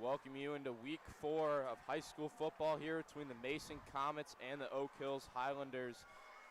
welcome you into week 4 of high school football here between the Mason Comets and the Oak Hills Highlanders.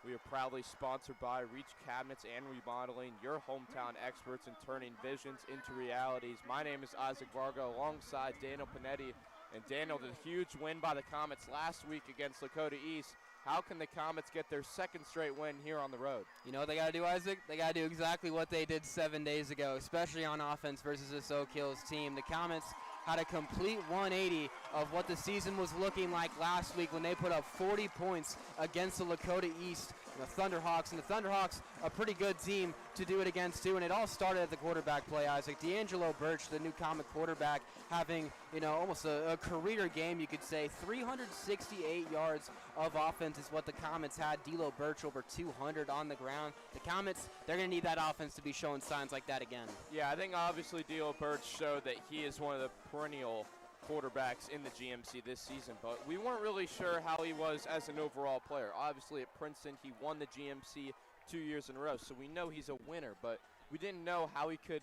We are proudly sponsored by Reach Cabinets and Remodeling, your hometown experts in turning visions into realities. My name is Isaac Varga alongside Daniel Panetti. And Daniel, the huge win by the Comets last week against Lakota East. How can the Comets get their second straight win here on the road? You know what they got to do, Isaac? They got to do exactly what they did 7 days ago, especially on offense versus this Oak Hills team. The Comets had a complete 180 of what the season was looking like last week when they put up 40 points against the Lakota East and the Thunderhawks. And the Thunderhawks, a pretty good team to do it against too. And it all started at the quarterback play, Isaac. D'Angelo Birch, the new Comet quarterback, having almost a career game, you could say. 368 yards of offense is what the Comets had. D'Lo Birch over 200 on the ground. The Comets, they're going to need that offense to be showing signs like that again. Yeah, I think obviously D'Lo Birch showed that he is one of the perennial quarterbacks in the GMC this season, but we weren't really sure how he was as an overall player. Obviously at Princeton, he won the GMC 2 years in a row, so we know he's a winner, but we didn't know how he could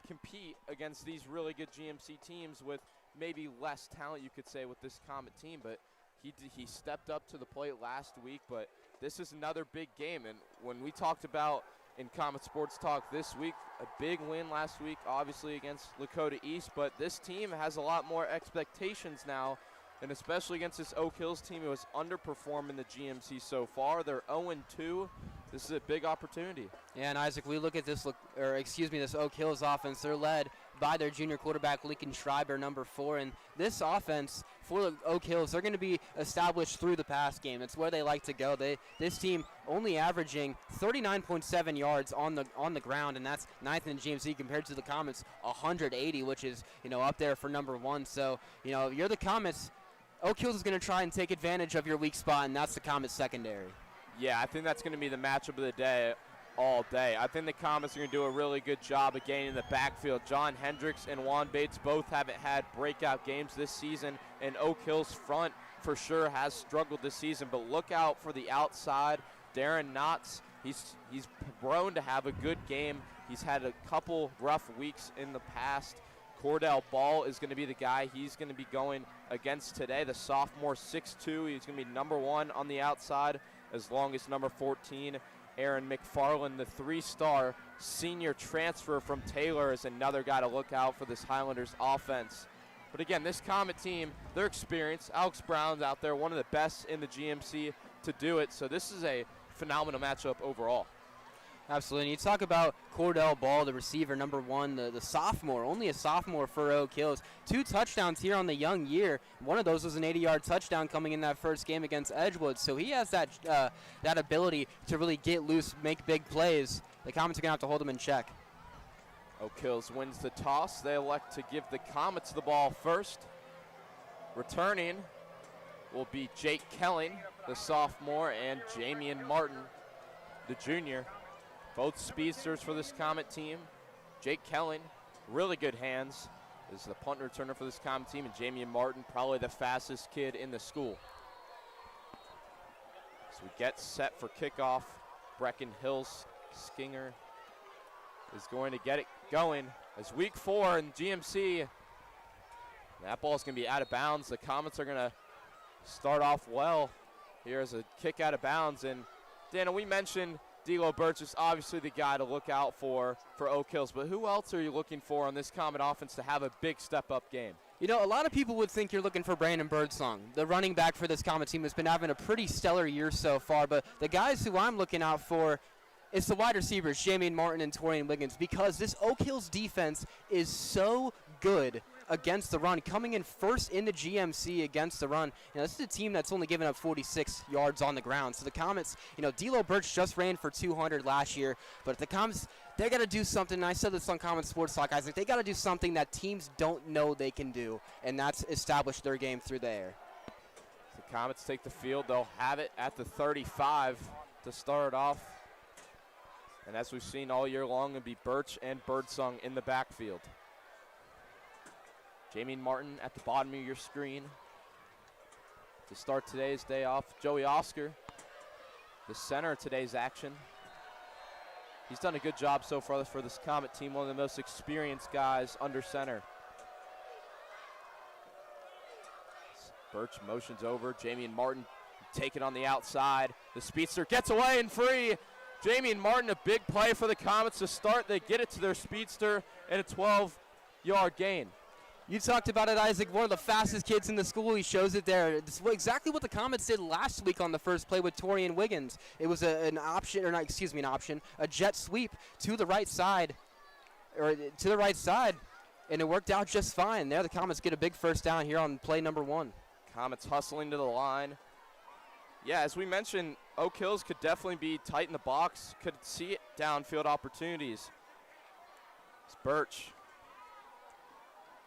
compete against these really good GMC teams with maybe less talent, you could say, with this Comet team. But he stepped up to the plate last week, but this is another big game. And when we talked about in Comet Sports Talk this week, a big win last week, obviously against Lakota East, but this team has a lot more expectations now, and especially against this Oak Hills team who has underperformed in the GMC so far. They're 0-2. This is a big opportunity. Yeah, and Isaac, we look at this Oak Hills offense. They're led by their junior quarterback, Lincoln Schreiber, number 4. And this offense for the Oak Hills, they're going to be established through the pass game. That's where they like to go. This team only averaging 39.7 yards on the ground, and that's 9th in the GMC compared to the Comets, 180, which is up there for number 1. So you're the Comets. Oak Hills is going to try and take advantage of your weak spot, and that's the Comets secondary. Yeah, I think that's going to be the matchup of the day all day. I think the Comets are going to do a really good job of gaining the backfield. John Hendricks and Juan Bates both haven't had breakout games this season, and Oak Hills front for sure has struggled this season. But look out for the outside. Darren Knotts, he's grown to have a good game. He's had a couple rough weeks in the past. Cordell Ball is going to be the guy he's going to be going against today. The sophomore, 6'2", he's going to be number 1 on the outside, as long as number 14, Aaron McFarland, the 3-star senior transfer from Taylor, is another guy to look out for this Highlanders offense. But again, this Comet team, they're experienced. Alex Brown's out there, one of the best in the GMC to do it. So this is a phenomenal matchup overall. Absolutely. And you talk about Cordell Ball, the receiver, number 1, the sophomore, only a sophomore for Oak Hills. 2 touchdowns here on the young year. One of those was an 80-yard touchdown coming in that first game against Edgewood. So he has that ability to really get loose, make big plays. The Comets are going to have to hold him in check. Oak Hills wins the toss. They elect to give the Comets the ball first. Returning will be Jake Kelling, the sophomore, and Jamian Martin, the junior. Both speedsters for this Comet team. Jake Kelling, really good hands, is the punt returner for this Comet team, and Jamian Martin, probably the fastest kid in the school. So we get set for kickoff. Brecken Hills Skinger is going to get it going. As week 4 in GMC, that ball is going to be out of bounds. The Comets are going to start off well. Here's a kick out of bounds. And Dana, we mentioned D'Lo Birch is obviously the guy to look out for Oak Hills, but who else are you looking for on this Comet offense to have a big step-up game? A lot of people would think you're looking for Brandon Birdsong, the running back for this Comet team, has been having a pretty stellar year so far, but the guys who I'm looking out for is the wide receivers, Jamian Martin and Torian Wiggins, because this Oak Hills defense is so good against the run, coming in first in the GMC against the run. This is a team that's only given up 46 yards on the ground. So the Comets, D'Lo Birch just ran for 200 last year, but the Comets, they got to do something, and I said this on Comet Sports Talk, Isaac, they got to do something that teams don't know they can do, and that's establish their game through the air. The Comets take the field. They'll have it at the 35 to start off. And as we've seen all year long, it'll be Birch and Birdsong in the backfield. Jamian Martin at the bottom of your screen. To start today's day off, Joey Oscar, the center of today's action. He's done a good job so far for this Comet team, one of the most experienced guys under center. Birch motions over. Jamie and Martin take it on the outside. The speedster gets away and free. Jamie and Martin, a big play for the Comets to start. They get it to their speedster and a 12-yard gain. You talked about it, Isaac, one of the fastest kids in the school. He shows it there. It's exactly what the Comets did last week on the first play with Torian Wiggins. It was a jet sweep to the right side, and it worked out just fine. There the Comets get a big first down here on play number 1. Comets hustling to the line. Yeah, as we mentioned, Oak Hills could definitely be tight in the box, could see downfield opportunities. It's Birch.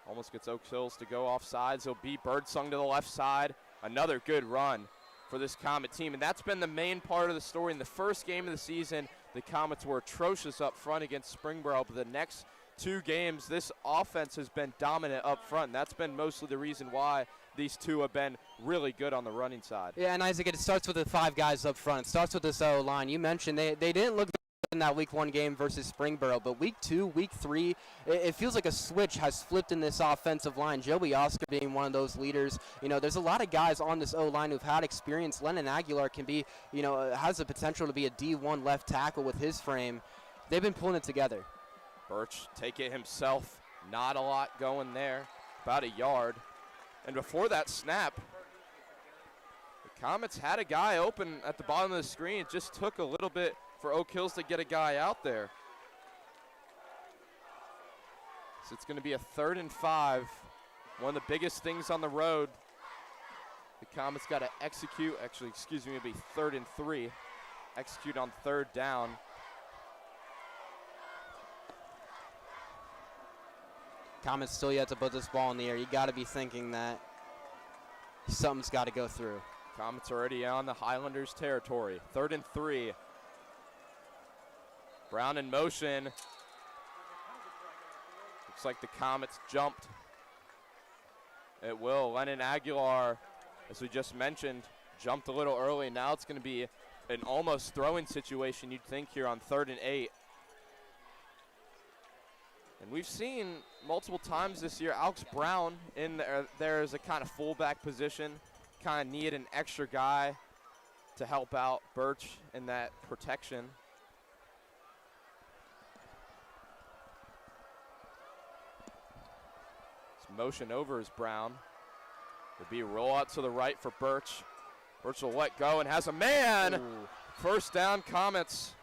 Almost gets Oak Hills to go off sides. He'll be Birdsong to the left side. Another good run for this Comet team. And that's been the main part of the story. In the first game of the season, the Comets were atrocious up front against Springboro. But the next 2 games, this offense has been dominant up front. And that's been mostly the reason why these two have been really good on the running side. Yeah, and Isaac, it starts with the 5 guys up front. It starts with this O-line. You mentioned they didn't look in that week 1 game versus Springboro, but week 2, week 3, it feels like a switch has flipped in this offensive line. Joey Oscar being one of those leaders. You know, there's a lot of guys on this O-line who've had experience. Lennon Aguilar can be, has the potential to be a D1 left tackle with his frame. They've been pulling it together. Birch take it himself. Not a lot going there. About a yard. And before that snap, the Comets had a guy open at the bottom of the screen. It just took a little bit for Oak Hills to get a guy out there. So it's going to be a 3rd and 5. One of the biggest things on the road. The Comets got to execute. Actually, excuse me, it'll be 3rd and 3. Execute on 3rd down. Comets still yet to put this ball in the air. You got to be thinking that something's got to go through. Comets already on the Highlanders territory. 3rd and 3. Brown in motion. Looks like the Comets jumped. It will. Lennon Aguilar, as we just mentioned, jumped a little early. Now it's going to be an almost throwing situation, you'd think, here on 3rd and 8. And we've seen multiple times this year Alex Brown in there as a kind of fullback position. Kind of need an extra guy to help out Birch in that protection. This motion over is Brown. It'll be a rollout to the right for Birch. Birch will let go and has a man. Ooh. First down, Comets.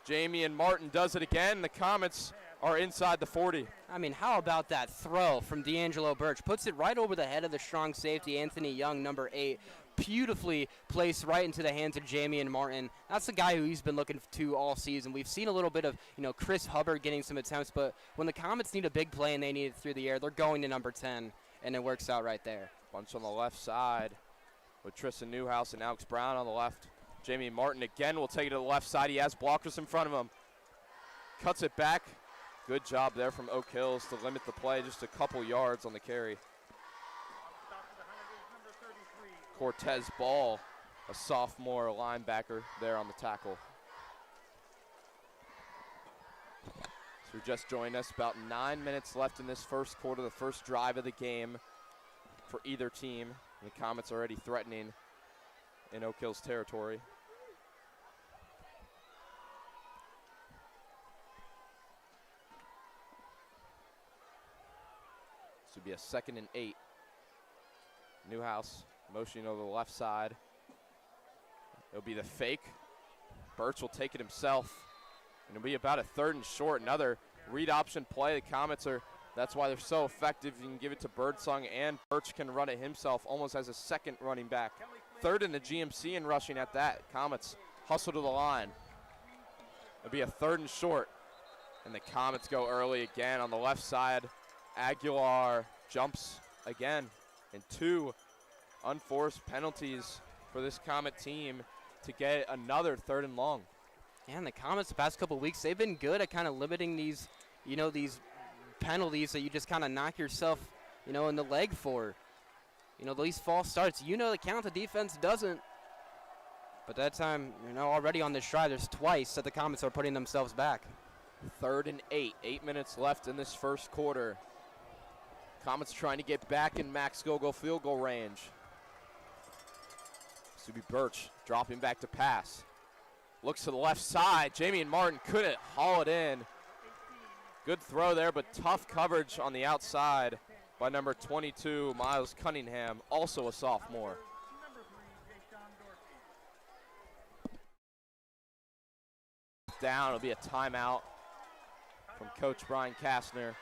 Jamie and Martin does it again. The Comets are inside the 40. I mean, how about that throw from D'Angelo Birch? Puts it right over the head of the strong safety, Anthony Young, number 8. Beautifully placed right into the hands of Jamie and Martin. That's the guy who he's been looking to all season. We've seen a little bit of, Chris Hubbard getting some attempts, but when the Comets need a big play and they need it through the air, they're going to number 10, and it works out right there. Bunch on the left side with Tristan Newhouse and Alex Brown on the left. Jamie Martin again will take it to the left side. He has blockers in front of him. Cuts it back. Good job there from Oak Hills to limit the play, just a couple yards on the carry. Cortez Ball, a sophomore linebacker there on the tackle. So just joined us, about 9 minutes left in this first quarter, the first drive of the game for either team. The Comets already threatening in Oak Hills territory. This would be a 2nd and 8. Newhouse motioning over the left side. It'll be the fake. Birch will take it himself. And it'll be about a 3rd and short. Another read option play. The Comets are, that's why they're so effective. You can give it to Birdsong, and Birch can run it himself almost as a second running back. 3rd in the GMC in rushing at that. Comets hustle to the line. It'll be a 3rd and short. And the Comets go early again on the left side. Aguilar jumps again, and 2 unforced penalties for this Comet team to get another 3rd and long. Yeah, and the Comets the past couple of weeks, they've been good at kind of limiting these, these penalties that you just kind of knock yourself, in the leg for. These false starts, the count, the defense doesn't. But that time, already on this drive, there's twice that the Comets are putting themselves back. 3rd and 8, 8 minutes left in this first quarter. Comets trying to get back in max field goal range. This would be Birch dropping back to pass. Looks to the left side. Jamie and Martin couldn't haul it in. Good throw there, but tough coverage on the outside by number 22, Miles Cunningham, also a sophomore. Down, it'll be a timeout from Coach Brian Kastner,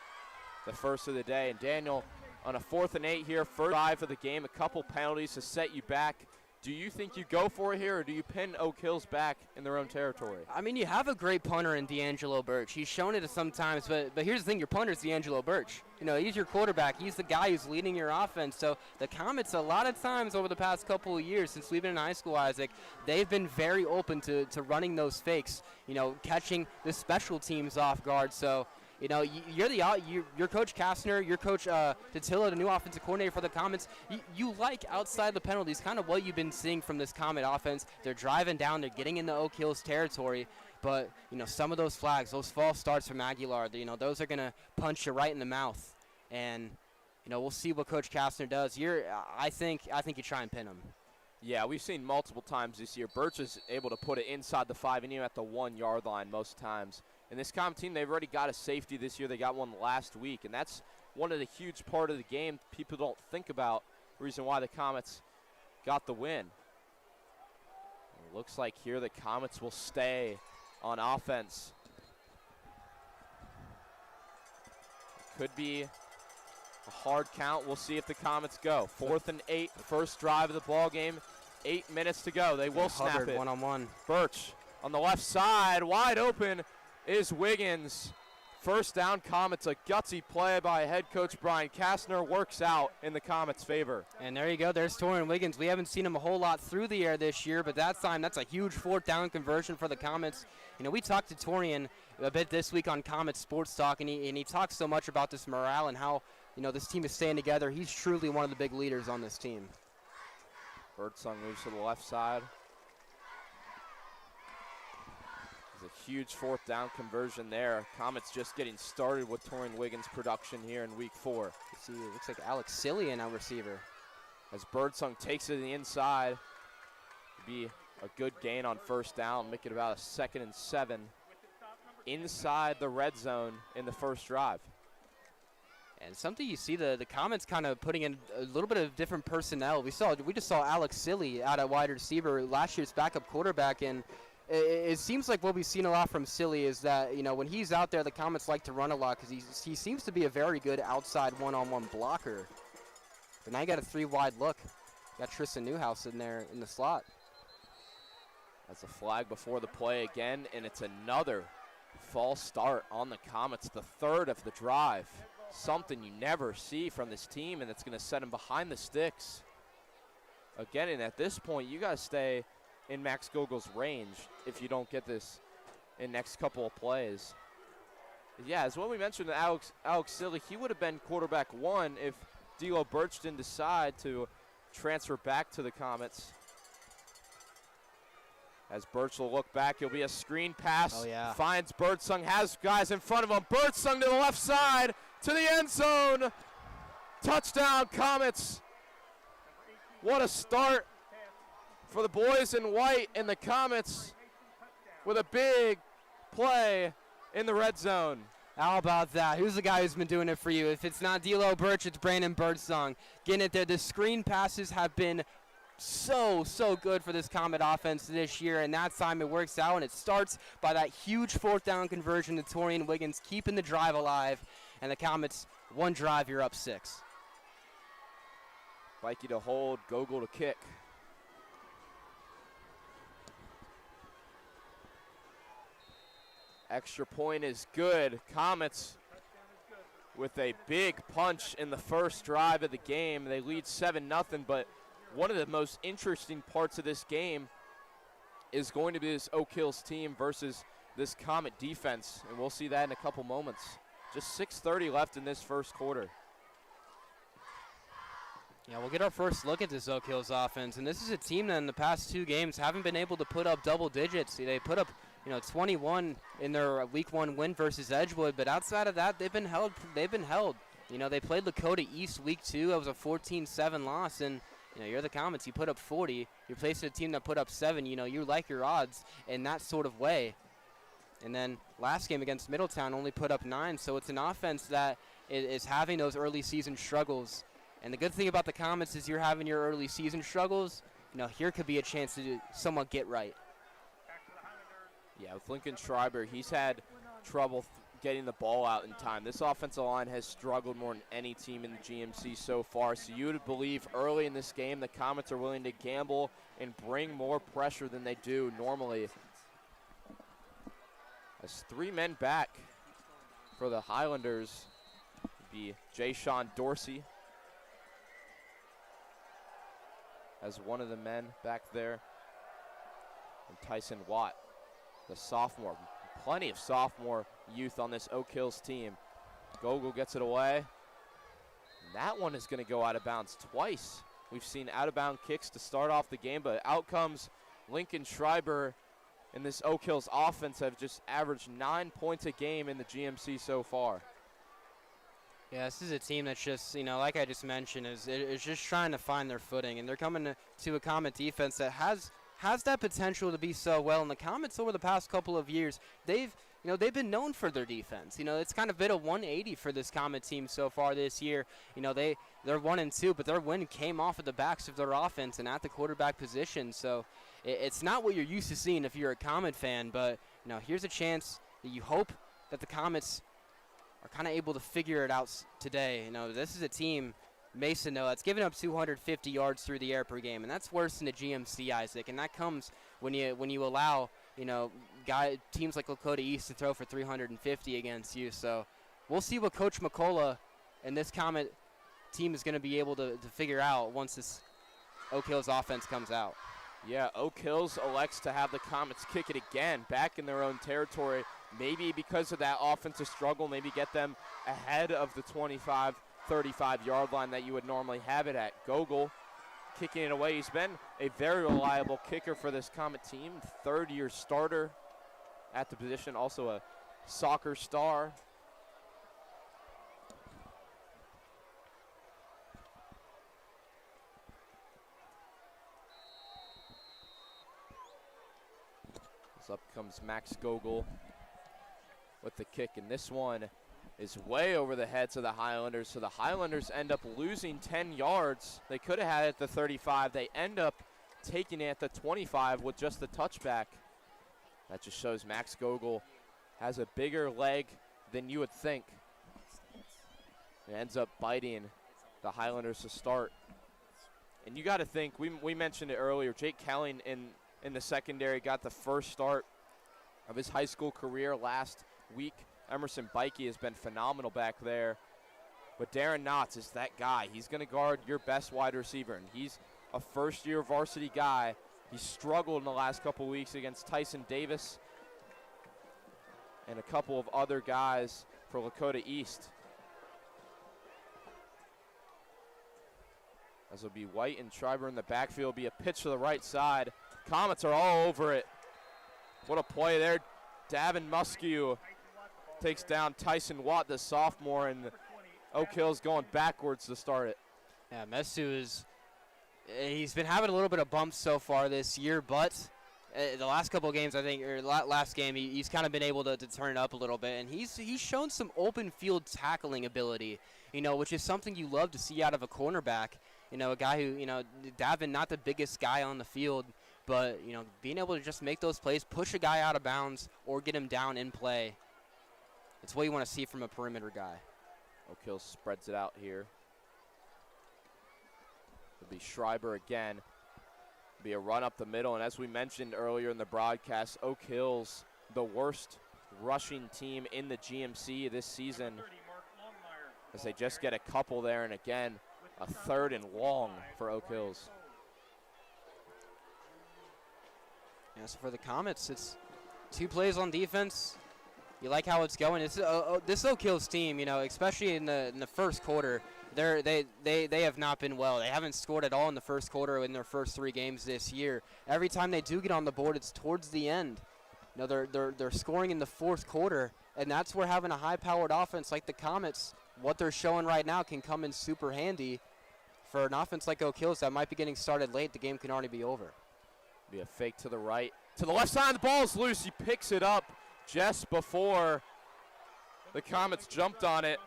the first of the day. And Daniel, on a 4th and 8 here, first drive of the game, a couple penalties to set you back. Do you think you go for it here, or do you pin Oak Hills back in their own territory? I mean, you have a great punter in D'Angelo Birch. He's shown it sometimes, but here's the thing, your punter's D'Angelo Birch. You know, he's your quarterback. He's the guy who's leading your offense. So the Comets, a lot of times over the past couple of years, since we've been in high school, Isaac, they've been very open to running those fakes, you know, catching the special teams off guard. So, you know, you're Coach Kastner, you're Coach Totilla, the new offensive coordinator for the Comets. You like outside the penalties, kind of what you've been seeing from this Comet offense. They're driving down, they're getting into Oak Hills territory, but you know, some of those flags, those false starts from Aguilar, you know, those are gonna punch you right in the mouth. And you know, we'll see what Coach Kastner does. I think you try and pin him. Yeah, we've seen multiple times this year. Birch is able to put it inside the 5 and even at the 1-yard line most times. And this Comet team, they've already got a safety this year. They got one last week, and that's one of the huge part of the game people don't think about, the reason why the Comets got the win. It looks like here the Comets will stay on offense. It could be a hard count. We'll see if the Comets go. 4th and 8, first drive of the ball game. 8 minutes to go. They will snap Hubbard, it. one-on-one. Birch on the left side, wide open is Wiggins. First down, Comets. A gutsy play by head coach Brian Kastner works out in the Comets' favor. And there you go. There's Torian Wiggins. We haven't seen him a whole lot through the air this year, but that time, that's a huge 4th down conversion for the Comets. You know, we talked to Torian a bit this week on Comets Sports Talk, and he talks so much about this morale and how, you know, this team is staying together. He's truly one of the big leaders on this team. Birdsong moves to the left side. A huge 4th down conversion there. Comets just getting started with Torian Wiggins' production here in week 4. See, it looks like Alex Cillian, our receiver. As Birdsong takes it to the inside, be a good gain on 1st down, make it about a 2nd and 7 inside the red zone in the first drive. And something you see the Comets kind of putting in a little bit of different personnel. We just saw Alex Cilli out at wide receiver, last year's backup quarterback, and it seems like what we've seen a lot from Cilli is that, you know, when he's out there, the Comets like to run a lot because he seems to be a very good outside one-on-one blocker. But now you got a 3-wide look. Got Tristan Newhouse in there in the slot. That's a flag before the play again, and it's another false start on the Comets, the 3rd of the drive. Something you never see from this team, and it's going to set them behind the sticks. Again, and at this point, you got to stay in Max Gogol's range if you don't get this in next couple of plays. Yeah, as when we mentioned Alex Cilli, he would have been quarterback 1 if D'Lo Birch didn't decide to transfer back to the Comets. As Birch will look back, he'll be a screen pass. Oh, yeah. Finds Birdsong, has guys in front of him. Birdsong to the left side, to the end zone. Touchdown, Comets. What a start for the boys in white and the Comets with a big play in the red zone. How about that? Who's the guy who's been doing it for you? If it's not D'Lo Birch, it's Brandon Birdsong. Getting it there. The screen passes have been so good for this Comet offense this year, and that time it works out, and it starts by that huge 4th down conversion to Torian Wiggins, keeping the drive alive, and the Comets, 1 drive, you're up 6. Mikey to hold, Gogol to kick. Extra point is good. Comets with a big punch in the first drive of the game. They lead 7-0, but one of the most interesting parts of this game is going to be this Oak Hills team versus this Comet defense, and we'll see that in a couple moments. Just 6:30 left in this first quarter. Yeah, we'll get our first look at this Oak Hills offense, and this is a team that in the past 2 games haven't been able to put up double digits. They put up, 21 in their Week 1 win versus Edgewood, but outside of that, they've been held. They played Lakota East Week 2. That was a 14-7 loss, and You're the Comets. You put up 40. You're facing a team that put up 7. You like your odds in that sort of way. And then last game against Middletown only put up 9. So it's an offense that is having those early season struggles. And the good thing about the Comets is you're having your early season struggles. Here could be a chance to somewhat get right. Yeah, with Lincoln Schreiber, he's had trouble getting the ball out in time. This offensive line has struggled more than any team in the GMC so far. So you would believe early in this game the Comets are willing to gamble and bring more pressure than they do normally. As 3 men back for the Highlanders would be Jay-Sean Dorsey as one of the men back there, and Tyson Watt, the sophomore. Plenty of sophomore youth on this Oak Hills team. Gogol gets it away. And that one is going to go out of bounds twice. We've seen out-of-bound kicks to start off the game, but out comes Lincoln Schreiber, and this Oak Hills offense have just averaged 9 points a game in the GMC so far. Yeah, this is a team that's just, like I just mentioned, is just trying to find their footing, and they're coming to a Comet defense that has that potential to be so well. And the Comets over the past couple of years, they've been known for their defense. It's kind of been a 180 for this Comet team so far this year. They're 1-2, but their win came off of the backs of their offense and at the quarterback position. So it's not what you're used to seeing if you're a Comet fan, but here's a chance that you hope that the Comets are kind of able to figure it out today. This is a team, Mason, though, that's given up 250 yards through the air per game, and that's worse than the GMC, Isaac. And that comes when you allow teams like Lakota East to throw for 350 against you. So we'll see what Coach McCullough and this Comet team is going to be able to figure out once this Oak Hills offense comes out. Yeah, Oak Hills elects to have the Comets kick it again back in their own territory. Maybe because of that offensive struggle, maybe get them ahead of the 25, 35-yard line that you would normally have it at. Gogol kicking it away. He's been a very reliable kicker for this Comet team. 3rd-year starter at the position, also a soccer star. So up comes Max Gogol with the kick, and this one is way over the heads of the Highlanders. So the Highlanders end up losing 10 yards. They could have had it at the 35. They end up taking it at the 25 with just the touchback. That just shows Max Gogol has a bigger leg than you would think. It ends up biting the Highlanders to start. And you got to think, we mentioned it earlier, Jake Kelling in the secondary got the first start of his high school career last week. Emerson Bikey has been phenomenal back there. But Darren Knotts is that guy. He's going to guard your best wide receiver, and he's a first-year varsity guy. He struggled in the last couple weeks against Tyson Davis and a couple of other guys for Lakota East. As will be White and Schreiber in the backfield. Be a pitch to the right side. Comets are all over it. What a play there. Davin Muskew takes down Tyson Watt, the sophomore, and Oak Hill's going backwards to start it. Yeah, Muskew he's been having a little bit of bumps so far this year, but the last couple of games, I think, or last game, he's kind of been able to turn it up a little bit, and he's shown some open field tackling ability, which is something you love to see out of a cornerback. A guy who, Davin, not the biggest guy on the field, but, being able to just make those plays, push a guy out of bounds, or get him down in play. It's what you want to see from a perimeter guy. Oak Hill spreads it out here. It'll be Schreiber again. It'll be a run up the middle, and as we mentioned earlier in the broadcast, Oak Hill's the worst rushing team in the GMC this season, as they just get a couple there, and again, a 3rd and long for Oak Hills. Yeah, so for the Comets, it's 2 plays on defense. You like how it's going. It's this Oak Hills team, especially in the first quarter, they have not been well. They haven't scored at all in the first quarter in their first 3 games this year. Every time they do get on the board, it's towards the end. They're scoring in the 4th quarter, and that's where having a high-powered offense like the Comets, what they're showing right now, can come in super handy for an offense like Oak Hills that might be getting started late, the game can already be over. Be a fake to the right. To the left side, the ball's loose. He picks it up just before the Comets jumped on it.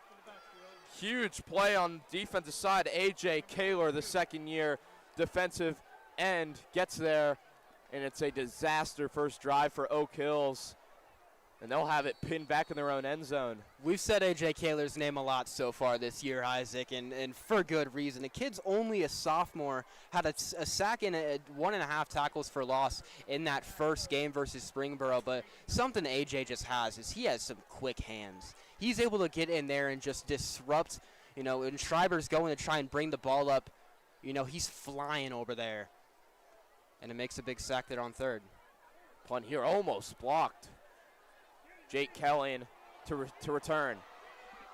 Huge play on defensive side. A.J. Kaler, the second-year defensive end, gets there, and it's a disaster first drive for Oak Hills. And they'll have it pinned back in their own end zone. We've said A.J. Kaler's name a lot so far this year, Isaac, and for good reason. The kid's only a sophomore, had a sack and 1.5 tackles for loss in that first game versus Springboro, but something A.J. just has is he has some quick hands. He's able to get in there and just disrupt, when Schreiber's going to try and bring the ball up, he's flying over there. And it makes a big sack there on third. Punt here almost blocked. Jake Kelly to return.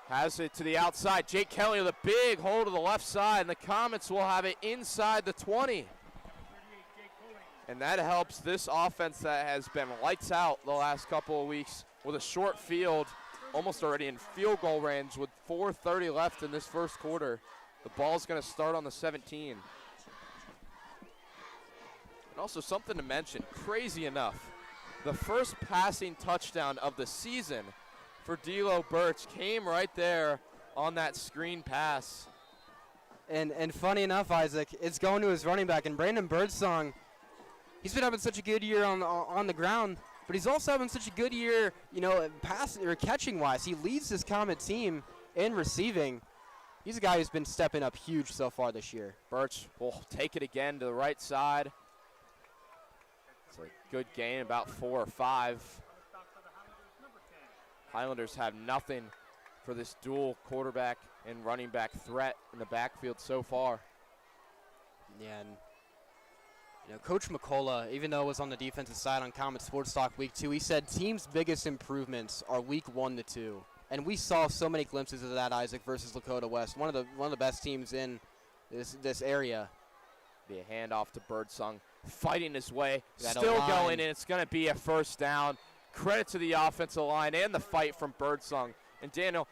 Has it to the outside. Jake Kelly with a big hole to the left side, and the Comets will have it inside the 20. And that helps this offense that has been lights out the last couple of weeks with a short field, almost already in field goal range with 4:30 left in this first quarter. The ball's going to start on the 17. And also something to mention, crazy enough, the first passing touchdown of the season for D'Lo Birch came right there on that screen pass. And funny enough, Isaac, it's going to his running back. And Brandon Birdsong, he's been having such a good year on the ground, but he's also having such a good year, passing or catching-wise. He leads this Comet team in receiving. He's a guy who's been stepping up huge so far this year. Birch will take it again to the right side. It's a good gain, about 4 or 5. Highlanders have nothing for this dual quarterback and running back threat in the backfield so far. Yeah, and Coach McCullough, even though it was on the defensive side on Comet Sports Talk Week 2, he said team's biggest improvements are Week 1 to 2. And we saw so many glimpses of that, Isaac, versus Lakota West, one of the best teams in this area. Be a handoff to Birdsong, fighting his way, still going, and it's going to be a first down. Credit to the offensive line and the fight from Birdsong. And Daniel,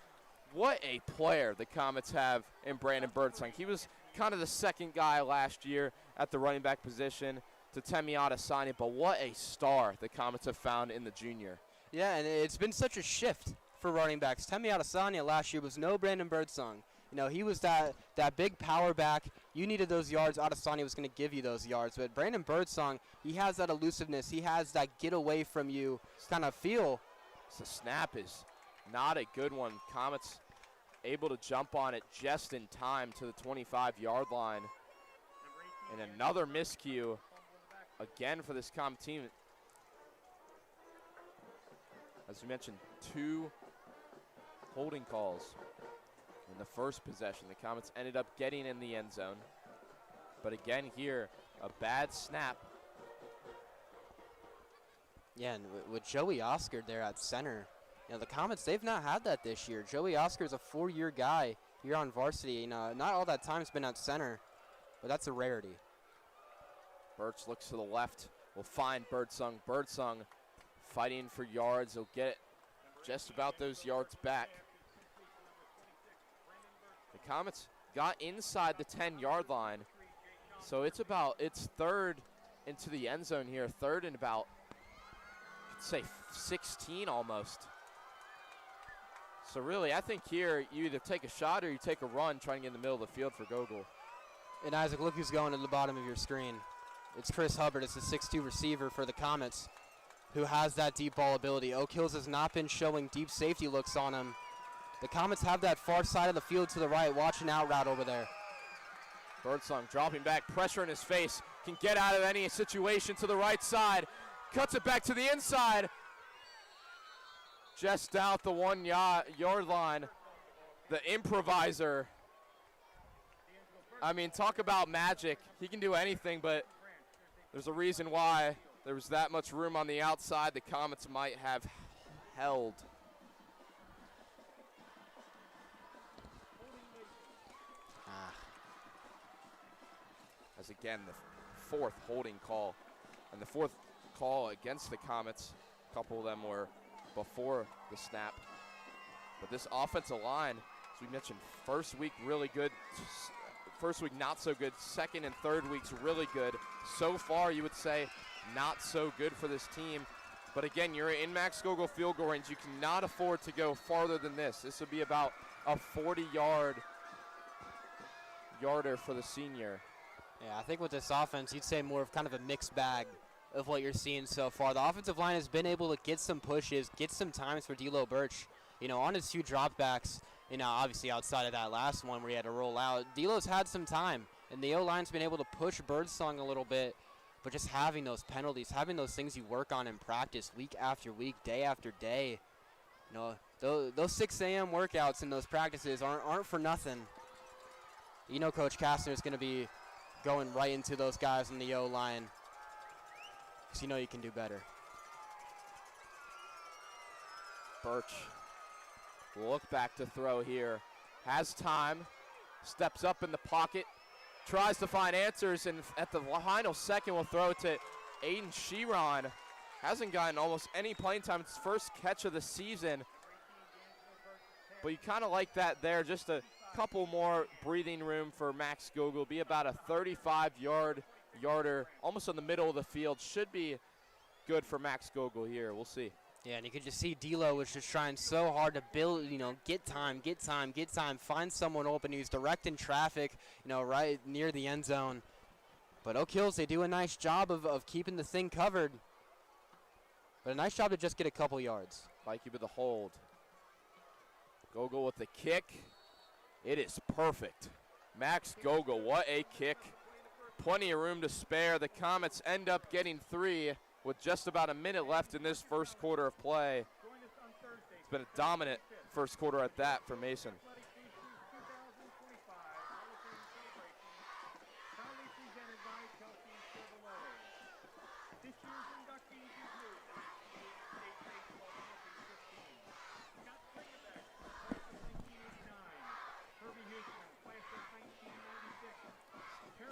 what a player the Comets have in Brandon Birdsong. He was kind of the second guy last year at the running back position to Temi Adesanya, but what a star the Comets have found in the junior. Yeah, and it's been such a shift for running backs. Temi Adesanya last year was no Brandon Birdsong. He was that big power back. You needed those yards. Adesanya was going to give you those yards. But Brandon Birdsong, he has that elusiveness. He has that get away from you kind of feel. The snap is not a good one. Comets able to jump on it just in time to the 25-yard line. And another miscue again for this Comet team. As we mentioned, 2 holding calls in the first possession. The Comets ended up getting in the end zone. But again here, a bad snap. Yeah, and with Joey Oscar there at center, the Comets, they've not had that this year. Joey Oscar's a 4-year guy here on varsity. Not all that time's been at center, but that's a rarity. Birch looks to the left. Will find Birdsong. Birdsong fighting for yards. He'll get just about those yards back. The Comets got inside the 10-yard line, so it's third into the end zone here. Third and about, I could say 16 almost. So really, I think here you either take a shot or you take a run trying to get in the middle of the field for Gogol. And Isaac, look who's going to the bottom of your screen. It's Chris Hubbard. It's the 6'2 receiver for the Comets who has that deep ball ability. Oak Hills has not been showing deep safety looks on him. The Comets have that far side of the field to the right. Watch an out route over there. Birdsong dropping back, pressure in his face. Can get out of any situation to the right side. Cuts it back to the inside. Just out the 1-yard line. The improviser. I mean, talk about magic. He can do anything, but there's a reason why there was that much room on the outside the Comets might have held. As again, the 4th holding call. And the 4th call against the Comets. A couple of them were before the snap. But this offensive line, as we mentioned, first week really good First week, not so good. Second and third weeks, really good. So far, you would say not so good for this team. But again, you're in Max Gogol field goal range. You cannot afford to go farther than this. This would be about a 40-yarder for the senior. Yeah, I think with this offense, you'd say more of kind of a mixed bag of what you're seeing so far. The offensive line has been able to get some pushes, get some times for D'Lo Birch. You know, on his 2 dropbacks, you know, obviously outside of that last one where he had to roll out, D'Lo's had some time, and the O-line's been able to push Birdsong a little bit, but just having those penalties, having those things you work on in practice week after week, day after day, you know, those 6 a.m. workouts and those practices aren't for nothing. You know Coach Kastner is going to be going right into those guys in the O-line, because you know you can do better. Birch will look back to throw here. Has time, steps up in the pocket, tries to find answers, and at the final second will throw it to Aiden Sheeron. Hasn't gotten almost any playing time. It's his first catch of the season. But you kind of like that there. Just a couple more breathing room for Max Gogol. Be about a 35-yarder, almost in the middle of the field. Should be good for Max Gogol here. We'll see. Yeah, and you could just see D'Lo was just trying so hard to build, you know, get time, find someone open. He was directing traffic, you know, right near the end zone. But Oak Hills, they do a nice job of keeping the thing covered. But a nice job to just get a couple yards. Mikey with the hold. Gogol with the kick. It is perfect. Max Gogol, what a kick. Plenty of room to spare. The Comets end up getting 3 with just about a minute left in this first quarter of play. It's been a dominant first quarter at that for Mason.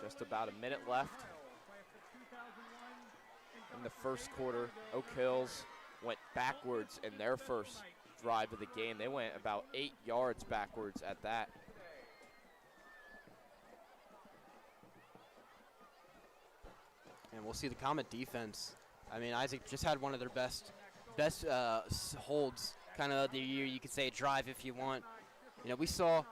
Just about a minute left in the first quarter. Oak Hills went backwards in their first drive of the game. They went about 8 yards backwards at that. And we'll see the Comet defense. I mean, Isaac just had one of their best holds kind of of the year. You could say a drive if you want. You know, we saw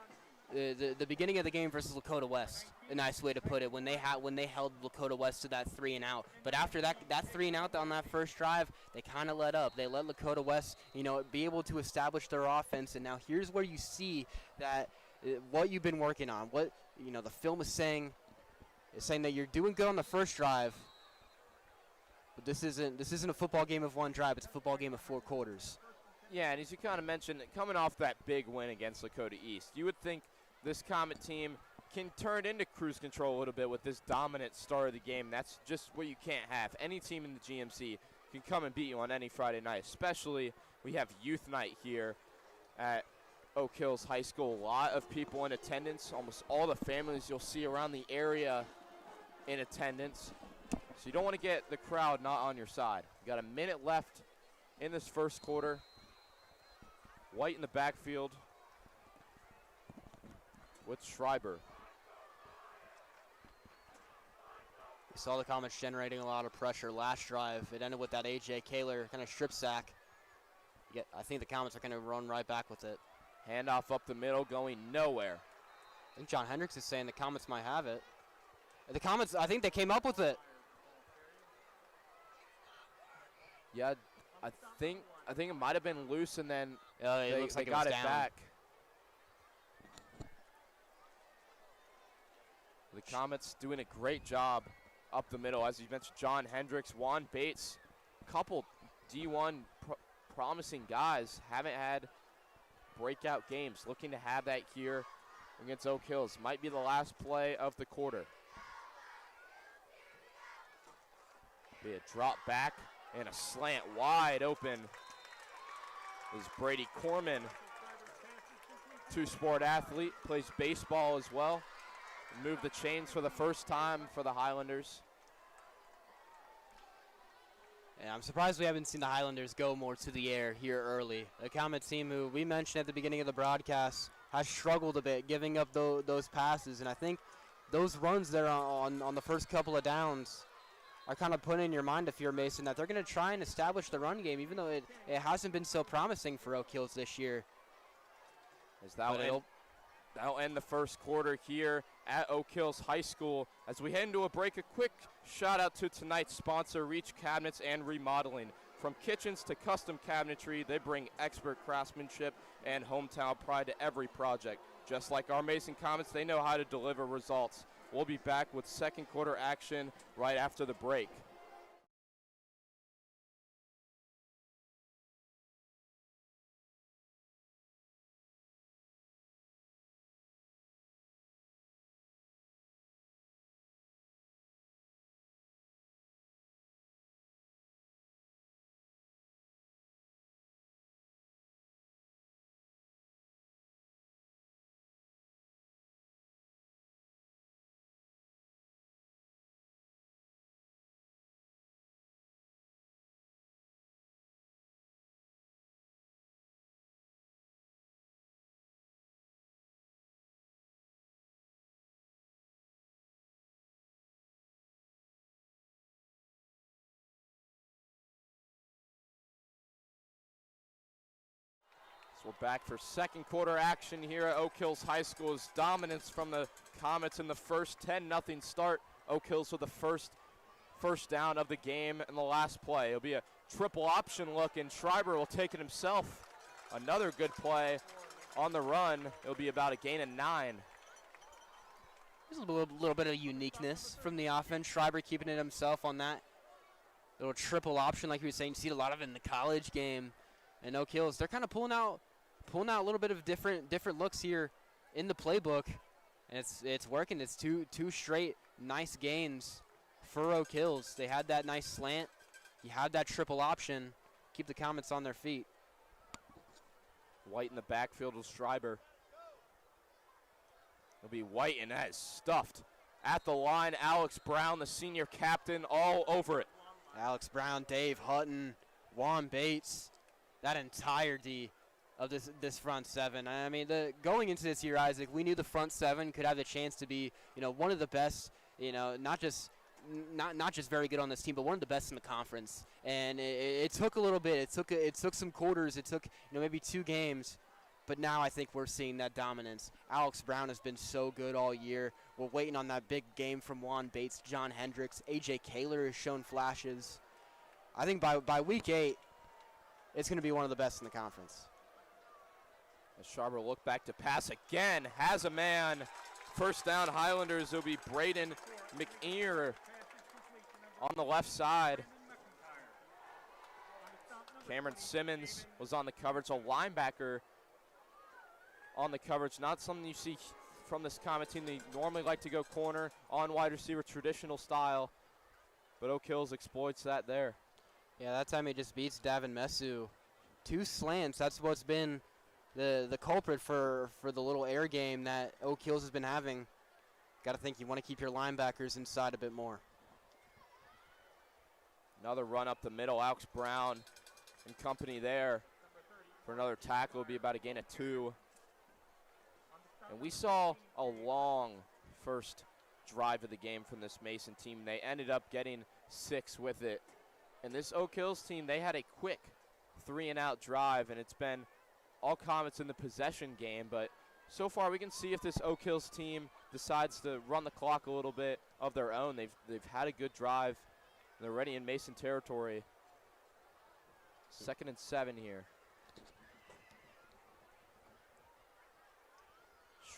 the beginning of the game versus Lakota West, a nice way to put it, when they held Lakota West to that 3-and-out. But after that 3-and-out on that first drive, they kind of let up. They let Lakota West, you know, be able to establish their offense. And now here's where you see that what you've been working on, what, you know, the film is saying that you're doing good on the first drive. But this isn't a football game of one drive. It's a football game of 4 quarters. Yeah, and as you kind of mentioned, coming off that big win against Lakota East, you would think this Comet team can turn into cruise control a little bit with this dominant start of the game. That's just what you can't have. Any team in the GMC can come and beat you on any Friday night, especially we have youth night here at Oak Hills High School. A lot of people in attendance, almost all the families you'll see around the area in attendance. So you don't want to get the crowd not on your side. You got a minute left in this first quarter. White in the backfield with Schreiber. We saw the Comets generating a lot of pressure last drive. It ended with that A.J. Kaler kind of strip sack. Yet I think the Comets are going to run right back with it. Handoff up the middle, going nowhere. I think John Hendricks is saying the Comets might have it. The Comets, I think they came up with it. Yeah, I think it might have been loose, and then it looks like they got it down. back. The Comets doing a great job up the middle. As you mentioned, John Hendricks, Juan Bates, couple D1 promising guys, haven't had breakout games. Looking to have that here against Oak Hills. Might be the last play of the quarter. Be a drop back and a slant wide open is Brady Corman. Two-sport athlete, plays baseball as well. Moved the chains for the first time for the Highlanders. And I'm surprised we haven't seen the Highlanders go more to the air here early. The Comet team, who we mentioned at the beginning of the broadcast, has struggled a bit giving up those passes. And I think, those runs there on the first couple of downs are kind of putting in your mind, if you're Mason, that they're going to try and establish the run game, even though it hasn't been so promising for Oak Hills this year. As that'll end the first quarter here at Oak Hills High School. As we head into a break, a quick shout out to tonight's sponsor, Reach Cabinets and Remodeling. From kitchens to custom cabinetry, they bring expert craftsmanship and hometown pride to every project. Just like our Mason Comets, they know how to deliver results. We'll be back with second quarter action right after the break. So we're back for second quarter action here at Oak Hills High School's dominance from the Comets in the first 10-0 start. Oak Hills with the first down of the game in the last play. It'll be a triple option look, and Schreiber will take it himself. Another good play on the run. It'll be about a gain of 9. There's a little bit of uniqueness from the offense. Schreiber keeping it himself on that little triple option, like you were saying. You see a lot of it in the college game. And Oak Hills, they're kind of pulling out a little bit of different looks here in the playbook, and it's working. It's two straight nice gains for Oak Hills. They had that nice slant. You had that triple option. Keep the Comets on their feet. White in the backfield with Schreiber. It'll be White, and that is stuffed. At the line, Alex Brown, the senior captain, all over it. Alex Brown, Dave Hutton, Juan Bates, that entirety of this front seven. I mean, going into this year, Isaac, we knew the front seven could have the chance to be, one of the best, not just very good on this team, but one of the best in the conference. And it took a little bit. It took some quarters. It took maybe 2 games. But now I think we're seeing that dominance. Alex Brown has been so good all year. We're waiting on that big game from Juan Bates, John Hendricks. A.J. Kaler has shown flashes. I think by week 8, it's going to be one of the best in the conference. As Schreiber look back to pass again, has a man. First down, Highlanders. It'll be Braden McEar on the left side. Cameron Simmons was on the coverage, a linebacker on the coverage. Not something you see from this Comet team. They normally like to go corner on wide receiver, traditional style. But Oak Hills exploits that there. Yeah, that time he just beats Davin Mesu. 2 slants, that's what's been the culprit for the little air game that Oak Hills has been having. Got to think you want to keep your linebackers inside a bit more. Another run up the middle. Alex Brown and company there for another tackle. Will be about a gain of 2. And we saw a long first drive of the game from this Mason team. They ended up getting 6 with it. And this Oak Hills team, they had a quick 3-and-out drive, and it's been all Comets in the possession game. But so far, we can see if this Oak Hills team decides to run the clock a little bit of their own. They've had a good drive. They're already in Mason territory. 2nd and 7 here.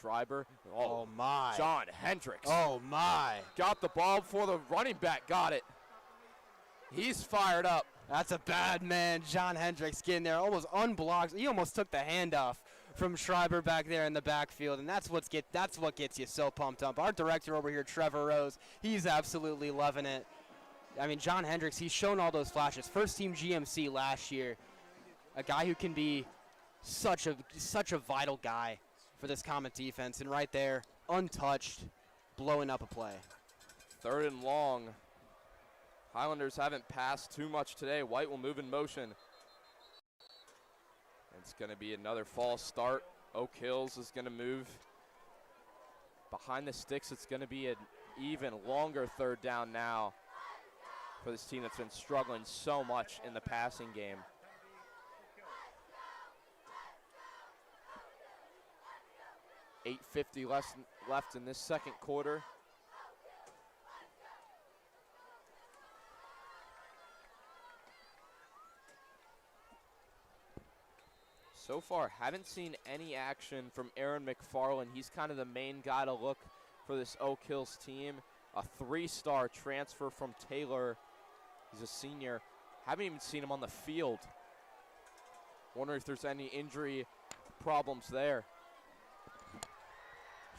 Schreiber. Oh my. John Hendricks. Oh my. Got the ball before the running back got it. He's fired up. That's a bad man. John Hendricks getting there, almost unblocked. He almost took the handoff from Schreiber back there in the backfield, and that's what gets you so pumped up. Our director over here, Trevor Rose, he's absolutely loving it. I mean, John Hendricks, he's shown all those flashes. First team GMC last year. A guy who can be such a vital guy for this Comet defense, and right there, untouched, blowing up a play. 3rd and long. Highlanders haven't passed too much today. White will move in motion. It's going to be another false start. Oak Hills is going to move behind the sticks, it's going to be an even longer third down now for this team that's been struggling so much in the passing game. .850 left in this second quarter. So far, haven't seen any action from Aaron McFarland. He's kind of the main guy to look for this Oak Hills team. A 3-star transfer from Taylor. He's a senior. Haven't even seen him on the field. Wonder if there's any injury problems there.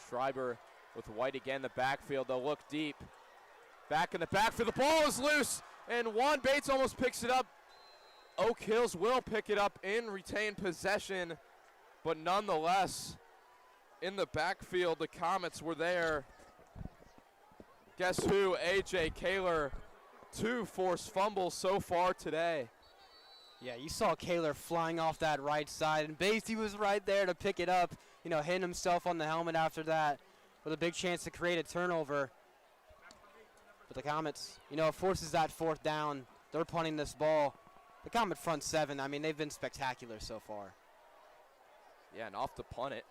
Schreiber with White again, the backfield. They'll look deep. Back in the backfield. The ball is loose, and Juan Bates almost picks it up. Oak Hills will pick it up in retained possession, but nonetheless, in the backfield, the Comets were there. Guess who? A.J. Kaler, 2 forced fumbles so far today. Yeah, you saw Kaler flying off that right side, and Basie was right there to pick it up, hitting himself on the helmet after that with a big chance to create a turnover. But the Comets, it forces that 4th down. They're punting this ball. The Comet front 7, I mean, they've been spectacular so far. Yeah, and off to punt it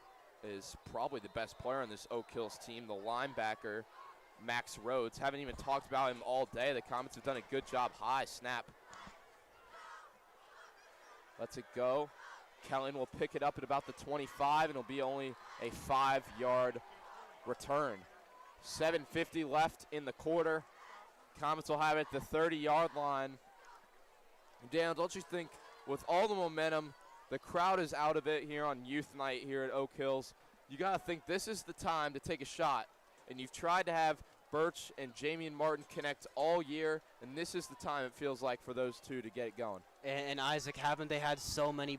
is probably the best player on this Oak Hills team, the linebacker, Max Rhodes. Haven't even talked about him all day. The Comets have done a good job. High snap. Lets it go. Kellen will pick it up at about the 25, and it'll be only a 5-yard return. 7:50 left in the quarter. Comets will have it at the 30-yard line. Dan, don't you think with all the momentum, the crowd is out of it here on youth night here at Oak Hills, you got to think this is the time to take a shot. And you've tried to have Birch and Jamie and Martin connect all year, and this is the time it feels like for those two to get it going. And Isaac, haven't they had so many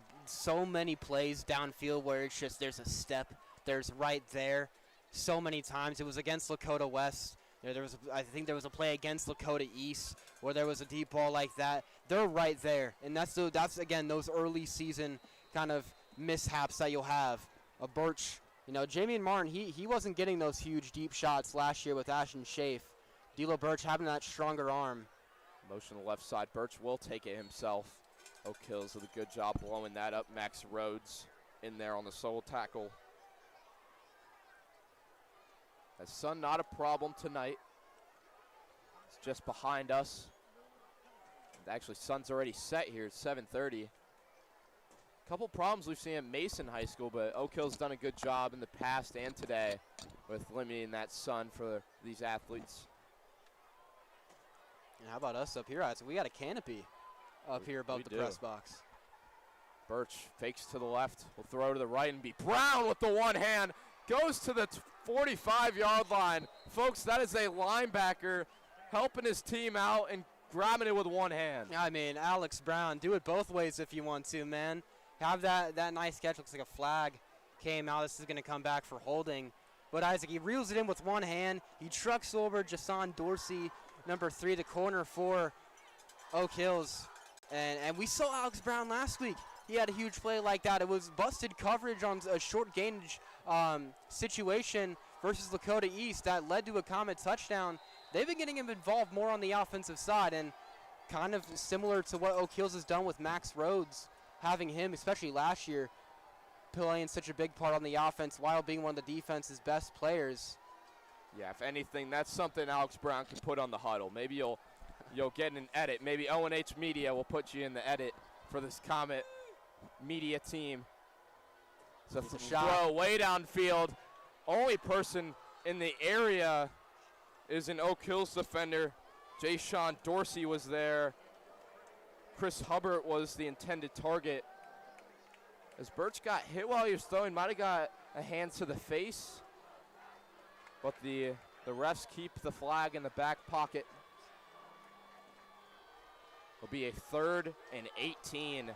plays downfield where it's just there's a step, there's right there. So many times. It was against Lakota West. I think there was a play against Lakota East where there was a deep ball like that. They're right there, and that's again those early season kind of mishaps that you'll have. A Birch, Jamie and Martin, he wasn't getting those huge deep shots last year with Ashton Schaaf. D'Lo Birch having that stronger arm. Motion to the left side. Birch will take it himself. Oak Hills did a good job blowing that up. Max Rhodes in there on the sole tackle. As Sun not a problem tonight. It's just behind us. Actually, Sun's already set here at 7:30. A couple problems we've seen at Mason High School, but Oak Hill's done a good job in the past and today with limiting that sun for these athletes. And how about us up here? So we got a canopy up here above the press box. Birch fakes to the left, will throw to the right and be Brown with the one hand. Goes to the 45-yard line. Folks, that is a linebacker helping his team out and grabbing it with one hand. I mean, Alex Brown, do it both ways if you want to, man. Have that nice catch. Looks like a flag came out. This is going to come back for holding. But Isaac, he reels it in with one hand. He trucks over Jason Dorsey, number 3, the corner for Oak Hills. And we saw Alex Brown last week. He had a huge play like that. It was busted coverage on a short gainage situation versus Lakota East that led to a Comet touchdown. They've been getting him involved more on the offensive side, and kind of similar to what Oak Hills has done with Max Rhodes, having him, especially last year, playing such a big part on the offense while being one of the defense's best players. Yeah, if anything, that's something Alex Brown can put on the huddle. Maybe you'll get an edit. Maybe ONH Media will put you in the edit for this Comet media team. So it's a throw way downfield. Only person in the area is an Oak Hills defender. Jason Dorsey was there. Chris Hubbard was the intended target. As Birch got hit while he was throwing, might have got a hand to the face. But the refs keep the flag in the back pocket. It'll be a 3rd and 18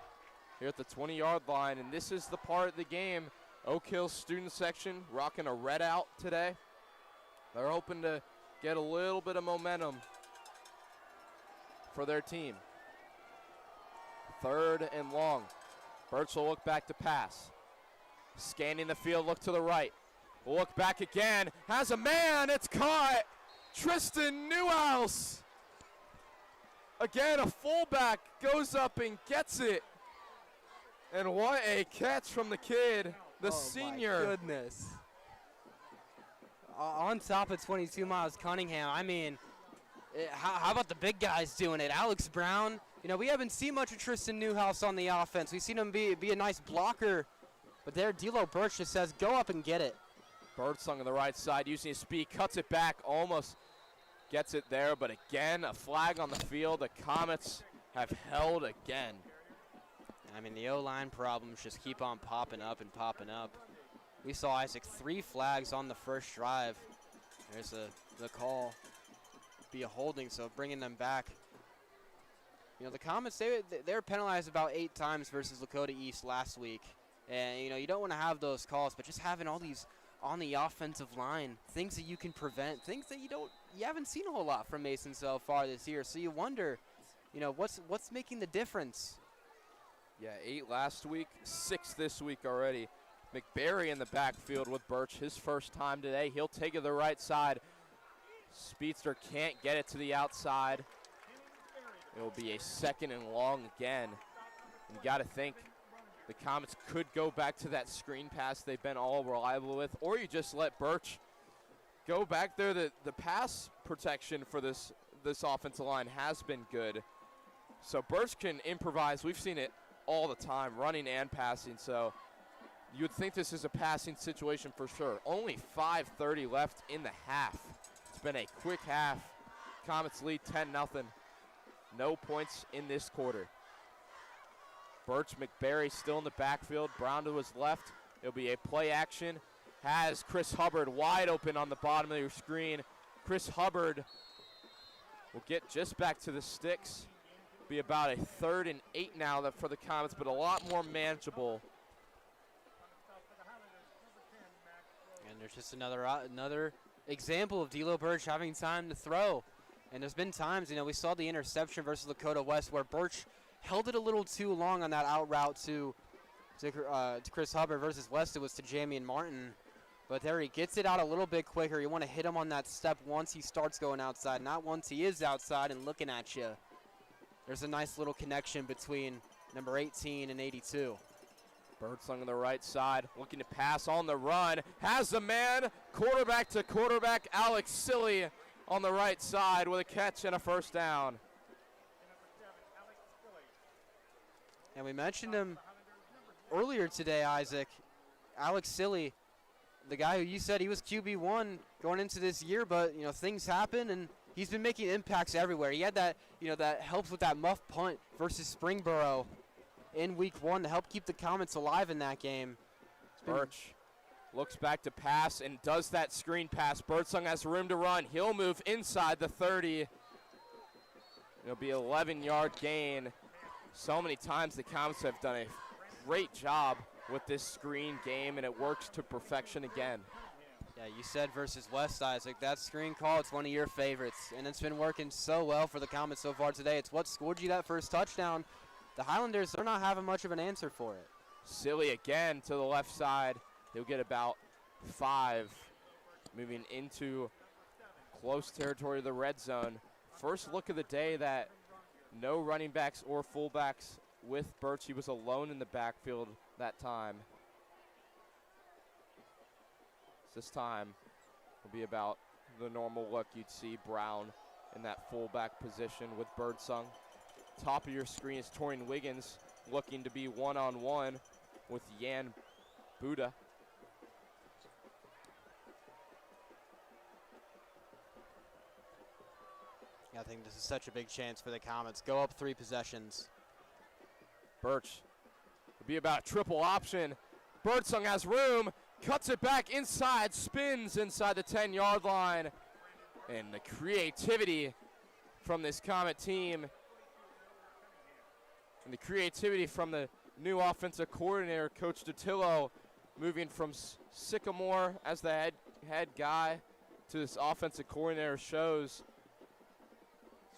here at the 20-yard line, and this is the part of the game. Oak Hills student section rocking a red out today. They're hoping to get a little bit of momentum for their team. 3rd and long. Birch will look back to pass. Scanning the field, look to the right. Look back again, has a man, it's caught. Tristan Newhouse. Again, a fullback goes up and gets it. And what a catch from the kid, the senior. My goodness. On top of 22 Miles Cunningham, I mean, how about the big guys doing it? Alex Brown, you know, we haven't seen much of Tristan Newhouse on the offense. We've seen him be a nice blocker, but there D'Lo Birch just says, go up and get it. Birdsong on the right side, using his speed, cuts it back, almost gets it there, but again, a flag on the field. The Comets have held again. I mean, the O-line problems just keep on popping up and popping up. We saw, Isaac, 3 flags on the first drive. There's the call. Be a holding, so bringing them back. You know, the Comets, they were penalized about 8 times versus Lakota East last week. And, you know, you don't want to have those calls, but just having all these on the offensive line, things that you can prevent, things that you haven't seen a whole lot from Mason so far this year. So you wonder, you know, what's making the difference? Yeah, 8 last week, 6 this week already. McBarry in the backfield with Birch, his first time today. He'll take it to the right side. Speedster can't get it to the outside. It'll be a 2nd and long again. You got to think the Comets could go back to that screen pass they've been all reliable with, or you just let Birch go back there. The pass protection for this offensive line has been good. So Birch can improvise. We've seen it all the time, running and passing. So you would think this is a passing situation for sure. Only 5:30 left in the half. It's been a quick half. Comets lead 10-0. No points in this quarter. Birch, McBarry still in the backfield. Brown to his left. It'll be a play action. Has Chris Hubbard wide open on the bottom of your screen. Chris Hubbard will get just back to the sticks. Be about a 3rd and 8 now for the Comets, but a lot more manageable. And there's just another example of D'Lo Birch having time to throw. And there's been times, you know, we saw the interception versus Lakota West where Birch held it a little too long on that out route to Chris Hubbard versus West. It was to Jamian Martin. But there he gets it out a little bit quicker. You want to hit him on that step once he starts going outside, not once he is outside and looking at you. There's a nice little connection between number 18 and 82. Birdsong on the right side, looking to pass on the run. Has the man, quarterback to quarterback, Alex Silly on the right side with a catch and a 1st down. And we mentioned him earlier today, Isaac. Alex Silly, the guy who you said he was QB1 going into this year, but, you know, things happen, and he's been making impacts everywhere. He had that, you know, that helps with that muff punt versus Springboro in week 1 to help keep the Comets alive in that game. Birch looks back to pass and does that screen pass. Birdsong has room to run. He'll move inside the 30. It'll be an 11-yard gain. So many times the Comets have done a great job with this screen game, and it works to perfection again. Yeah, you said versus West, Isaac. That screen call, it's one of your favorites, and it's been working so well for the Comets so far today. It's what scored you that first touchdown. The Highlanders, they're not having much of an answer for it. Silly again to the left side. He'll get about 5, moving into close territory of the red zone. First look of the day that no running backs or fullbacks with Birch. He was alone in the backfield that time. This time will be about the normal look you'd see Brown in that fullback position with Birdsong. Top of your screen is Torian Wiggins looking to be one-on-one with Yan Buddha. I think this is such a big chance for the Comets. Go up 3 possessions. Birch will be about a triple option. Birdsong has room, cuts it back inside, spins inside the 10-yard line. And the creativity from this Comet team and the creativity from the new offensive coordinator, Coach DeTillo, moving from Sycamore as the head guy to this offensive coordinator shows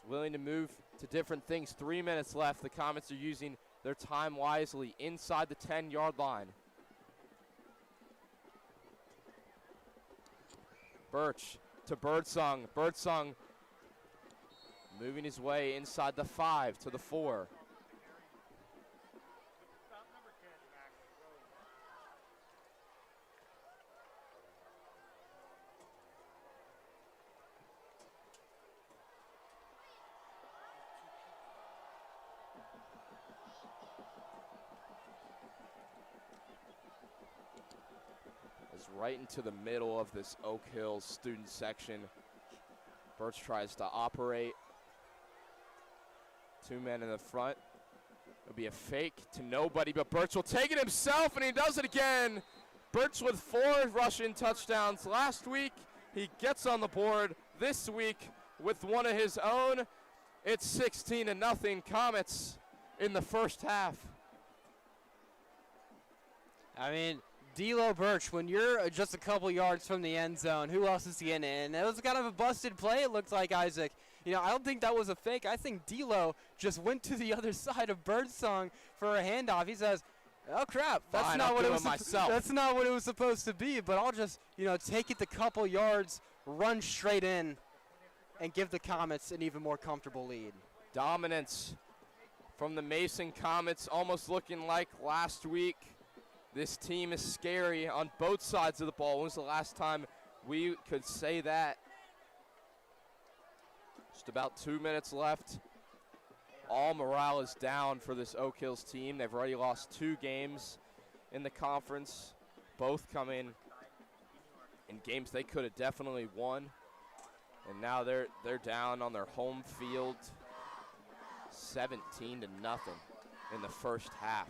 he's willing to move to different things. 3 minutes left. The Comets are using their time wisely inside the 10-yard line. Birch to Birdsong. Birdsong moving his way inside the 5 to the 4. Right into the middle of this Oak Hills student section. Birch tries to operate. 2 men in the front. It'll be a fake to nobody, but Birch will take it himself, and he does it again. Birch with 4 rushing touchdowns last week. He gets on the board this week with one of his own. It's 16-0 Comets in the first half. I mean, D'Lo Birch, when you're just a couple yards from the end zone, who else is getting in? It was kind of a busted play, it looked like, Isaac. You know, I don't think that was a fake. I think D'Lo just went to the other side of Birdsong for a handoff. He says, oh, crap, that's not what it was supposed to be, but I'll just, take it the couple yards, run straight in, and give the Comets an even more comfortable lead. Dominance from the Mason Comets, almost looking like last week. This team is scary on both sides of the ball. When was the last time we could say that? Just about 2 minutes left. All morale is down for this Oak Hills team. They've already lost 2 games in the conference, both coming in games they could have definitely won. And now they're down on their home field, 17-0 in the first half.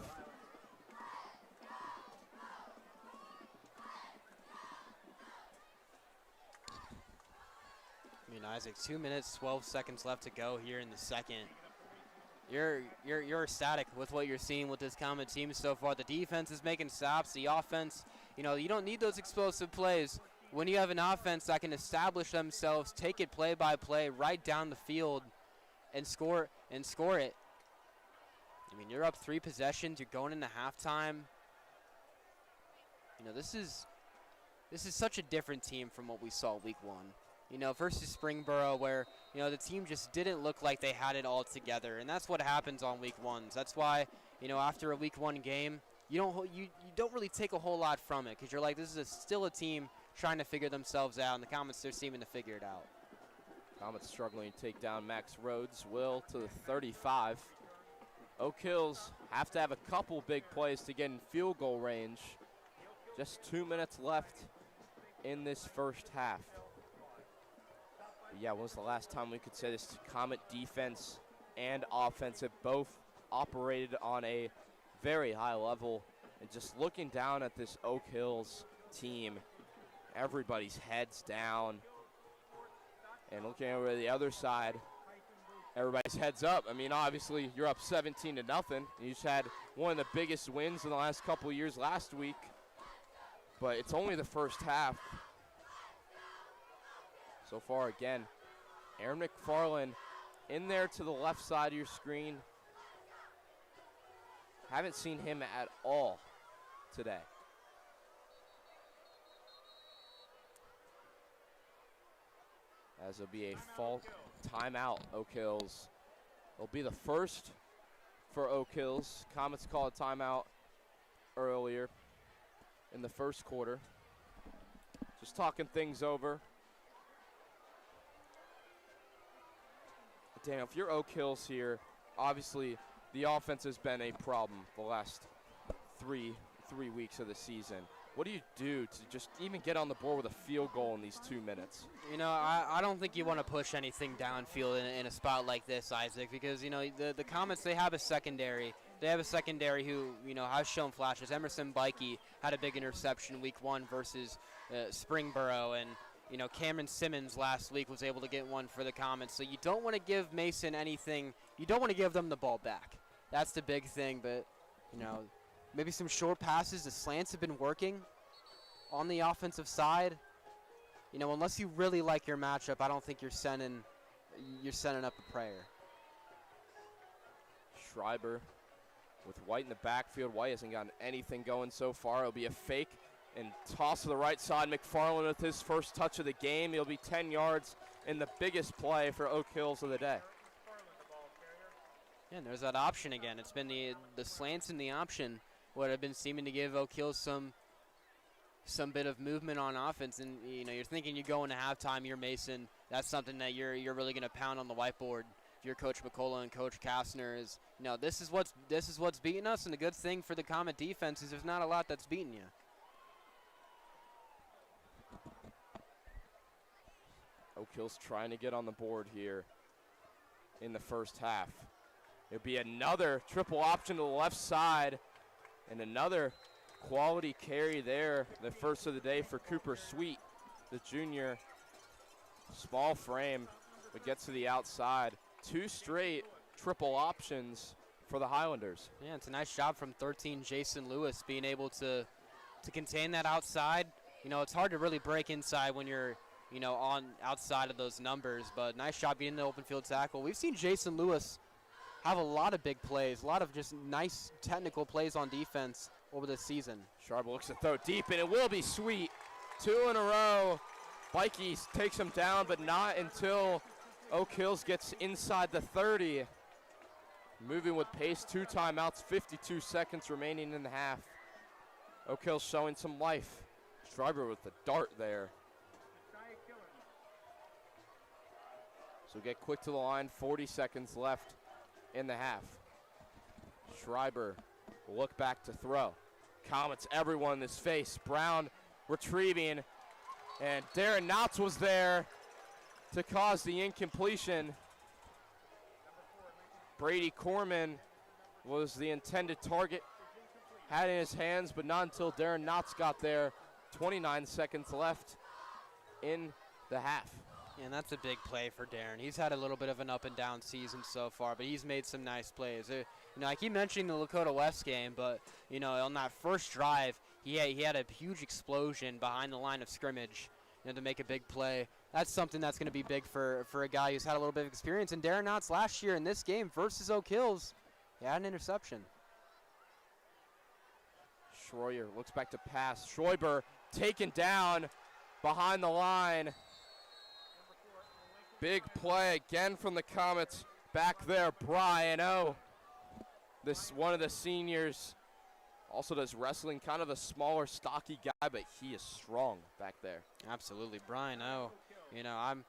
I mean, Isaac, 2 minutes, 12 seconds left to go here in the second. You're ecstatic with what you're seeing with this Comet team so far. The defense is making stops. The offense, you don't need those explosive plays. When you have an offense that can establish themselves, take it play by play, right down the field, and score it. I mean, you're up 3 possessions. You're going into halftime. This is such a different team from what we saw week 1. Versus Springboro, where, the team just didn't look like they had it all together. And that's what happens on week 1s. That's why, after a week 1 game, you don't really take a whole lot from it, because you're like, this is still a team trying to figure themselves out, and the Comets, they're seeming to figure it out. Comets struggling to take down Max Rhodes. Will to the 35. Oak Hills have to have a couple big plays to get in field goal range. Just 2 minutes left in this first half. Yeah, when was the last time we could say this Comet defense and offense have both operated on a very high level? And just looking down at this Oak Hills team, everybody's heads down. And looking over the other side, everybody's heads up. I mean, obviously, you're up 17-0. You just had one of the biggest wins in the last couple of years last week. But it's only the first half. So far, again, Aaron McFarland in there to the left side of your screen. Haven't seen him at all today. As it'll be a fault timeout, Oak Hills. It'll be the first for Oak Hills. Comets called a timeout earlier in the first quarter. Just talking things over. Daniel, if you're Oak Hills here, obviously the offense has been a problem the last three weeks of the season. What do you do to just even get on the board with a field goal in these 2 minutes? I don't think you want to push anything downfield in a spot like this, Isaac, because, the Comets, they have a secondary. They have a secondary who, has shown flashes. Emerson Bikey had a big interception week 1 versus Springboro, and Cameron Simmons last week was able to get one for the Comets. So you don't want to give Mason anything. You don't want to give them the ball back. That's the big thing. But, maybe some short passes. The slants have been working on the offensive side. Unless you really like your matchup, I don't think you're sending up a prayer. Schreiber with White in the backfield. White hasn't gotten anything going so far. It'll be a fake And toss to the right side. McFarland with his first touch of the game. He'll be 10 yards in the biggest play for Oak Hills of the day. Yeah, and there's that option again. It's been the slants and the option what have been seeming to give Oak Hills some bit of movement on offense. And you're thinking you go into halftime, you're Mason. That's something that you're really going to pound on the whiteboard. If you're Coach McCullough and Coach Kastner, is this is what's beating us. And the good thing for the Comet defense is there's not a lot that's beating you. Oak Hills trying to get on the board here in the first half. It'll be another triple option to the left side and another quality carry there, the first of the day for Cooper Sweet, the junior. Small frame, but gets to the outside. 2 straight triple options for the Highlanders. Yeah, it's a nice job from 13 Jason Lewis being able to contain that outside. It's hard to really break inside when you're on outside of those numbers, but nice job getting the open field tackle. We've seen Jason Lewis have a lot of big plays, a lot of just nice technical plays on defense over the season. Sharp looks to throw deep, and it will be Sweet. 2 in a row. Bikey takes him down, but not until Oak Hills gets inside the 30. Moving with pace, 2 timeouts, 52 seconds remaining in the half. Oak Hills showing some life. Schreiber with the dart there. So get quick to the line, 40 seconds left in the half. Schreiber will look back to throw. Comets everyone in his face. Brown retrieving, and Darren Knotts was there to cause the incompletion. Brady Corman was the intended target. Had it in his hands, but not until Darren Knotts got there. 29 seconds left in the half. And that's a big play for Darren. He's had a little bit of an up and down season so far, but he's made some nice plays. I keep mentioning the Lakota West game, but on that first drive, he had a huge explosion behind the line of scrimmage, to make a big play. That's something that's going to be big for a guy who's had a little bit of experience. And Darren Knotts last year in this game versus Oak Hills, he had an interception. Schroyer looks back to pass. Schreiber taken down behind the line. Big play again from the Comets back there. Brian O. This one of the seniors also does wrestling, kind of a smaller, stocky guy, but he is strong back there. Absolutely, Brian O. I'm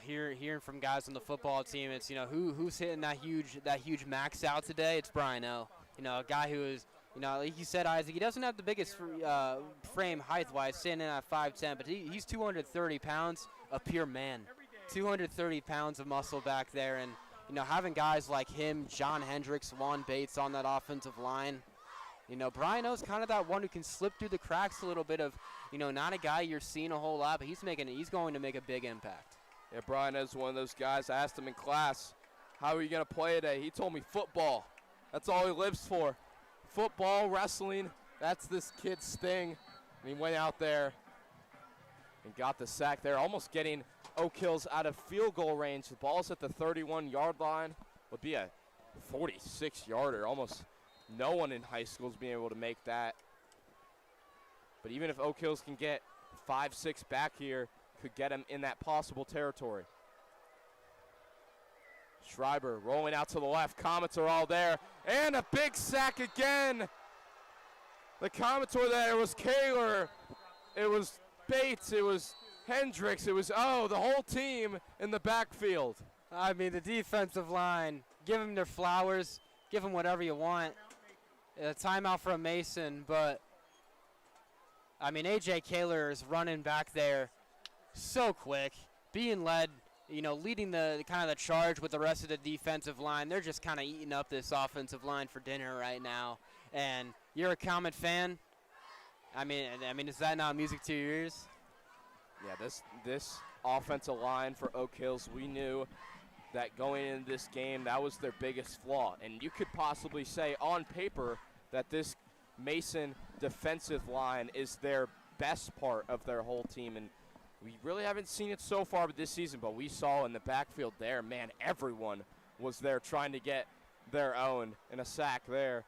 hearing from guys on the football team. It's who's hitting that huge max out today. It's Brian O. A guy who is like you said, Isaac. He doesn't have the biggest frame height-wise, standing at 5'10", but he's 230 pounds, a pure man. 230 pounds of muscle back there, and having guys like him, John Hendricks, Juan Bates on that offensive line. Brian O's kind of that one who can slip through the cracks a little bit of, not a guy you're seeing a whole lot, but he's going to make a big impact. Yeah, Brian is one of those guys. I asked him in class, how are you going to play today? He told me football. That's all he lives for. Football, wrestling, that's this kid's thing. And he went out there and got the sack there, almost getting Oak Hills out of field goal range. The ball's at the 31-yard line. Would be a 46-yarder. Almost no one in high school is being able to make that. But even if Oak Hills can get 5-6 back here, could get him in that possible territory. Schreiber rolling out to the left. Comets are all there. And a big sack again. The Comets were there. It was Kaler. It was Bates. It was Hendricks. It was, the whole team in the backfield. I mean, the defensive line, give them their flowers. Give them whatever you want. A timeout from Mason, but, A.J. Kaler is running back there so quick, being led, leading the kind of the charge with the rest of the defensive line. They're just kind of eating up this offensive line for dinner right now. And you're a Comet fan. Is that not music to your ears? Yeah, this offensive line for Oak Hills, we knew that going into this game, that was their biggest flaw. And you could possibly say on paper that this Mason defensive line is their best part of their whole team. And we really haven't seen it so far this season, but we saw in the backfield there, man, everyone was there trying to get their own, and a sack there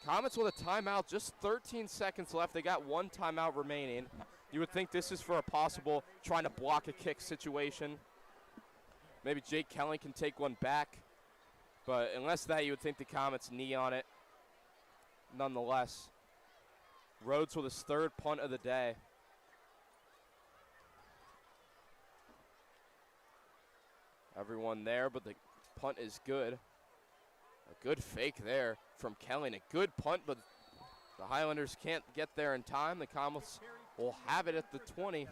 Comets with a timeout, just 13 seconds left. They got one timeout remaining. You would think this is for a possible trying to block a kick situation. Maybe Jake Kelly can take one back. But unless that, you would think the Comets knee on it. Nonetheless, Rhodes with his third punt of the day. Everyone there, but the punt is good. A good fake there from Kelly. A good punt, but the Highlanders can't get there in time. The Comets will have it at the 20.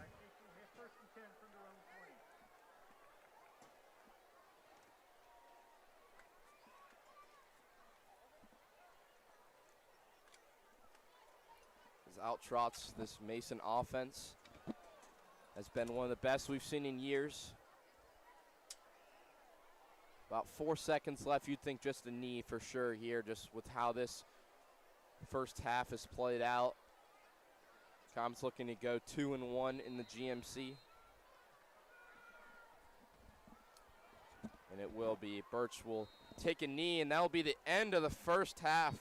As out trots this Mason offense. Has been one of the best we've seen in years. About 4 seconds left. You'd think just a knee for sure here, just with how this first half has played out. Com's looking to go 2-1 in the GMC. And it will be. Birch will take a knee, and that will be the end of the first half.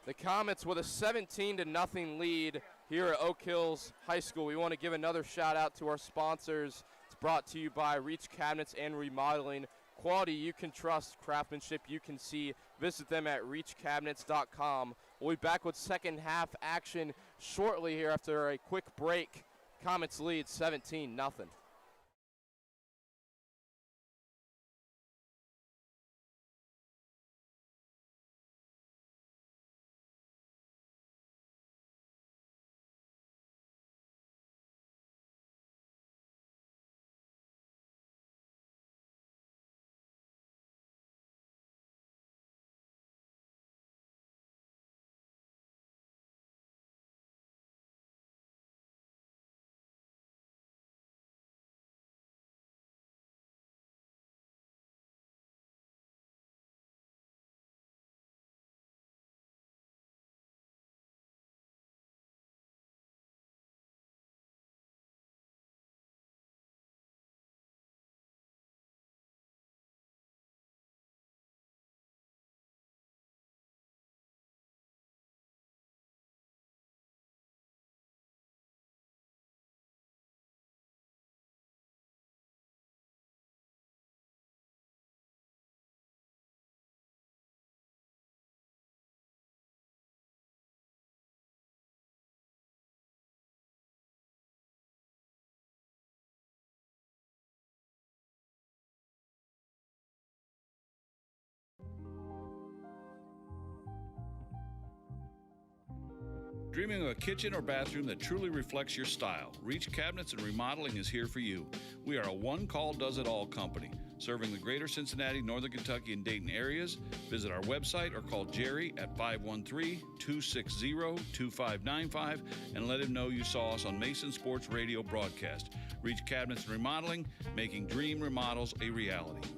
The Comets with a 17-0 lead here at Oak Hills High School. We want to give another shout out to our sponsors. It's brought to you by Reach Cabinets and Remodeling. Quality you can trust, craftsmanship you can see. Visit them at reachcabinets.com. We'll be back with second half action shortly here after a quick break. Comets lead 17-0. Dreaming of a kitchen or bathroom that truly reflects your style? Reach Cabinets and Remodeling is here for you. We are a one-call does-it-all company, serving the greater Cincinnati, Northern Kentucky, and Dayton areas. Visit our website or call Jerry at 513-260-2595 and let him know you saw us on Mason Sports Radio broadcast. Reach Cabinets and Remodeling, making dream remodels a reality.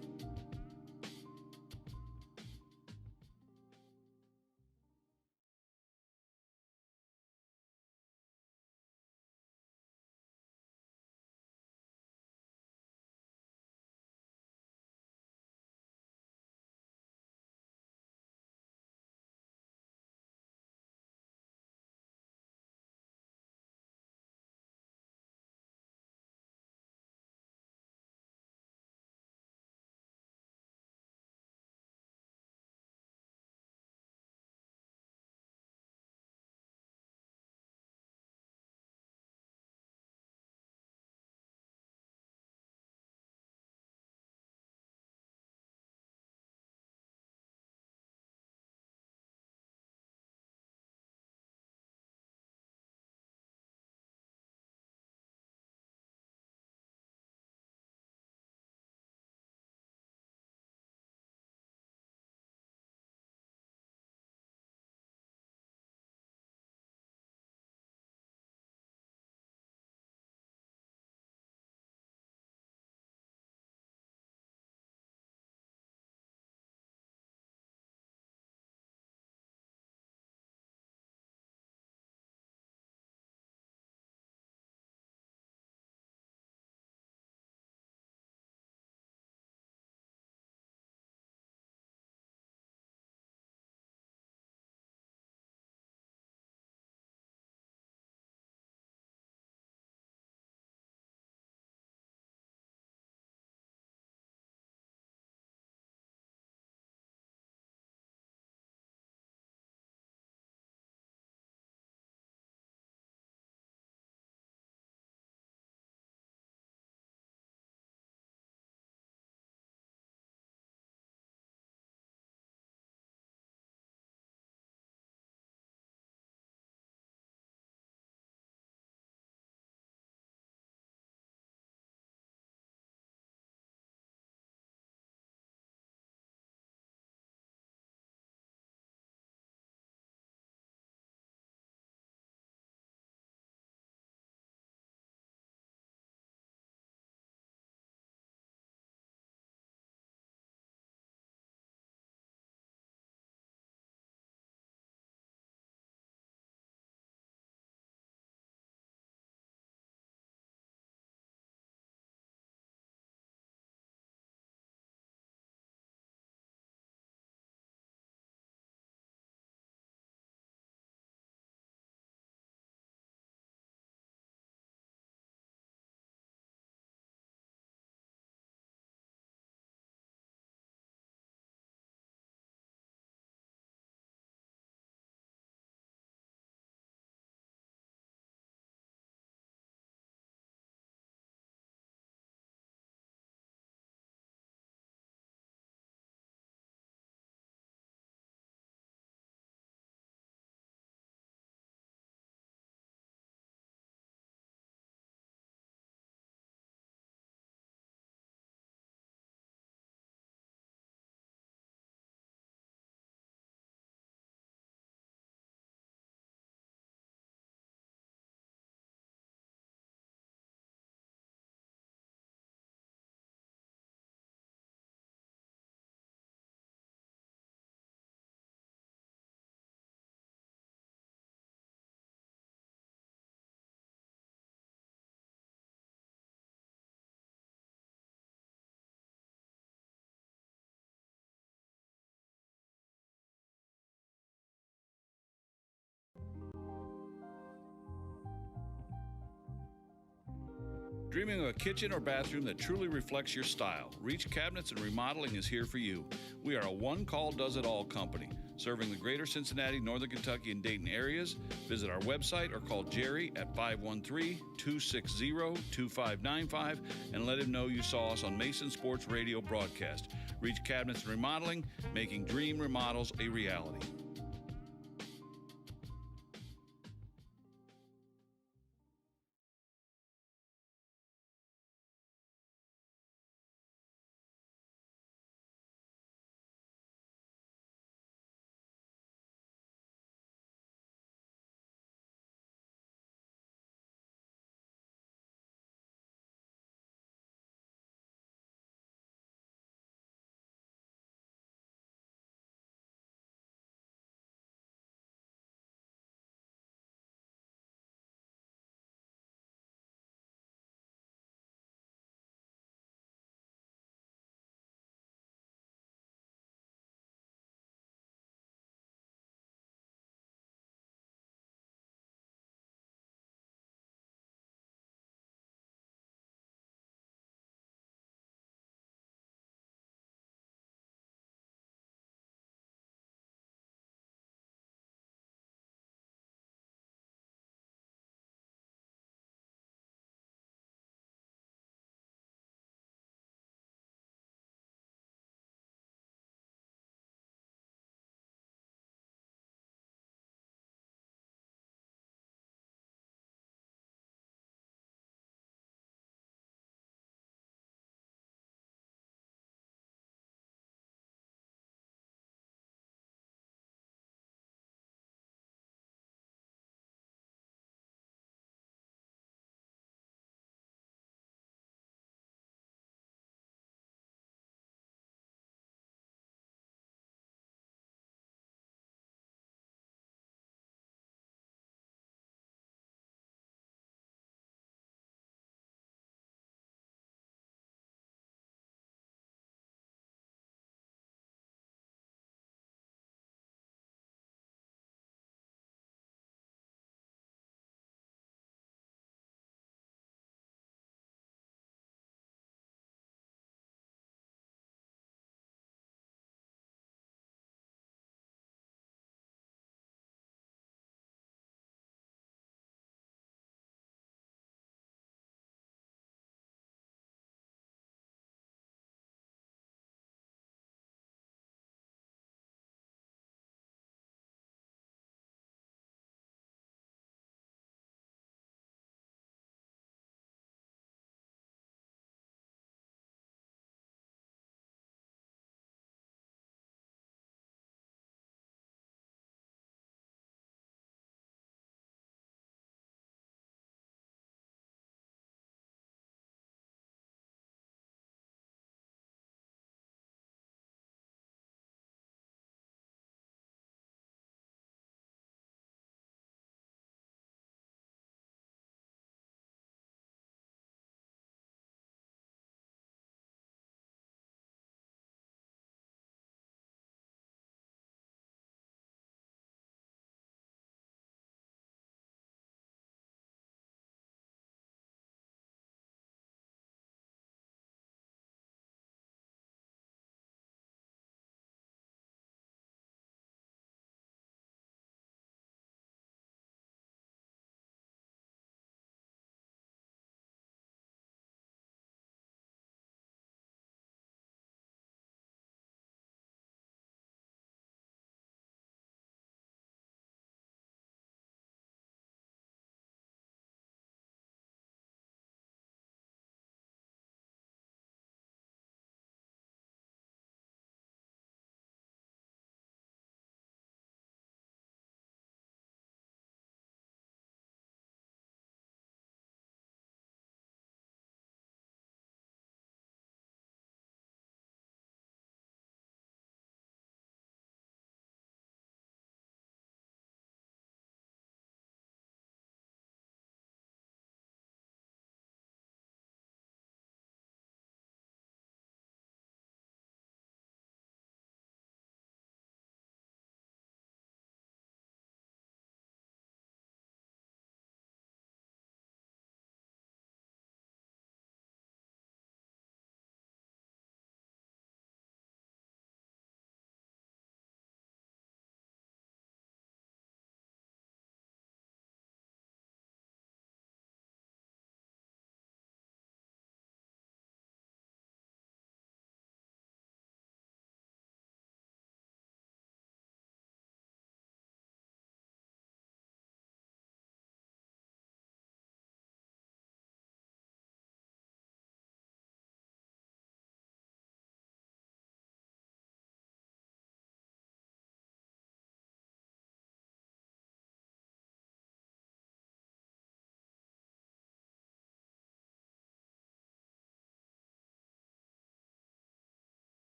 Dreaming of a kitchen or bathroom that truly reflects your style? Reach Cabinets and Remodeling is here for you. We are a one-call does-it-all company, serving the greater Cincinnati, Northern Kentucky, and Dayton areas. Visit our website or call Jerry at 513-260-2595 and let him know you saw us on Mason Sports Radio broadcast. Reach Cabinets and Remodeling, making dream remodels a reality.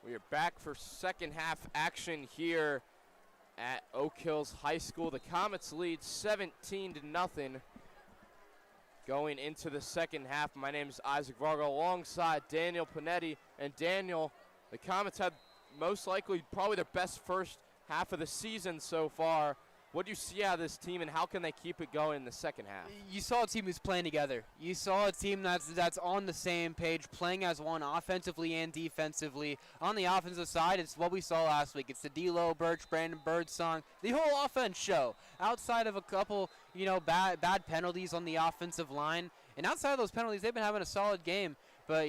We are back for second half action here at Oak Hills High School. The Comets lead 17-0 going into the second half. My name is Isaac Varga alongside Daniel Panetti. And Daniel, the Comets had most likely probably their best first half of the season so far. What do you see out of this team, and how can they keep it going in the second half? You saw a team who's playing together. You saw a team that's on the same page, playing as one offensively and defensively. On the offensive side, it's what we saw last week. It's the D'Lo, Birch, Brandon Birdsong, the whole offense show. Outside of a couple, bad penalties on the offensive line, and outside of those penalties, they've been having a solid game. But,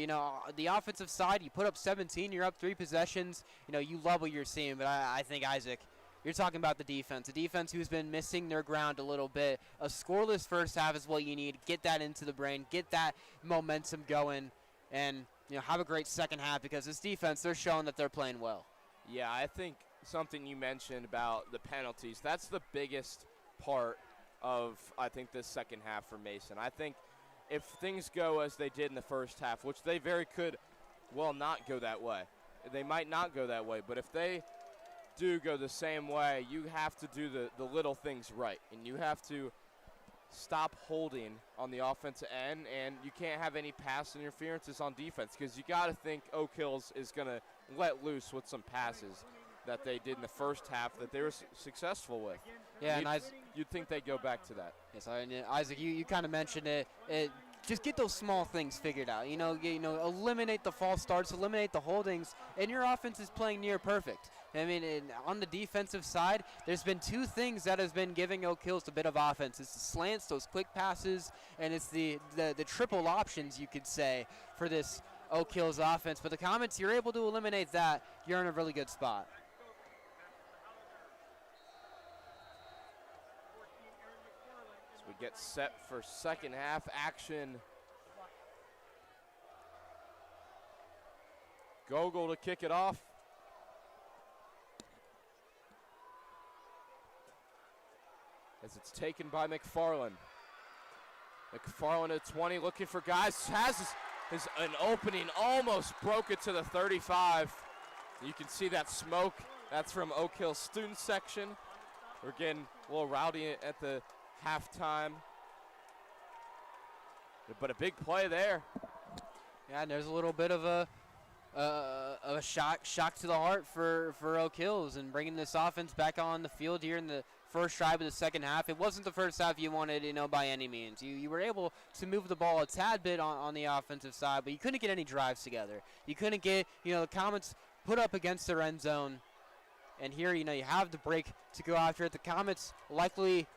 the offensive side, you put up 17, you're up 3 possessions. You love what you're seeing. But I think, Isaac, you're talking about the defense. A defense who's been missing their ground a little bit. A scoreless first half is what you need. Get that into the brain. Get that momentum going. And, have a great second half, because this defense, they're showing that they're playing well. Yeah, I think something you mentioned about the penalties, that's the biggest part of, I think, this second half for Mason. I think if things go as they did in the first half, which they very could well not go that way. They might not go that way, but if they do go the same way, you have to do the little things right, and you have to stop holding on the offensive end, and you can't have any pass interferences on defense, because you got to think Oak Hills is going to let loose with some passes that they did in the first half that they were successful with. Yeah, you'd think they'd go back to that. Yes, Isaac, you kind of mentioned it. Just get those small things figured out. Eliminate the false starts, eliminate the holdings, and your offense is playing near perfect. I mean, on the defensive side, there's been 2 things that has been giving Oak Hills a bit of offense. It's the slants, those quick passes, and it's the triple options, you could say, for this Oak Hills offense. But the Comets, you're able to eliminate that, you're in a really good spot. As we get set for second half action. Gogol to kick it off. As it's taken by McFarland. McFarland at 20, looking for guys. Has an opening, almost broke it to the 35. You can see that smoke. That's from Oak Hill student section. We're getting a little rowdy at the halftime. But a big play there. Yeah, and there's a little bit of a shock to the heart for Oak Hills, and bringing this offense back on the field here in the first drive of the second half. It wasn't the first half you wanted, by any means. You were able to move the ball a tad bit on the offensive side, but you couldn't get any drives together. You couldn't get, the Comets put up against their end zone. And here, you have the break to go after it. The Comets likely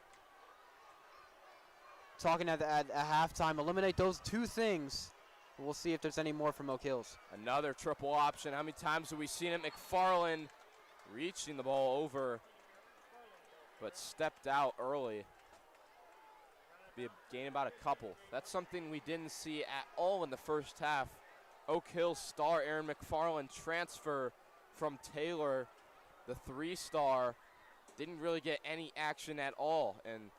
talking at halftime, eliminate those 2 things. We'll see if there's any more from Oak Hills. Another triple option. How many times have we seen it? McFarland reaching the ball over, but stepped out early. Be a gain about a couple. That's something we didn't see at all in the first half. Oak Hills star Aaron McFarland transfer from Taylor, the 3-star, didn't really get any action at all. And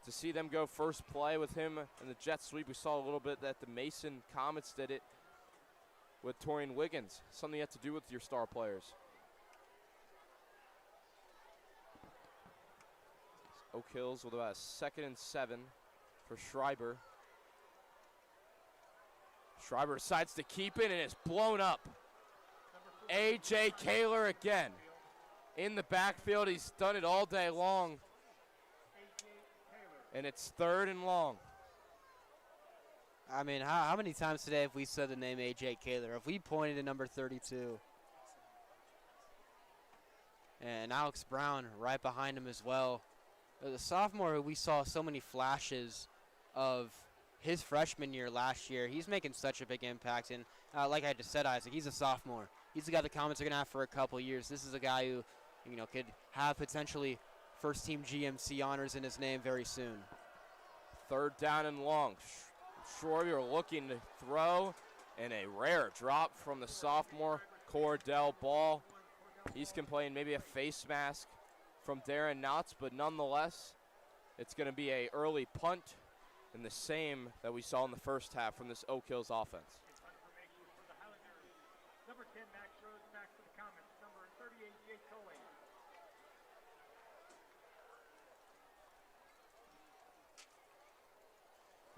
to see them go first play with him in the jet sweep, we saw a little bit that the Mason Comets did it with Torian Wiggins. Something you have to do with your star players. Oak Hills with about a 2nd and 7 for Schreiber. Schreiber decides to keep it, and it's blown up. A.J. Kaler again in the backfield. He's done it all day long. And it's 3rd and long. I mean, how many times today have we said the name A.J. Kaler? Have we pointed to number 32? And Alex Brown right behind him as well. The sophomore who we saw so many flashes of his freshman year last year, he's making such a big impact. And like I just said, Isaac, he's a sophomore. He's the guy the Comets are going to have for a couple years. This is a guy who, could have potentially first-team GMC honors in his name very soon. 3rd down and long. Schreiber looking to throw, and a rare drop from the sophomore, Cordell Ball. He's complaining maybe a face mask from Darren Knotts, but nonetheless, it's going to be a early punt, and the same that we saw in the first half from this Oak Hills offense.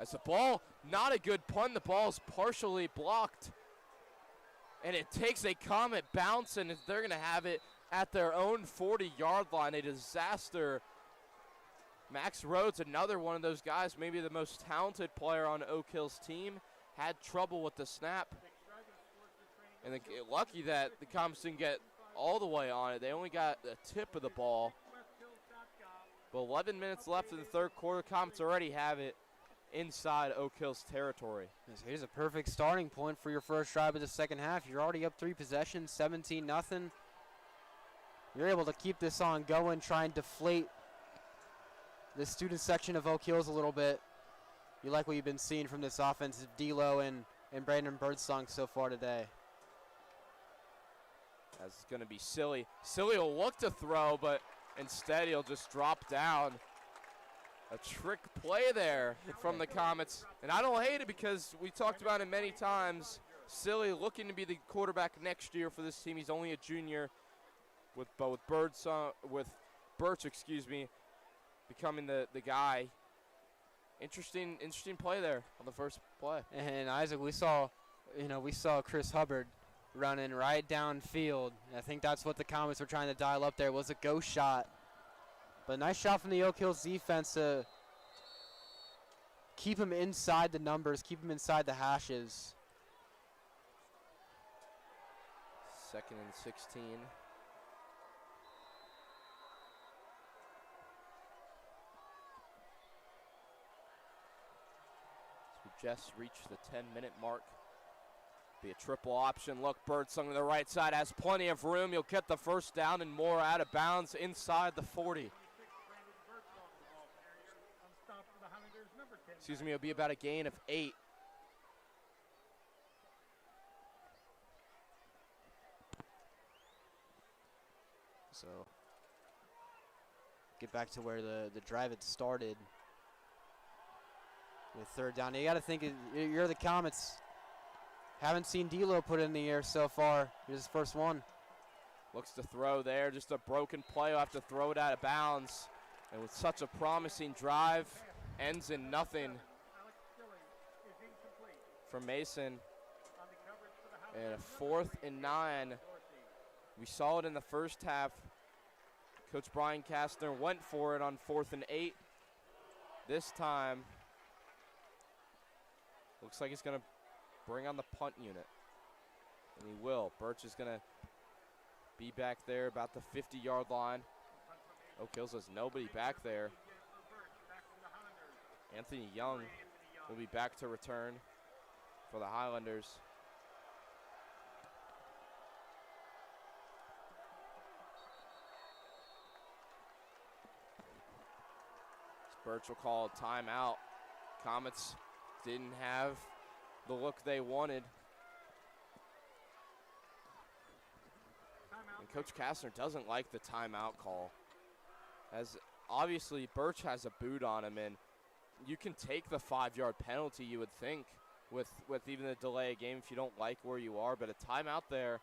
As the ball, not a good punt. The ball's partially blocked. And it takes a Comet bounce, and they're going to have it at their own 40-yard line. A disaster. Max Rhodes, another one of those guys, maybe the most talented player on Oak Hill's team, had trouble with the snap. And lucky that the Comets didn't get all the way on it. They only got the tip of the ball. But 11 minutes left in the third quarter. Comets already have it inside Oak Hill's territory. Here's a perfect starting point for your first drive of the second half. You're already up 3 possessions, 17-0. You're able to keep this on going, try and deflate the student section of Oak Hills a little bit. You like what you've been seeing from this offensive D-Lo and Brandon Birdsong so far today. That's going to be Silly. Silly will look to throw, but instead he'll just drop down. A trick play there from the Comets. And I don't hate it because we talked about it many times. Silly looking to be the quarterback next year for this team. He's only a junior, with Birch, becoming the guy. Interesting play there on the first play. And Isaac, we saw Chris Hubbard running right downfield. And I think that's what the Comets were trying to dial up there. It was a ghost shot. But a nice shot from the Oak Hills defense to keep him inside the numbers, keep him inside the hashes. 2nd and 16. So we just reached the 10-minute mark. Be a triple option. Look, Birdsong to the right side has plenty of room. You'll get the first down and more out of bounds inside the 40. Excuse me, it'll be about a gain of 8. So get back to where the drive had started with third down. You got to think you're the Comets. Haven't seen D'Lo put in the air so far. Here's his first one. Looks to throw there. Just a broken play. You'll have to throw it out of bounds. And with such a promising drive, ends in nothing for Mason. And a 4th and 9. We saw it in the first half. Coach Brian Kastner went for it on 4th and 8. This time, looks like he's going to bring on the punt unit. And he will. Birch is going to be back there about the 50-yard line. Oak Hills has nobody back there. Anthony Young will be back to return for the Highlanders. Birch will call a timeout. Comets didn't have the look they wanted. And Coach Kastner doesn't like the timeout call. As obviously Birch has a boot on him, and you can take the 5-yard penalty, you would think, with even the delay of game if you don't like where you are. But a timeout there,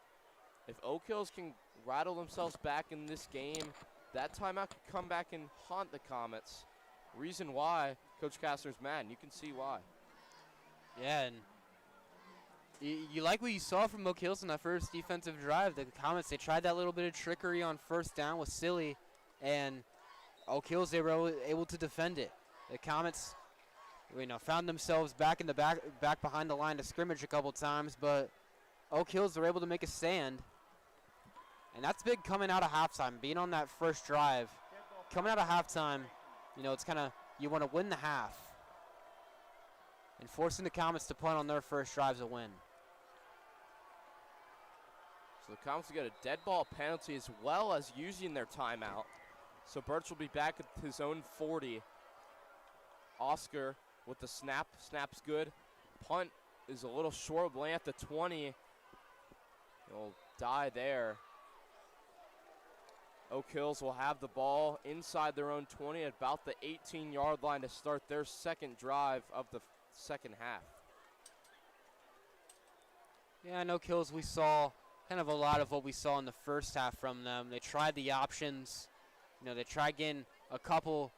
if Oak Hills can rattle themselves back in this game, that timeout could come back and haunt the Comets. Reason why Coach Kastner's mad, and you can see why. Yeah, and you like what you saw from Oak Hills in that first defensive drive. The Comets, they tried that little bit of trickery on first down with Silly, and Oak Hills, they were able to defend it. The Comets, found themselves back in the back behind the line of scrimmage a couple times, but Oak Hills were able to make a stand. And that's big coming out of halftime, being on that first drive. Coming out of halftime, it's kind of, you want to win the half. And forcing the Comets to punt on their first drive is a win. So the Comets will get a dead ball penalty as well as using their timeout. So Birch will be back at his own 40. Oscar with the snap. Snap's good. Punt is a little short, laying at the 20. He'll die there. Oak Hills will have the ball inside their own 20 at about the 18-yard line to start their second drive of the second half. Yeah, in Oak Hills we saw kind of a lot of what we saw in the first half from them. They tried the options. They tried getting a couple,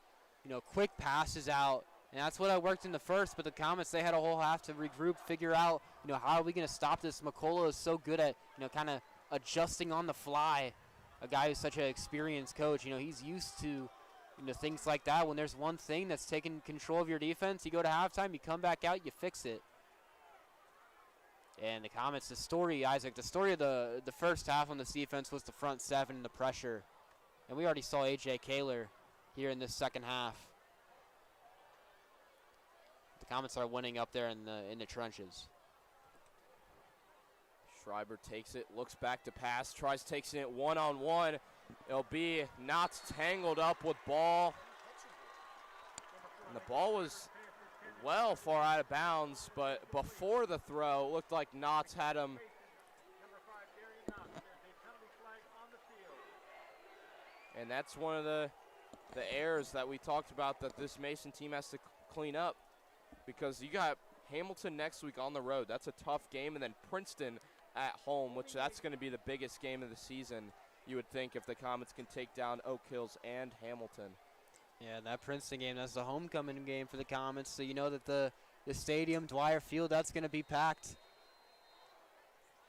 quick passes out And that's what I worked in the first, but the Comets, they had a whole half to regroup, figure out, how are we going to stop this? McCullough is so good at, kind of adjusting on the fly. A guy who's such an experienced coach, he's used to, things like that. When there's one thing that's taking control of your defense, you go to halftime, you come back out, you fix it. And the Comets, the story of the first half on this defense was the front seven and the pressure. And we already saw A.J. Kaler here in this second half. The Comets are winning up there in the trenches. Schreiber takes it, looks back to pass, takes it one-on-one. It'll be Knotts tangled up with ball. And the ball was well far out of bounds, but before the throw, it looked like Knotts had him. And that's one of the errors that we talked about that this Mason team has to clean up, because you got Hamilton next week on the road. That's a tough game, and then Princeton at home, which that's going to be the biggest game of the season, you would think, if the Comets can take down Oak Hills and Hamilton. Yeah, that Princeton game, that's the homecoming game for the Comets, so you know that the stadium, Dwyer Field, that's going to be packed.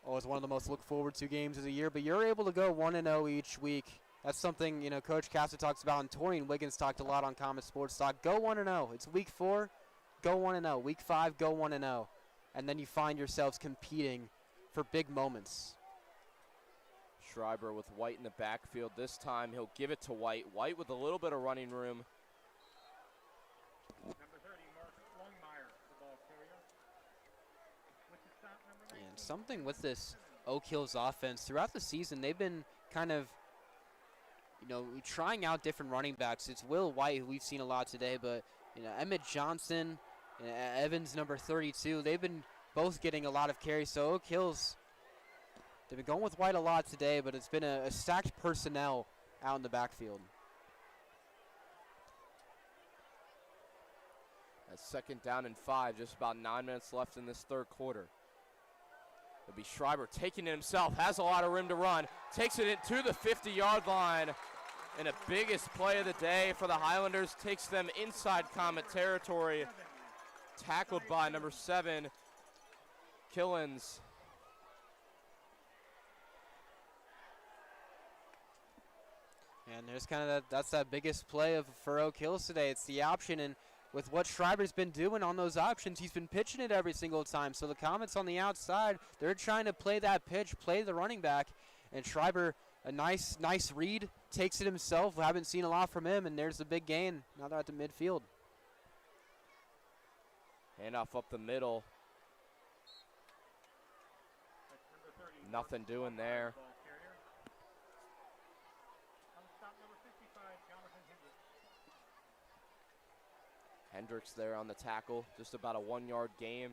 Always one of the most look forward to games of the year, but you're able to go 1-0 each week. That's something, Coach Casta talks about, and Torian Wiggins talked a lot on Comet Sports Talk. Go 1-0. It's week 4, go 1-0. Week 5, go 1-0. And then you find yourselves competing for big moments. Schreiber with White in the backfield. This time he'll give it to White. White with a little bit of running room. Number 30, Mark Longmire, the ball carrier. With the stop, number 19. And something with this Oak Hills offense, throughout the season, they've been kind of, trying out different running backs. It's Will White, who we've seen a lot today, but, Emmett Johnson, Evans, number 32, they've been both getting a lot of carries. So Oak Hills, they've been going with White a lot today, but it's been a stacked personnel out in the backfield. That's 2nd down and 5, just about 9 minutes left in this third quarter. It'll be Schreiber taking it himself, has a lot of room to run, takes it into the 50-yard line, and a biggest play of the day for the Highlanders, takes them inside Comet territory, tackled by number 7, Killens. And there's kind of that's that biggest play for Oak Hills today. It's the option, and with what Schreiber's been doing on those options, he's been pitching it every single time. So the Comets on the outside, they're trying to play that pitch, play the running back, and Schreiber, a nice read, takes it himself. We haven't seen a lot from him, and there's the big gain. Now they're at the midfield. Handoff up the middle. Nothing doing there. Hendricks there on the tackle, just about a 1-yard game.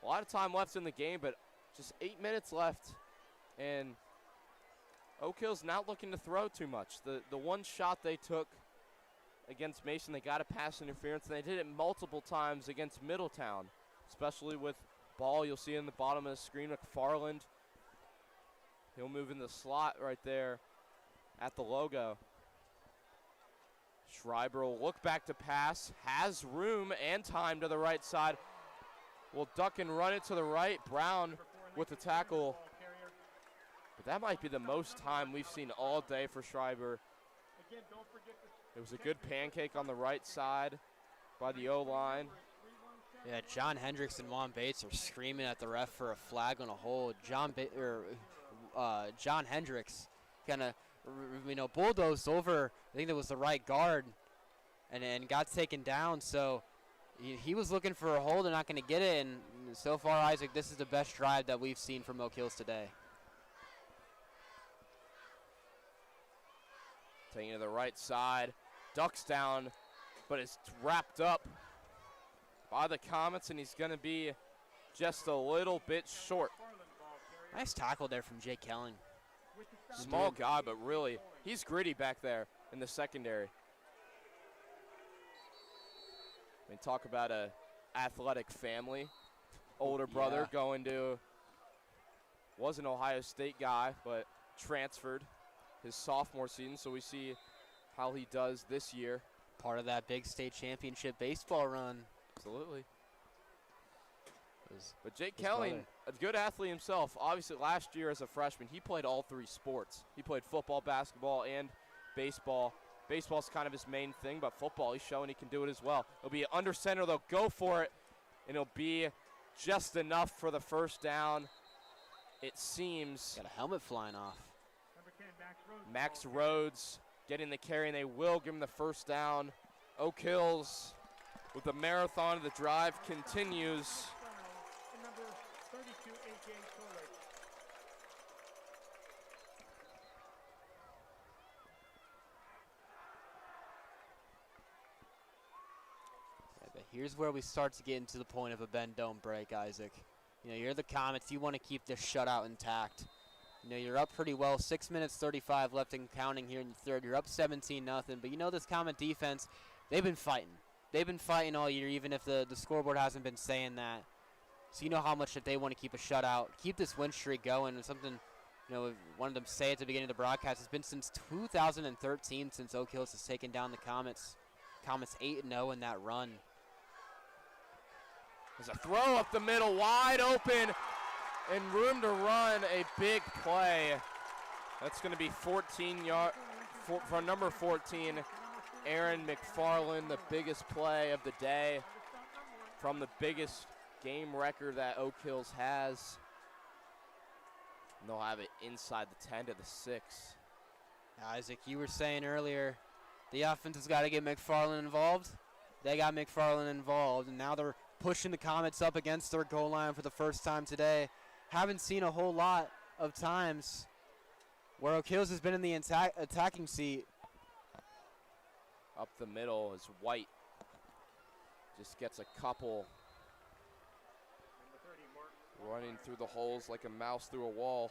A lot of time left in the game, but just 8 minutes left. And Oak Hill's not looking to throw too much. The one shot they took against Mason, they got a pass interference, and they did it multiple times against Middletown, especially with ball. You'll see in the bottom of the screen, McFarland. He'll move in the slot right there at the logo. Schreiber will look back to pass, has room and time to the right side. Will duck and run it to the right. Brown with the tackle. But that might be the most time we've seen all day for Schreiber. It was a good pancake on the right side by the O-line. Yeah, John Hendricks and Juan Bates are screaming at the ref for a flag on a hold. John Hendricks kind of, bulldozed over, I think that was the right guard, and got taken down. So he was looking for a hold and not going to get it. And so far, Isaac, this is the best drive that we've seen from Oak Hills today. Taking to the right side, ducks down, but it's wrapped up by the Comets, and he's going to be just a little bit short. Nice tackle there from Jake Kelling. Small guy, but really, he's gritty back there in the secondary. I mean, talk about a athletic family. Older brother going to, was an Ohio State guy, but transferred his sophomore season, so we see how he does this year. Part of that big state championship baseball run. Absolutely. But Jake his Kelly, brother. a good athlete himself. Obviously, last year as a freshman, he played all 3 sports. He played football, basketball, and baseball. Baseball's kind of his main thing, but football, he's showing he can do it as well. It'll be under center. They'll go for it, and it'll be just enough for the first down. It seems. Got a helmet flying off. Number 10, Max Rhodes getting the carry, and they will give him the first down. Oak Hills with the marathon of the drive continues. And number 32, A.J. Torres. Yeah, but here's where we start to get into the point of a bend don't break, Isaac. You know, you're the Comets. You want to keep this shutout intact. You know, you're up pretty well. 6 minutes 35 left and counting here in the third. You're up 17-0. But you know this Comet defense, they've been fighting. They've been fighting all year, even if the scoreboard hasn't been saying that. So you know how much that they want to keep a shutout, keep this win streak going. And something, you know, one of them say at the beginning of the broadcast, it's been since 2013 since Oak Hills has taken down the Comets. Comets 8-0 in that run. There's a throw up the middle, wide open, and room to run. A big play. That's going to be 14 yards for number 14, Aaron McFarland, the biggest play of the day from the biggest game record that Oak Hills has. And they'll have it inside the 10 to the 6. Isaac, you were saying earlier, the offense has got to get McFarland involved. They got McFarland involved, and now they're pushing the Comets up against their goal line for the first time today. Haven't seen a whole lot of times where Oak Hills has been in the attacking seat. Up the middle is White. Just gets a couple. Running through the holes like a mouse through a wall.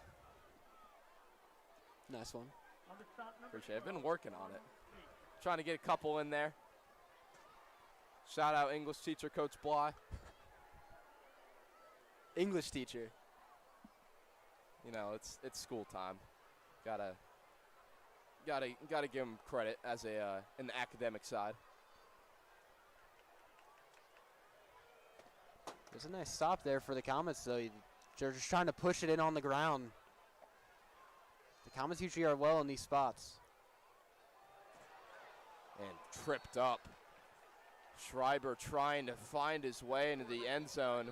Nice one. Appreciate it. I've been working on it. Trying to get a couple in there. Shout out English teacher Coach Bly. English teacher. You know, it's school time. Gotta give him credit as in the academic side. There's a nice stop there for the Comets, though. They're just trying to push it in on the ground. The Comets usually are well in these spots. And tripped up. Schreiber trying to find his way into the end zone.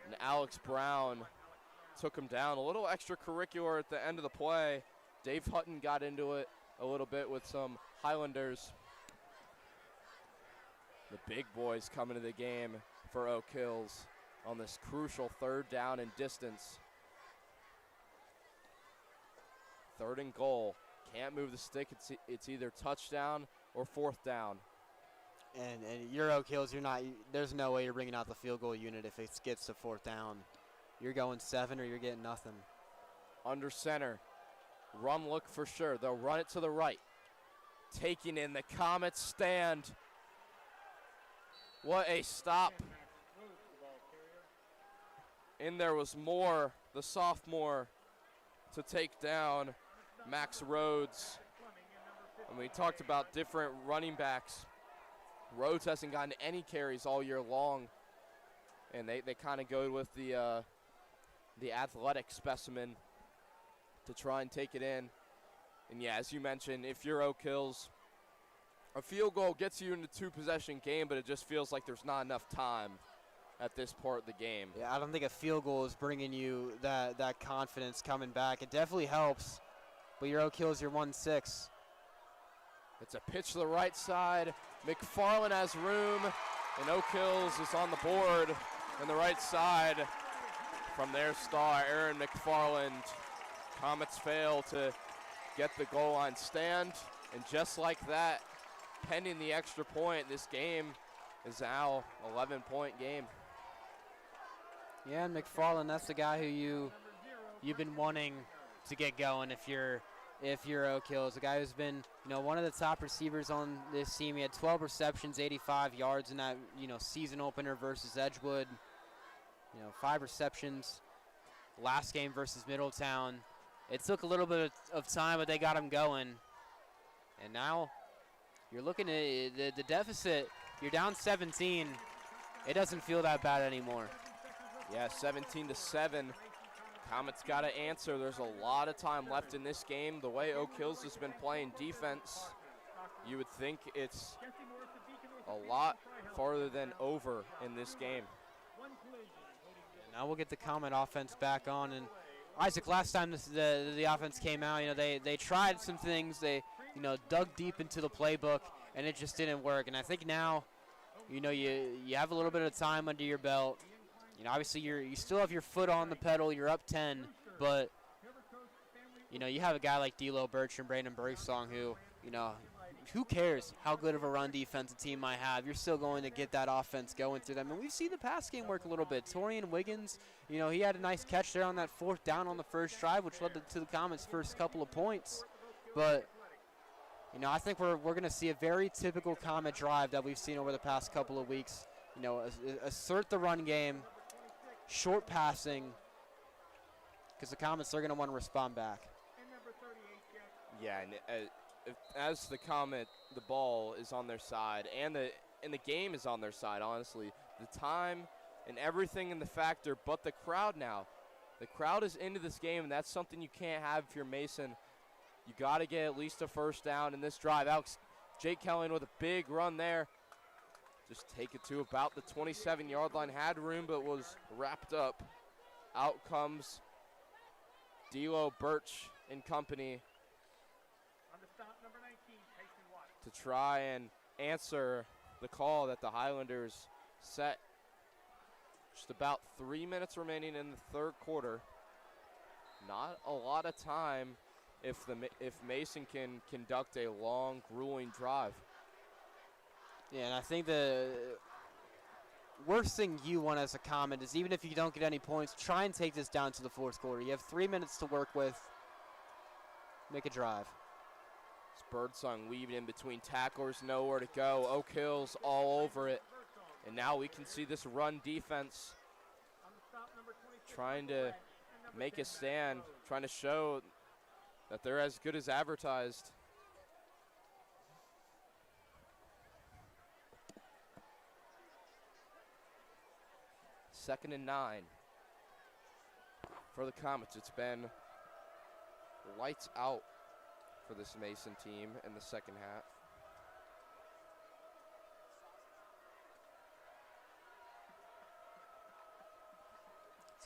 And Alex Brown took him down. A little extracurricular at the end of the play. Dave Hutton got into it a little bit with some Highlanders. The big boys coming to the game for Oak Hills on this crucial third down and distance. 3rd and goal. Can't move the stick. It's either touchdown or 4th down. And you're Oak Hills. There's no way you're bringing out the field goal unit if it gets to 4th down. You're going 7 or you're getting nothing. Under center. Run look for sure. They'll run it to the right. Taking in the Comets stand. What a stop. In there was Moore, the sophomore, to take down Max Rhodes. And we talked about different running backs. Rhodes hasn't gotten any carries all year long. And they kind of go with the athletic specimen to try and take it in. And yeah, as you mentioned, if you're Oak Hills, a field goal gets you in a 2-possession game, but it just feels like there's not enough time at this part of the game. Yeah, I don't think a field goal is bringing you that confidence coming back. It definitely helps, but your Oak Hills, you're 1-6. It's a pitch to the right side. McFarland has room, and Oak Hills is on the board on the right side from their star, Aaron McFarland. Comets fail to get the goal line stand, and just like that, pending the extra point, this game is now 11-point game. Yeah, and McFarland, that's the guy who you've been wanting to get going if you're Oak Hills. A guy who's been, one of the top receivers on this team. He had 12 receptions, 85 yards in that, season opener versus Edgewood. 5 receptions last game versus Middletown. It took a little bit of time, but they got him going. And now you're looking at the deficit. You're down 17. It doesn't feel that bad anymore. Yeah, 17-7. Comets got to answer. There's a lot of time left in this game. The way Oak Hills has been playing defense, you would think it's a lot farther than over in this game. Now we'll get the Comet offense back on. And Isaac, last time the offense came out, they tried some things. They, dug deep into the playbook, and it just didn't work. And I think now, you have a little bit of time under your belt. Obviously you still have your foot on the pedal. You're up 10, but you have a guy like D'Lo Birch and Brandon Birdsong who cares how good of a run defense a team might have? You're still going to get that offense going through them. And we've seen the pass game work a little bit. Torian Wiggins, he had a nice catch there on that 4th down on the first drive, which led to the Comets' first couple of points. But I think we're going to see a very typical Comet drive that we've seen over the past couple of weeks. Assert the run game, short passing, because the Comets are going to want to respond back. Yeah, and as the Comet, the ball is on their side, and the game is on their side, honestly. The time and everything in the factor, but the crowd now. The crowd is into this game, and that's something you can't have if you're Mason. You got to get at least a first down in this drive. Jake Kelly with a big run there. Just take it to about the 27-yard line. Had room, but was wrapped up. Out comes D'Lo Birch and company to try and answer the call that the Highlanders set. Just about 3 minutes remaining in the 3rd quarter. Not a lot of time if Mason can conduct a long, grueling drive. Yeah, and I think the worst thing you want as a Comet is, even if you don't get any points, try and take this down to the 4th quarter. You have 3 minutes to work with. Make a drive. It's Birdsong weaving in between tacklers, nowhere to go. Oak Hills all over it. And now we can see this run defense trying to make a stand, trying to show that they're as good as advertised. Second and 9 for the Comets. It's been lights out for this Mason team in the second half.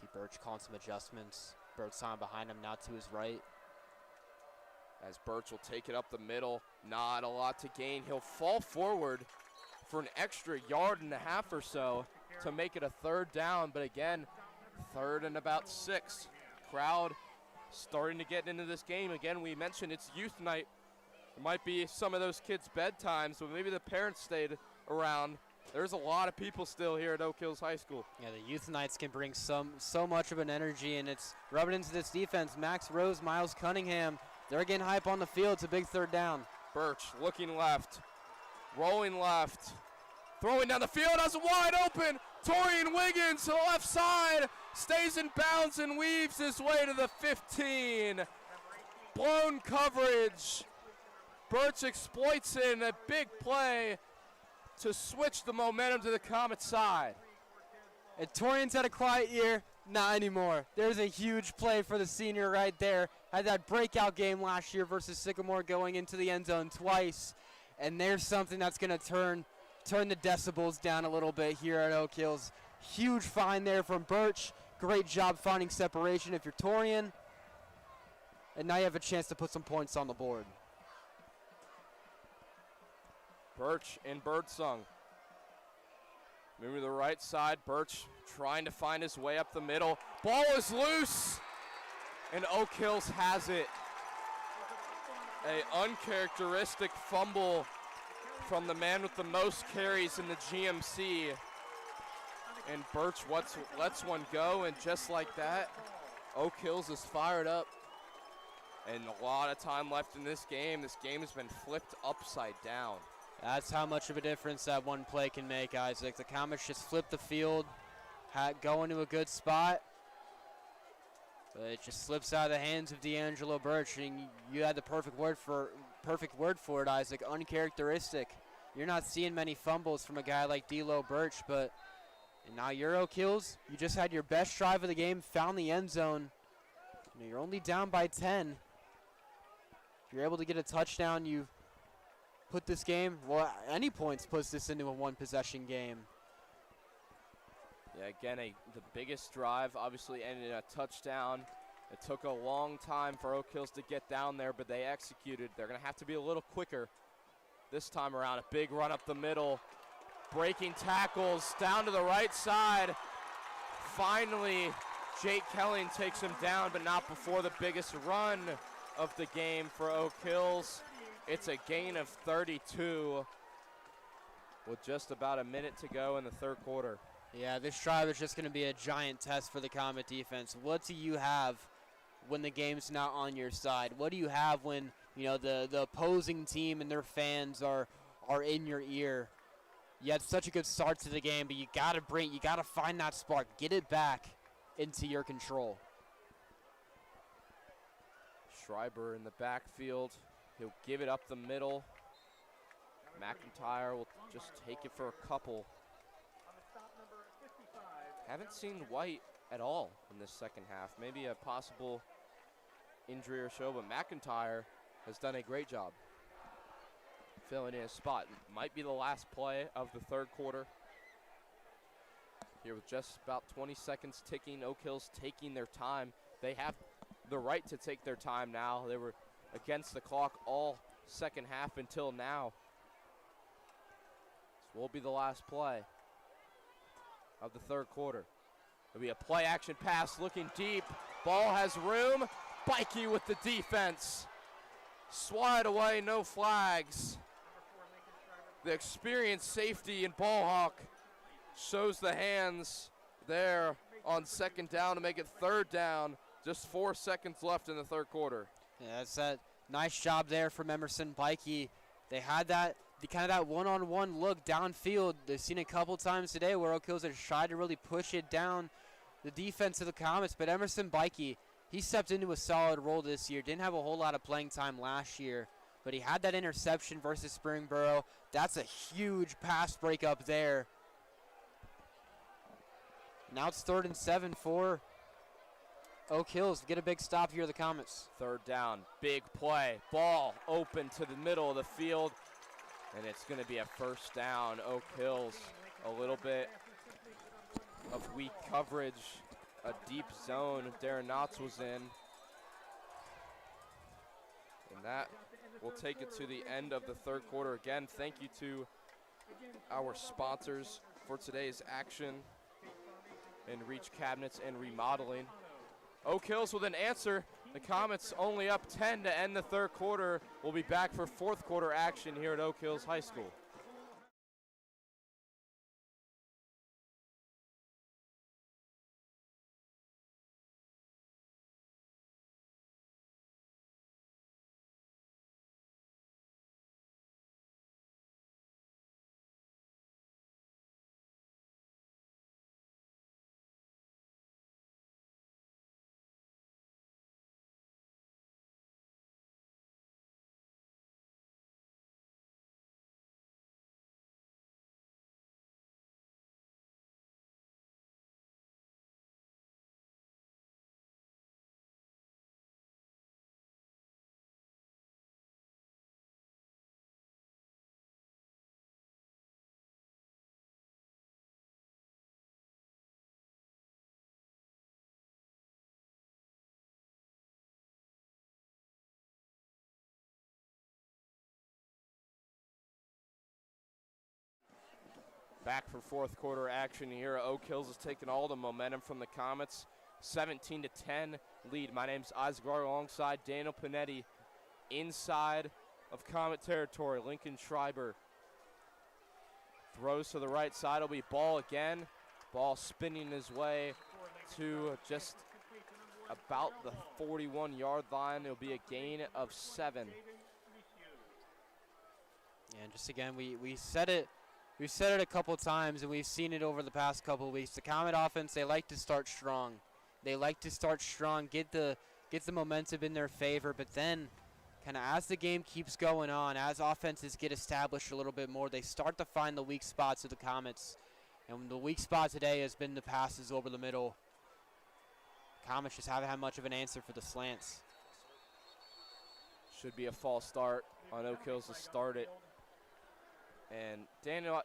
See Birch calling some adjustments. Birdsong behind him, now to his right. As Birch will take it up the middle. Not a lot to gain. He'll fall forward for an extra 1.5 yards or so to make it a 3rd down. But again, 3rd and about 6. Crowd starting to get into this game. Again, we mentioned it's youth night. It might be some of those kids' bedtimes, but maybe the parents stayed around. There's a lot of people still here at Oak Hills High School. Yeah, the youth nights can bring so much of an energy, and it's rubbing into this defense. Max Rose, Miles Cunningham, they're getting hype on the field. It's a big 3rd down. Birch looking left, rolling left, throwing down the field. Has it wide open. Torian Wiggins to the left side, stays in bounds and weaves his way to the 15. Blown coverage. Birch exploits it in a big play to switch the momentum to the Comet side. And Torian's had a quiet year. Not anymore. There's a huge play for the senior right there. Had that breakout game last year versus Sycamore, going into the end zone twice. And there's something that's going to turn the decibels down a little bit here at Oak Hills. Huge find there from Birch. Great job finding separation if you're Torian. And now you have a chance to put some points on the board. Birch and Birdsong. Moving to the right side. Birch trying to find his way up the middle. Ball is loose. And Oak Hills has it. A uncharacteristic fumble from the man with the most carries in the GMC. And Birch lets one go, and just like that, Oak Hills is fired up. And a lot of time left in this game. This game has been flipped upside down. That's how much of a difference that one play can make, Isaac. The Comets just flipped the field, go into a good spot, but it just slips out of the hands of D'Angelo Birch, and you had the perfect word for perfect word for it, Isaac, uncharacteristic. You're not seeing many fumbles from a guy like D'Lo Birch, but now you're Oak Hills. You just had your best drive of the game, found the end zone. You're only down by 10. If you're able to get a touchdown, you put this game, well, any points puts this into a one-possession game. Yeah, again, the biggest drive obviously ended in a touchdown. It took a long time for Oak Hills to get down there, but they executed. They're going to have to be a little quicker this time around. A big run up the middle, breaking tackles down to the right side. Finally, Jake Kelling takes him down, but not before the biggest run of the game for Oak Hills. It's a gain of 32 with just about a minute to go in the third quarter. Yeah, this drive is just going to be a giant test for the Comet defense. What do you have when the game's not on your side? What do you have when, you know, the opposing team and their fans are in your ear? You had such a good start to the game, but you got to find that spark, get it back into your control. Schreiber in the backfield. He'll give it up the middle. McIntyre will just take it for a couple. Haven't seen White at all in this second half. Maybe a possible injury or so, but McIntyre has done a great job filling in his spot. Might be the last play of the third quarter. Here with just about 20 seconds ticking, Oak Hills taking their time. They have the right to take their time now. They were against the clock all second half until now. This will be the last play of the third quarter. It'll be a play action pass looking deep. Ball has room. Bikey with the defense. Swat away, no flags. The experienced safety in ball hawk shows the hands there on second down to make it third down. Just 4 seconds left in the third quarter. Yeah, that's that nice job there from Emerson Bikey. They had that one-on-one look downfield. They've seen a couple times today where Oak Hills has tried to really push it down the defense of the Comets, but Emerson Bikey, he stepped into a solid role this year. Didn't have a whole lot of playing time last year, but he had that interception versus Springboro. That's a huge pass breakup there. Now it's 3rd and 7 for Oak Hills to get a big stop here, the Comets. Third down, big play. Ball open to the middle of the field, and it's going to be a first down. Oak Hills, a little bit of weak coverage, a deep zone Darren Knotts was in. And that will take it to the end of the third quarter. Again, thank you to our sponsors for today's action and Reach Cabinets and Remodeling. Oak Hills with an answer. The Comets only up 10 to end the third quarter. We'll be back for fourth quarter action here at Oak Hills High School. Back for fourth quarter action here. Oak Hills has taken all the momentum from the Comets. 17 to 10 lead. My name's Isaac Garter alongside Daniel Panetti. Inside of Comet territory, Lincoln Schreiber throws to the right side. It'll be ball again. Ball spinning his way to just about the 41-yard line. It'll be a gain of 7. And just again, we said it. We've said it a couple times, and we've seen it over the past couple of weeks. The Comet offense, they like to start strong. They like to start strong, get the momentum in their favor, but then kind of as the game keeps going on, as offenses get established a little bit more, they start to find the weak spots of the Comets. And the weak spot today has been the passes over the middle. Comets just haven't had much of an answer for the slants. Should be a false start on Oak Hills to start it. And Daniel,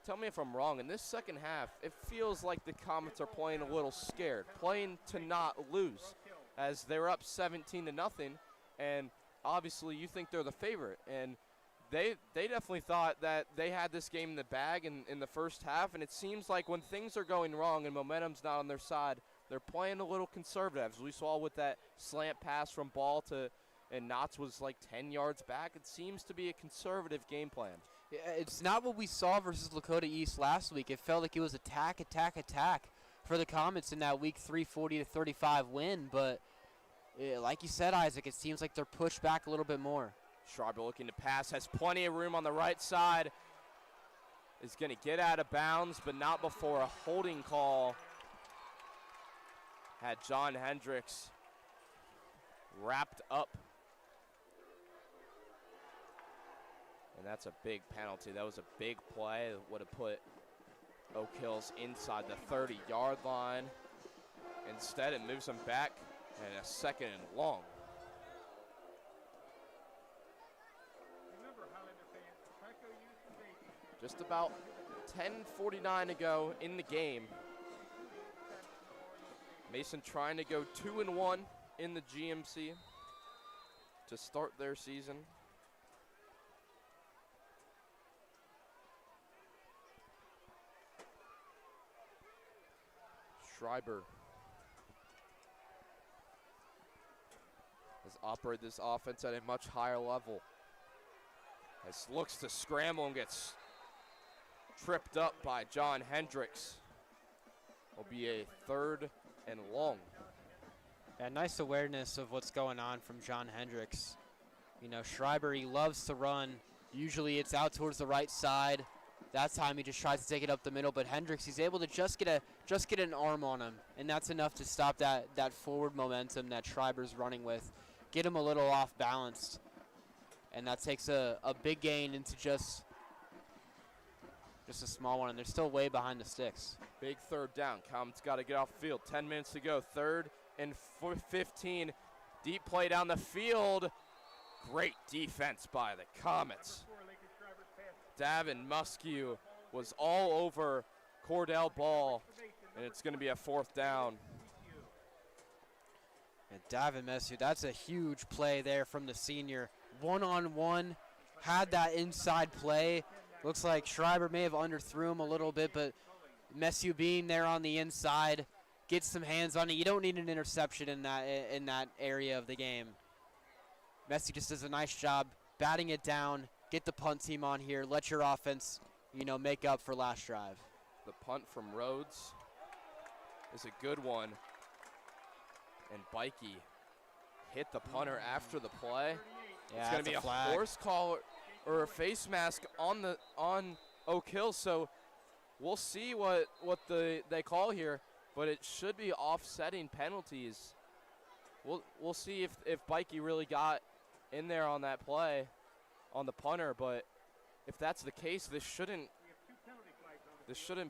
tell me if I'm wrong. In this second half, it feels like the Comets are playing a little scared, playing to not lose, as they're up 17-0, and obviously you think they're the favorite. And they definitely thought that they had this game in the bag in the first half, and it seems like when things are going wrong and momentum's not on their side, they're playing a little conservative. As we saw with that slant pass from Ball and Knotts was like 10 yards back. It seems to be a conservative game plan. Yeah, it's not what we saw versus Lakota East last week. It felt like it was attack, attack, attack for the Comets in that week 3 40-35 win. But like you said, Isaac, it seems like they're pushed back a little bit more. Schreiber looking to pass, has plenty of room on the right side. Is going to get out of bounds, but not before a holding call had John Hendricks wrapped up. And that's a big penalty. That was a big play. That would have put Oak Hills inside the 30-yard line. Instead, it moves them back and a 2nd and long. Just about 10:49 to go in the game. Mason trying to go 2-1 in the GMC to start their season. Schreiber has operated this offense at a much higher level. As looks to scramble and gets tripped up by John Hendricks. Will be a 3rd and long. Yeah, nice awareness of what's going on from John Hendricks. You know, Schreiber, he loves to run. Usually it's out towards the right side. That time he just tries to take it up the middle, but Hendricks, he's able to just get an arm on him, and that's enough to stop that forward momentum that Schreiber's running with. Get him a little off balanced, and that takes a big gain into just a small one, and they're still way behind the sticks. Big 3rd down. Comets got to get off the field. 10 minutes to go. 3rd and 15. Deep play down the field. Great defense by the Comets. Davin Muskew was all over Cordell Ball, and it's going to be a 4th down. And Davin Muskew, that's a huge play there from the senior. One-on-one, had that inside play. Looks like Schreiber may have underthrew him a little bit, but Muskew being there on the inside, gets some hands on it. You don't need an interception in that area of the game. Muskew just does a nice job batting it down. Get the punt team on here. Let your offense, make up for last drive. The punt from Rhodes is a good one. And Bikey hit the punter after the play. Yeah, it's going to be a horse call or a face mask on Oak Hill. So we'll see what they call here, but it should be offsetting penalties. We'll see if Bikey really got in there on that play on the punter, but if that's the case, this shouldn't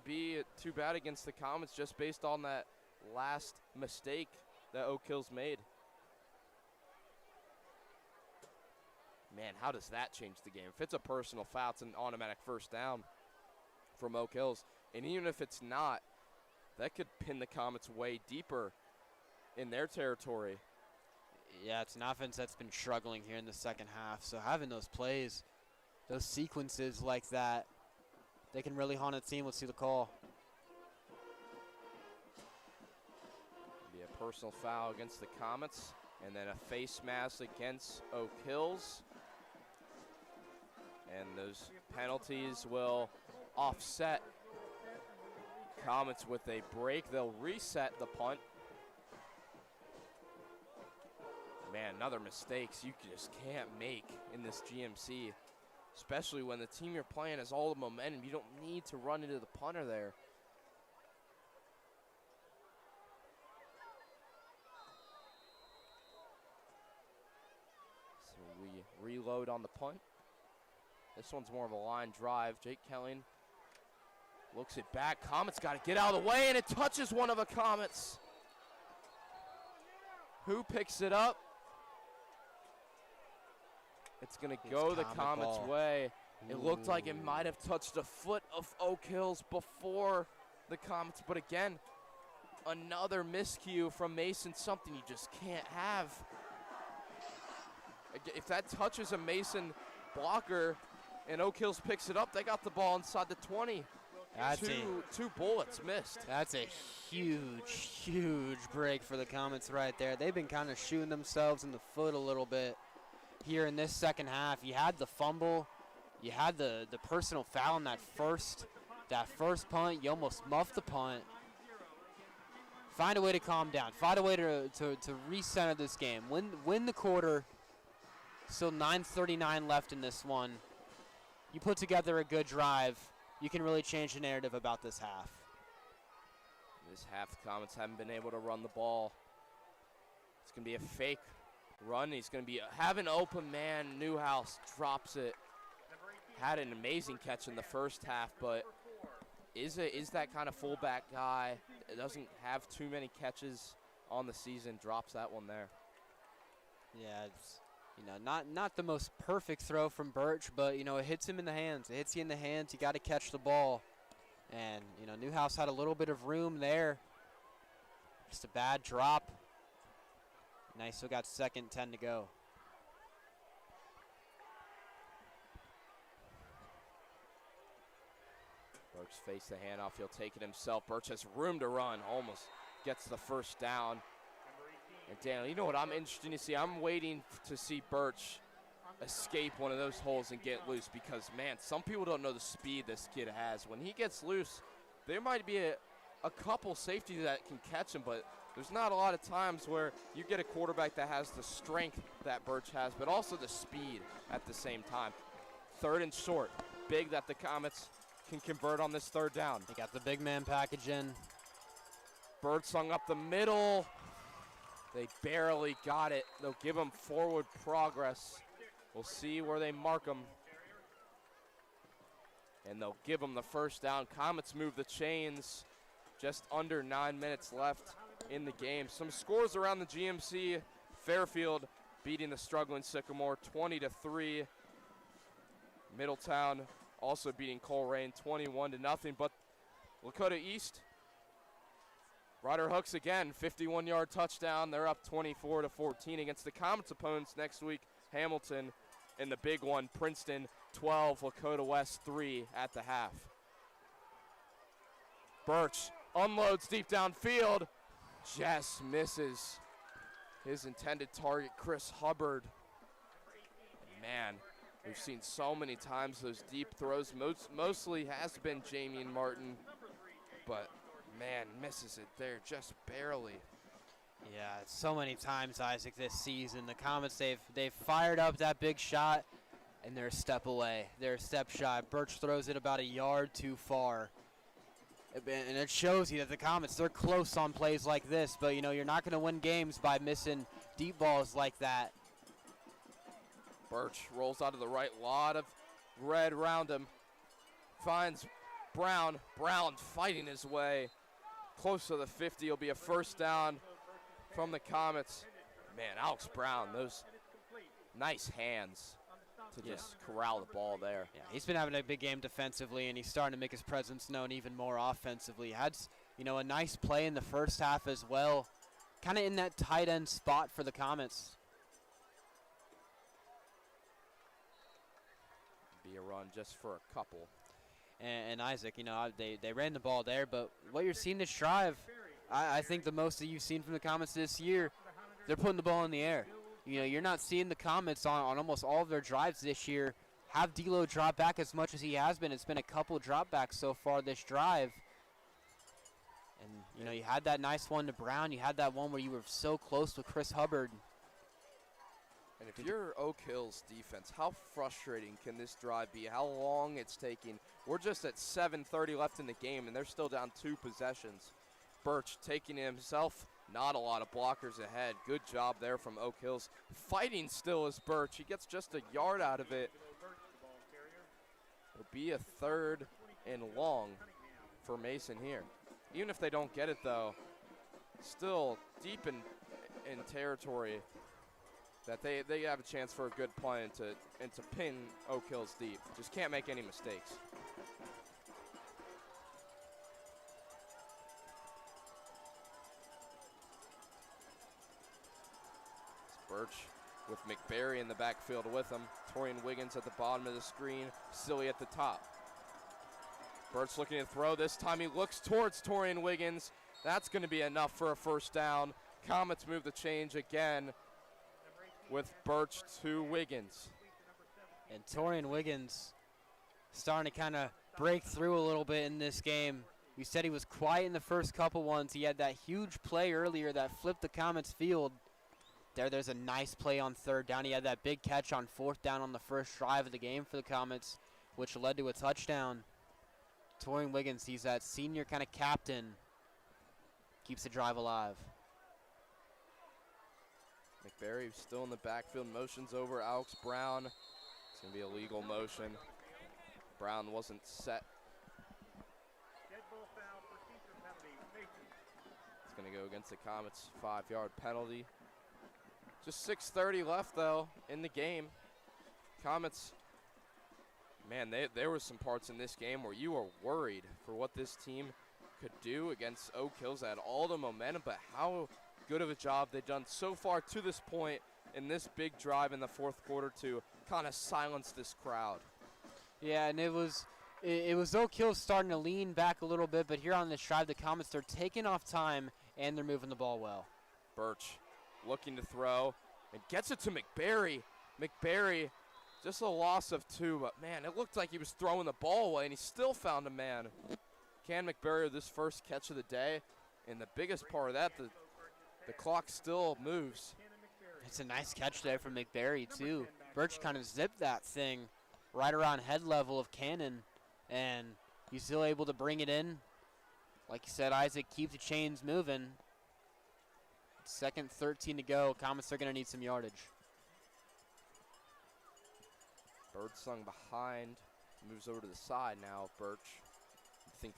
be too bad against the Comets just based on that last mistake that Oak Hills made. Man, how does that change the game? If it's a personal foul, it's an automatic 1st down from Oak Hills. And even if it's not, that could pin the Comets way deeper in their territory. Yeah, it's an offense that's been struggling here in the second half. So having those plays, those sequences like that, they can really haunt a team. Let's see the call. Be a personal foul against the Comets, and then a face mask against Oak Hills. And those penalties will offset Comets with a break. They'll reset the punt. Man, another mistakes you just can't make in this GMC, especially when the team you're playing has all the momentum. You don't need to run into the punter there. So reload on the punt. This one's more of a line drive. Jake Kelling looks it back. Comets got to get out of the way, and it touches one of the Comets. Who picks it up? It's going to go the Comets' way. It looked like it might have touched a foot of Oak Hills before the Comets, but again, another miscue from Mason, something you just can't have. If that touches a Mason blocker and Oak Hills picks it up, they got the ball inside the 20. That's two bullets missed. That's a huge break for the Comets right there. They've been kind of shooting themselves in the foot a little bit here in this second half. You had the fumble. You had the personal foul in that first punt. You almost muffed the punt. Find a way to calm down. Find a way to recenter this game. Win the quarter. Still 9:39 left in this one. You put together a good drive. You can really change the narrative about this half. This half, the Comets haven't been able to run the ball. It's going to be a fake run. He's going to have an open man. Newhouse drops it. Had an amazing catch in the first half, but is that kind of fullback guy. It doesn't have too many catches on the season. Drops that one there. Yeah, it's not the most perfect throw from Birch, but it hits him in the hands. It hits you in the hands. You got to catch the ball, and Newhouse had a little bit of room there. Just a bad drop. Nice. Still got 2nd, 10 to go. Birch faced the handoff. He'll take it himself. Birch has room to run. Almost gets the first down. And Daniel, you know what I'm interested to see? I'm waiting to see Birch escape one of those holes and get loose because, man, some people don't know the speed this kid has. When he gets loose, there might be a couple safeties that can catch him, but there's not a lot of times where you get a quarterback that has the strength that Birch has, but also the speed at the same time. 3rd and short. Big that the Comets can convert on this 3rd down. They got the big man package in. Bird sung up the middle. They barely got it. They'll give him forward progress. We'll see where they mark him. And they'll give him the first down. Comets move the chains. Just under 9 minutes left in the game. Some scores around the GMC. Fairfield beating the struggling Sycamore 20-3. Middletown also beating Coleraine 21-0. But Lakota East, Ryder Hooks again, 51-yard touchdown. They're up 24-14 against the Comets opponents next week. Hamilton in the big one, Princeton 12, Lakota West 3 at the half. Birch unloads deep downfield. Just misses his intended target, Chris Hubbard. Man, we've seen so many times those deep throws. Mostly has been Jamian Martin, but man, misses it there just barely. Yeah, so many times, Isaac, this season. The Comets, they've fired up that big shot, and they're a step away. They're a step shy. Birch throws it about a yard too far. And it shows you that the Comets, they're close on plays like this, but, you're not going to win games by missing deep balls like that. Birch rolls out of the right, lot of red around him. Finds Brown. Brown fighting his way close to the 50. It'll be a first down from the Comets. Man, Alex Brown, those nice hands to just corral the ball there. Yeah, he's been having a big game defensively, and he's starting to make his presence known even more offensively. He had, a nice play in the first half as well, kind of in that tight end spot for the Comets. Be a run just for a couple. And Isaac, they ran the ball there, but what you're seeing this drive, I think the most that you've seen from the Comets this year, they're putting the ball in the air. You're not seeing the Comets on almost all of their drives this year have D'Lo drop back as much as he has been. It's been a couple dropbacks so far this drive. And, you had that nice one to Brown. You had that one where you were so close with Chris Hubbard. And if you're Oak Hill's defense, how frustrating can this drive be? How long it's taking? We're just at 7:30 left in the game, and they're still down 2 possessions. Birch taking it himself, Not a lot of blockers ahead. Good job there from Oak Hills. Fighting still is Birch. He gets just a yard out of it. It'll be a 3rd and long for Mason here. Even if they don't get it, though, still deep in territory that they have a chance for a good play and to pin Oak Hills deep. Just can't make any mistakes. Birch with McBarry in the backfield with him. Torian Wiggins at the bottom of the screen. Silly at the top. Birch looking to throw. This time he looks towards Torian Wiggins. That's going to be enough for a first down. Comets move the change again with Birch to Wiggins. And Torian Wiggins starting to kind of break through a little bit in this game. We said he was quiet in the first couple ones. He had that huge play earlier that flipped the Comets field. There's a nice play on 3rd down. He had that big catch on 4th down on the first drive of the game for the Comets, which led to a touchdown. Torian Wiggins, he's that senior kind of captain, keeps the drive alive. McBarry still in the backfield, motions over Alex Brown. It's going to be a legal motion. Brown wasn't set. It's going to go against the Comets, 5-yard penalty. Just 6:30 left, though, in the game. Comets, man, there were some parts in this game where you were worried for what this team could do against Oak Hills. They had all the momentum, but how good of a job they've done so far to this point in this big drive in the 4th quarter to kind of silence this crowd. Yeah, and it was Oak Hills starting to lean back a little bit, but here on this drive, the Comets, they're taking off time, and they're moving the ball well. Birch looking to throw and gets it to McBarry. McBarry, just a loss of 2, but man, it looked like he was throwing the ball away and he still found a man. Can McBarry with this first catch of the day, and the biggest part of that, the clock still moves. It's a nice catch there from McBarry too. Birch kind of zipped that thing right around head level of Cannon, and he's still able to bring it in. Like you said, Isaac, keep the chains moving. 2nd, 13 to go. Comets are going to need some yardage. Birdsong behind, moves over to the side now. Birch, I think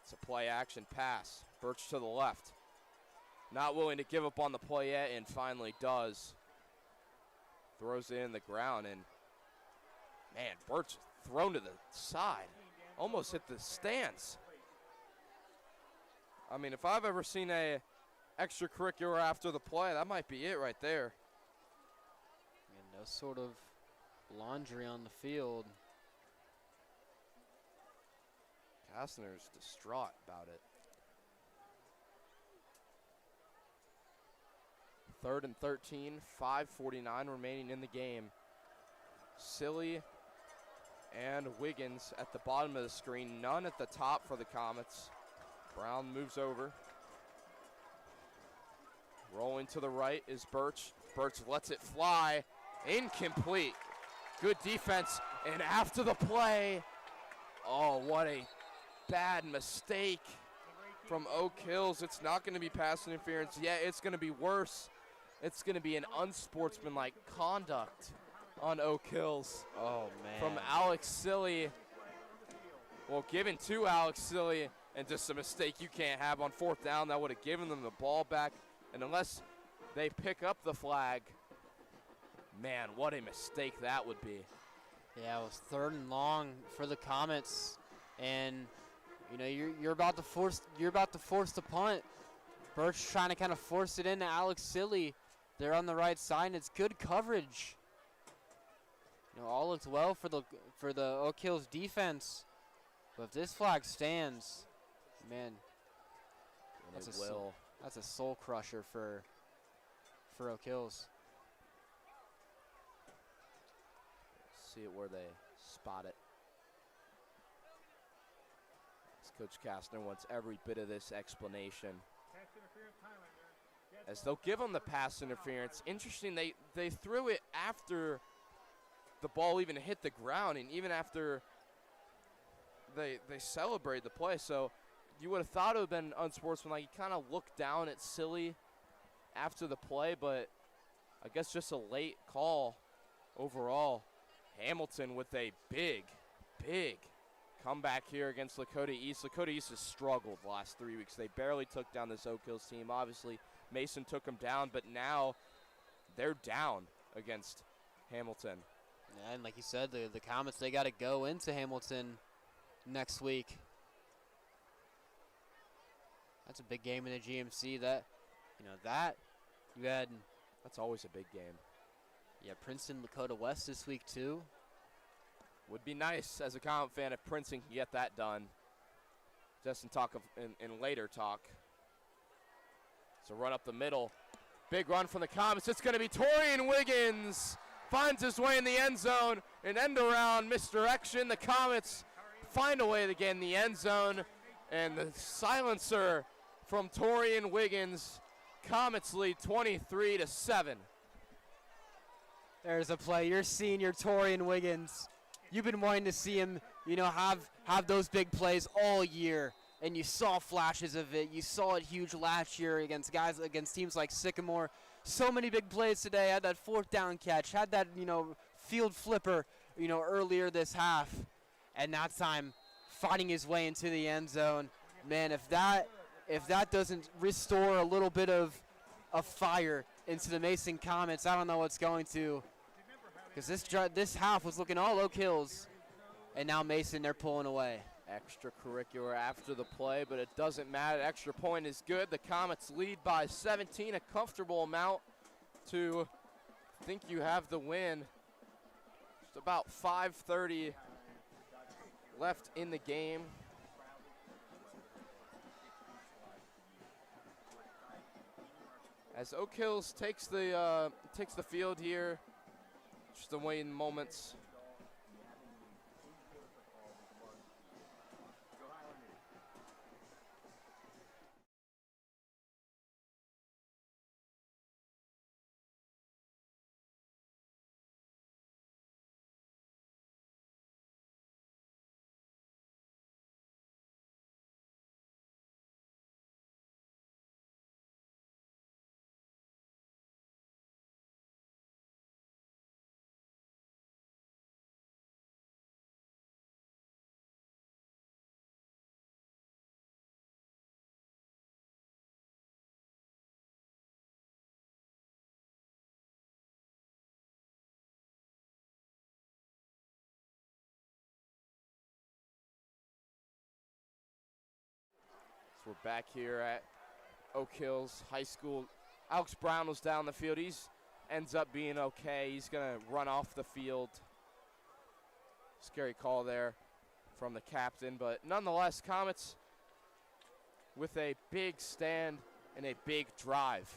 it's a play action pass. Birch to the left. Not willing to give up on the play yet, and finally does. Throws it in the ground, and man, Birch thrown to the side. Almost hit the stands. I mean, if I've ever seen a extracurricular after the play, that might be it right there. And no sort of laundry on the field. Kastner's distraught about it. 3rd and 13, 5:49 remaining in the game. Silly and Wiggins at the bottom of the screen, none at the top for the Comets. Brown moves over. Rolling to the right is Birch. Birch lets it fly. Incomplete. Good defense. And after the play, oh, what a bad mistake from Oak Hills. It's not going to be pass interference yet. It's going to be worse. It's going to be an unsportsmanlike conduct on Oak Hills. Oh, man. From Alex Silly. Well, given to Alex Silly, and just a mistake you can't have on 4th down. That would have given them the ball back. And unless they pick up the flag, man, what a mistake that would be. Yeah, it was 3rd and long for the Comets, and you know you're about to force the punt. Birch trying to kind of force it into Alex Silly. They're on the right side, and it's good coverage. You know, all looks well for the Oak Hills defense, but if this flag stands, man, that's a soul crusher for Oak Hills. See it where they spot it. As Coach Kastner wants every bit of this explanation. As they'll give them the pass interference. Interesting, they threw it after the ball even hit the ground, and even after they celebrated the play. So you would have thought it would have been unsportsmanlike. He kind of looked down at Silly after the play, but I guess just a late call overall. Hamilton with a big comeback here against Lakota East. Lakota East has struggled the last 3 weeks. They barely took down this Oak Hills team. Obviously, Mason took them down, but now they're down against Hamilton. Yeah, and like you said, the Comets, they got to go into Hamilton next week. That's a big game in the GMC. That you had. That's always a big game. Yeah, Princeton, Lakota West this week too. Would be nice as a Comet fan if Princeton can get that done. Just in later talk. So run up the middle. Big run from the Comets. It's going to be Torian Wiggins. Finds his way in the end zone. An end around misdirection. The Comets find a way to get in the end zone. And the silencer from Torian Wiggins. Comets lead 23-7. There's a play. Your senior Torian Wiggins. You've been wanting to see him, have those big plays all year, and you saw flashes of it. You saw it huge last year against teams like Sycamore. So many big plays today. Had that 4th down catch. Had that, field flipper, earlier this half, and that time fighting his way into the end zone. Man, if that doesn't restore a little bit of fire into the Mason Comets, I don't know what's going to. Because this half was looking all Oak Hills, and now Mason, they're pulling away. Extracurricular after the play, but it doesn't matter. Extra point is good. The Comets lead by 17, a comfortable amount to think you have the win. Just about 5:30 left in the game. As Oak Hills takes the field here. Just the waiting moments. We're back here at Oak Hills High School. Alex Brown was down the field. He ends up being okay. He's going to run off the field. Scary call there from the captain. But nonetheless, Comets with a big stand and a big drive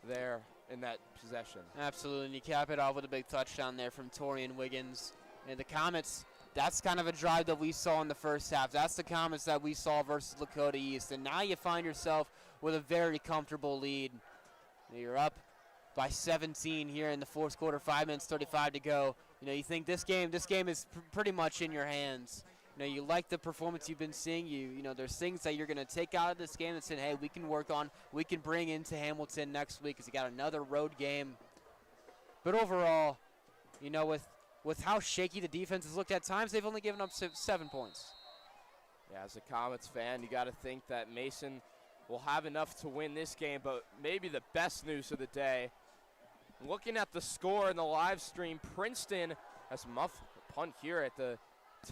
there in that possession. Absolutely, and you cap it off with a big touchdown there from Torian Wiggins. And the Comets, that's kind of a drive that we saw in the first half. That's the Comets that we saw versus Lakota East. And now you find yourself with a very comfortable lead. You're up by 17 here in the fourth quarter, 5 minutes, 35 to go. You think this game is pretty much in your hands. You like the performance you've been seeing. There's things that you're going to take out of this game and say, hey, we can work on, we can bring into Hamilton next week because you got another road game. But overall, with how shaky the defense has looked at times, they've only given up 7 points. Yeah, as a Comets fan, you got to think that Mason will have enough to win this game, but maybe the best news of the day, looking at the score in the live stream, Princeton has muffed a punt here at the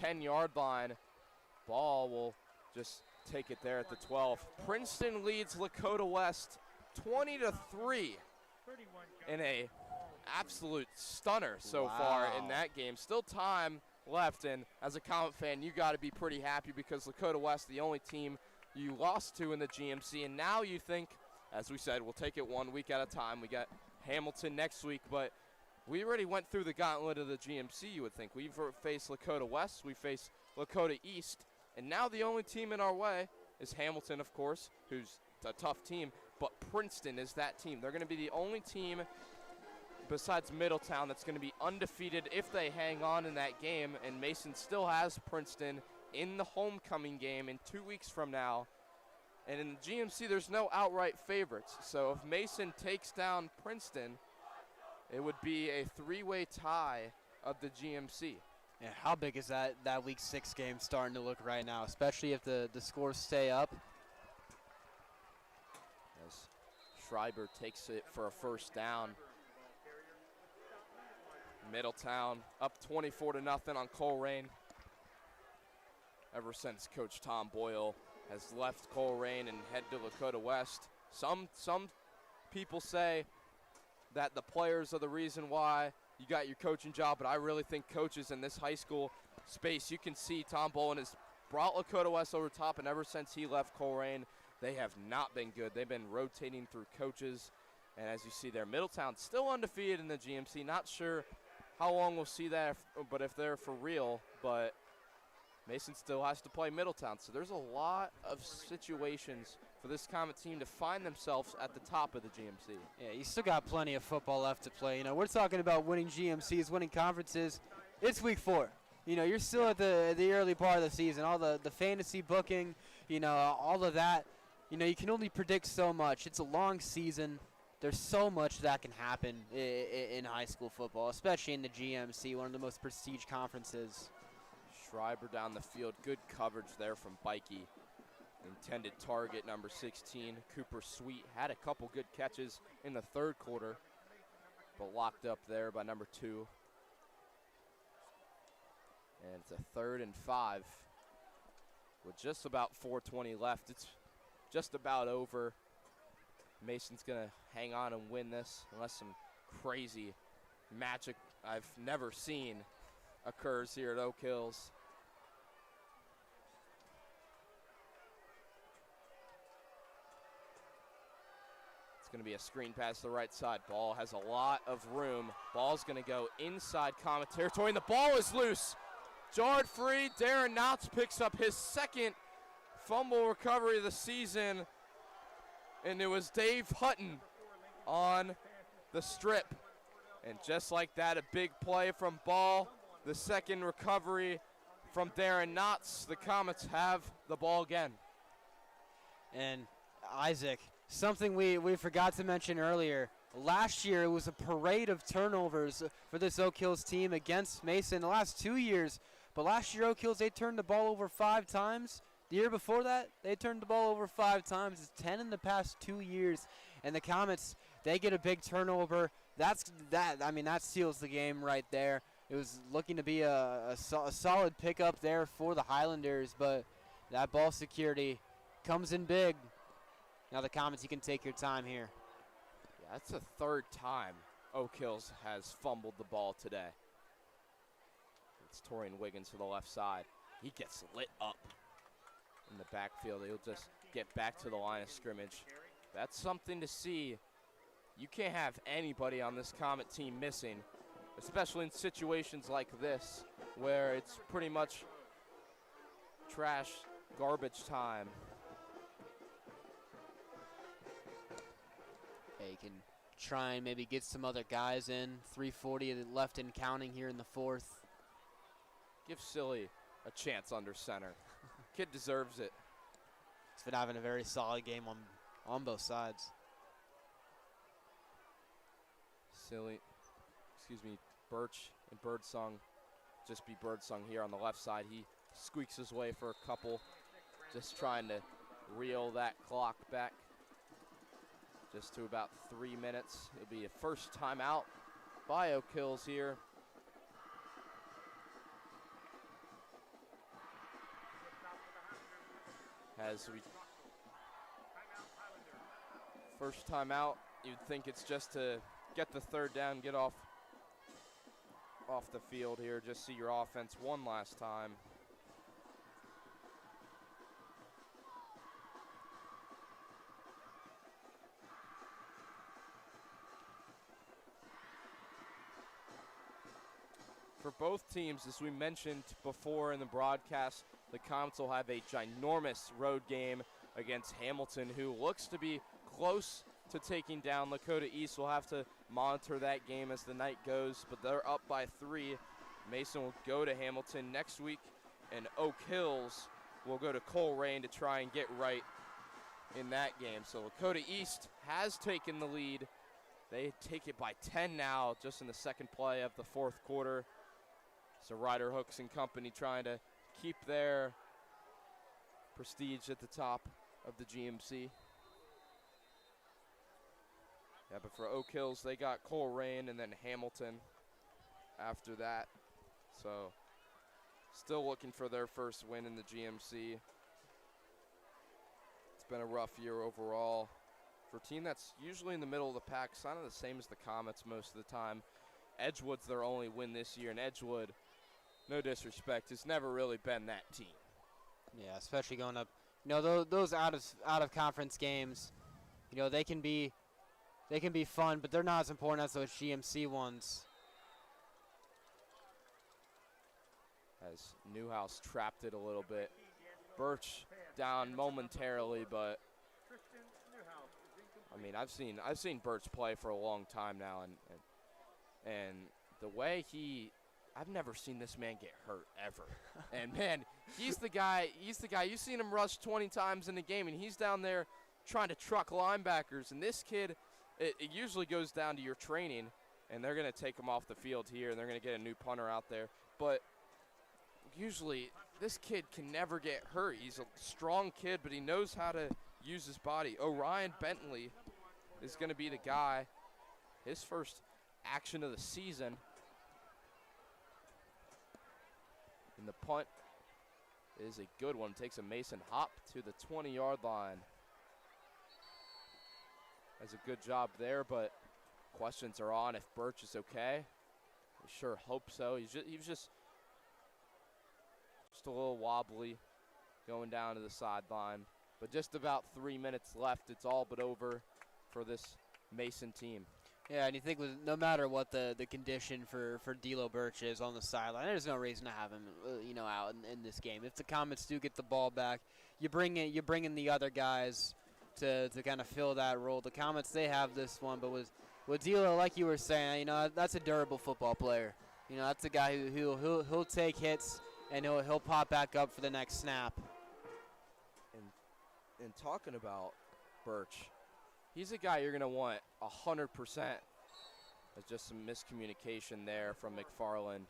10-yard line. Ball will just take it there at the 12. Princeton leads Lakota West 20-3 in a absolute stunner so far in that game. Still time left, and as a Comet fan, you got to be pretty happy because Lakota West, the only team you lost to in the GMC, and now you think, as we said, we'll take it 1 week at a time. We got Hamilton next week, but we already went through the gauntlet of the GMC, you would think. We've faced Lakota West, we faced Lakota East, and now the only team in our way is Hamilton, of course, who's a tough team, but Princeton is that team. They're going to be the only team besides Middletown that's going to be undefeated if they hang on in that game, and Mason still has Princeton in the homecoming game in 2 weeks from now. And in the GMC, there's no outright favorites. So if Mason takes down Princeton, it would be a three-way tie of the GMC. Yeah, how big is that Week 6 game starting to look right now, especially if the scores stay up? As Schreiber takes it for a first down. Middletown up 24-0 on Colerain. Ever since Coach Tom Boyle has left Colerain and head to Lakota West, some people say that the players are the reason why you got your coaching job, but I really think coaches in this high school space, you can see Tom Bowen has brought Lakota West over top, and ever since he left Colerain, they have not been good. They've been rotating through coaches, and as you see there, Middletown still undefeated in the GMC. Not sure how long we'll see that, but if they're for real, but Mason still has to play Middletown. So there's a lot of situations for this Comet team to find themselves at the top of the GMC. Yeah, you still got plenty of football left to play. You know, we're talking about winning GMCs, winning conferences. It's week 4. You know, you're still at the early part of the season. All the fantasy booking, you know, all of that. You know, you can only predict so much. It's a long season. There's so much that can happen in high school football, especially in the GMC, one of the most prestige conferences. Schreiber down the field. Good coverage there from Bikey. Intended target number 16, Cooper Sweet, had a couple good catches in the third quarter, but locked up there by number 2. And it's a 3rd and 5 with just about 4:20 left. It's just about over. Mason's going to hang on and win this unless some crazy magic I've never seen occurs here at Oak Hills. It's going to be a screen pass to the right side. Ball has a lot of room. Ball's going to go inside Comet territory, and the ball is loose. Jarred free. Darren Knotts picks up his second fumble recovery of the season, and it was Dave Hutton on the strip. And just like that, a big play from Ball. The second recovery from Darren Knotts. The Comets have the ball again. And Isaac, something we forgot to mention earlier. Last year, it was a parade of turnovers for this Oak Hills team against Mason the last 2 years. But last year, Oak Hills, they turned the ball over 5 times. The year before that, they turned the ball over 5 times. It's 10 in the past 2 years. And the Comets, they get a big turnover. That seals the game right there. It was looking to be a solid pickup there for the Highlanders, but that ball security comes in big. Now the Comets, you can take your time here. Yeah, that's the 3rd time Oak Hills has fumbled the ball today. It's Torian Wiggins to the left side. He gets lit up in the backfield. He'll just get back to the line of scrimmage. That's something to see. You can't have anybody on this Comet team missing, especially in situations like this where it's pretty much trash, garbage time. Yeah, you can try and maybe get some other guys in. 3:40 left and counting here in the 4th. Give Silly a chance under center. Kid deserves it. He's been having a very solid game on both sides. Birch and Birdsong, just be Birdsong here on the left side. He squeaks his way for a couple, just trying to reel that clock back just to about 3 minutes. It'll be a first timeout by Oak Hills here. First timeout, you'd think it's just to get the 3rd down, get off the field here, just see your offense one last time. For both teams, as we mentioned before in the broadcast, the Comets will have a ginormous road game against Hamilton, who looks to be close to taking down Lakota East. We'll have to monitor that game as the night goes, but they're up by 3. Mason will go to Hamilton next week, and Oak Hills will go to Colerain to try and get right in that game. So Lakota East has taken the lead. They take it by 10 now, just in the second play of the fourth quarter. So Ryder Hooks and company trying to keep their prestige at the top of the GMC. Yeah, but for Oak Hills, they got Coleraine and then Hamilton after that. So still looking for their first win in the GMC. It's been a rough year overall for a team that's usually in the middle of the pack, kind of the same as the Comets most of the time. Edgewood's their only win this year, and Edgewood, no disrespect, has never really been that team. Yeah, especially going up. You know, those out of conference games, you know, they can be fun, but they're not as important as those GMC ones. As Newhouse trapped it a little bit. Birch down momentarily, but I mean, I've seen Birch play for a long time now, and the way I've never seen this man get hurt ever. And man, he's the guy. You've seen him rush 20 times in a game, and he's down there trying to truck linebackers. And this kid, it usually goes down to your training, and they're going to take him off the field here, and they're going to get a new punter out there. But usually, this kid can never get hurt. He's a strong kid, but he knows how to use his body. Orion Bentley is going to be the guy. His first action of the season. And the punt is a good one. Takes a Mason hop to the 20-yard line. That's a good job there, but questions are on if Birch is okay. We sure hope so. He was just a little wobbly going down to the sideline. But just about 3 minutes left. It's all but over for this Mason team. Yeah, and you think no matter what the condition for D'Lo Birch is on the sideline, there's no reason to have him, out in this game. If the Comets do get the ball back, you bring in the other guys to kind of fill that role. The Comets, they have this one, but with D'Lo, like you were saying, that's a durable football player. That's a guy who'll take hits and he'll pop back up for the next snap. And talking about Birch, he's a guy you're going to want 100%. There's just some miscommunication there from McFarland.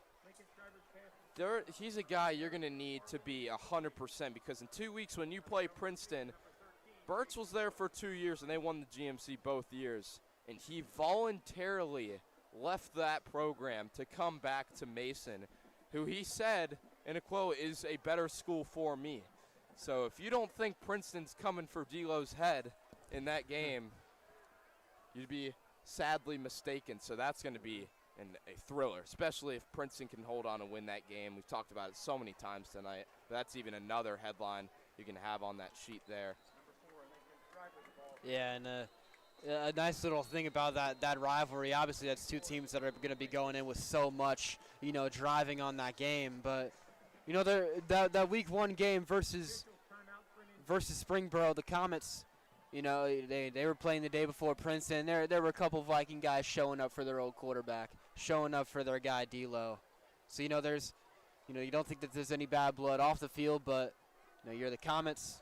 He's a guy you're going to need to be 100% because in 2 weeks when you play Princeton, Birch was there for 2 years and they won the GMC both years. And he voluntarily left that program to come back to Mason, who he said, in a quote, is a better school for me. So if you don't think Princeton's coming for D'Lo's head in that game, you'd be sadly mistaken. So that's going to be a thriller, especially if Princeton can hold on and win that game. We've talked about it so many times tonight. But that's even another headline you can have on that sheet there. Yeah, and a nice little thing about that rivalry. Obviously, that's two teams that are going to be going in with so much, driving on that game. But that week one game versus Springboro, the Comets, they were playing the day before Princeton. There were a couple Viking guys showing up for their old quarterback, showing up for their guy D'Lo. So you don't think that there's any bad blood off the field, but you're the Comets.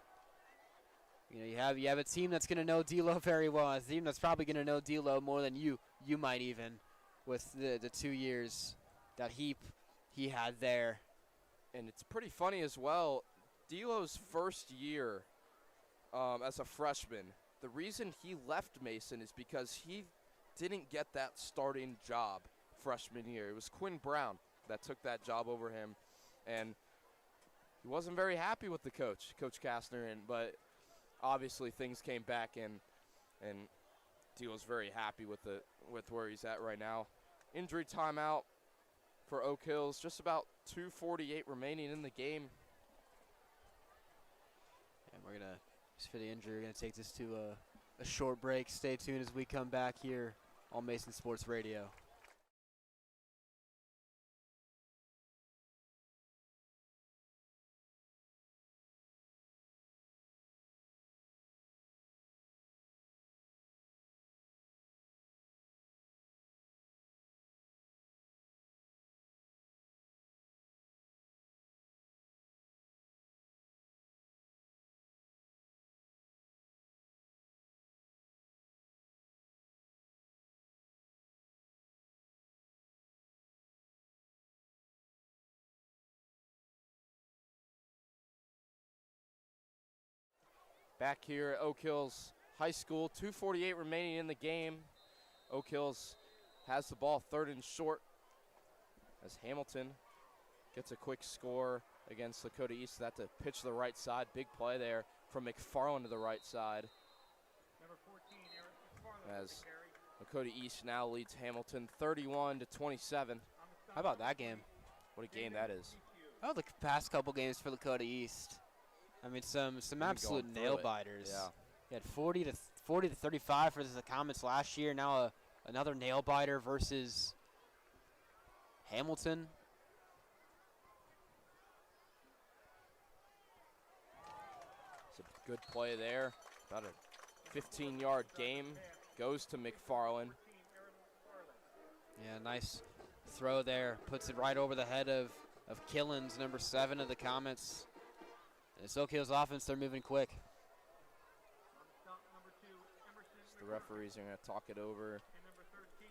You have a team that's going to know D'Lo very well. A team that's probably going to know D'Lo more than you might even, with the 2 years that he had there. And it's pretty funny as well. D'Lo's first year as a freshman, the reason he left Mason is because he didn't get that starting job freshman year. It was Quinn Brown that took that job over him, and he wasn't very happy with the Coach Kastner. But obviously things came back, and D'Lo's very happy with where he's at right now. Injury timeout for Oak Hills, just about 2:48 remaining in the game. And we're going to, just for the injury, we're going to take this to a short break. Stay tuned as we come back here on Mason Sports Radio. Back here at Oak Hills High School, 2:48 remaining in the game. Oak Hills has the ball 3rd and short as Hamilton gets a quick score against Lakota East. That to pitch to the right side. Big play there from McFarland to the right side. Number 14, Eric McFarland with As the carry. Lakota East now leads Hamilton 31-27. How about that game? What a game that is. Oh, the past couple games for Lakota East. I mean, some absolute going through nail it. biters. Yeah. He had 40 to 35 for the Comets last year. Now another nail biter versus Hamilton. It's a good play there. About a 15-yard game. Goes to McFarland. Yeah, nice throw there. Puts it right over the head of Killens, number 7 of the Comets. And it's Oak Hills offense, they're moving quick. Stop number 2, Emerson The referees are going to talk it over. and number 13,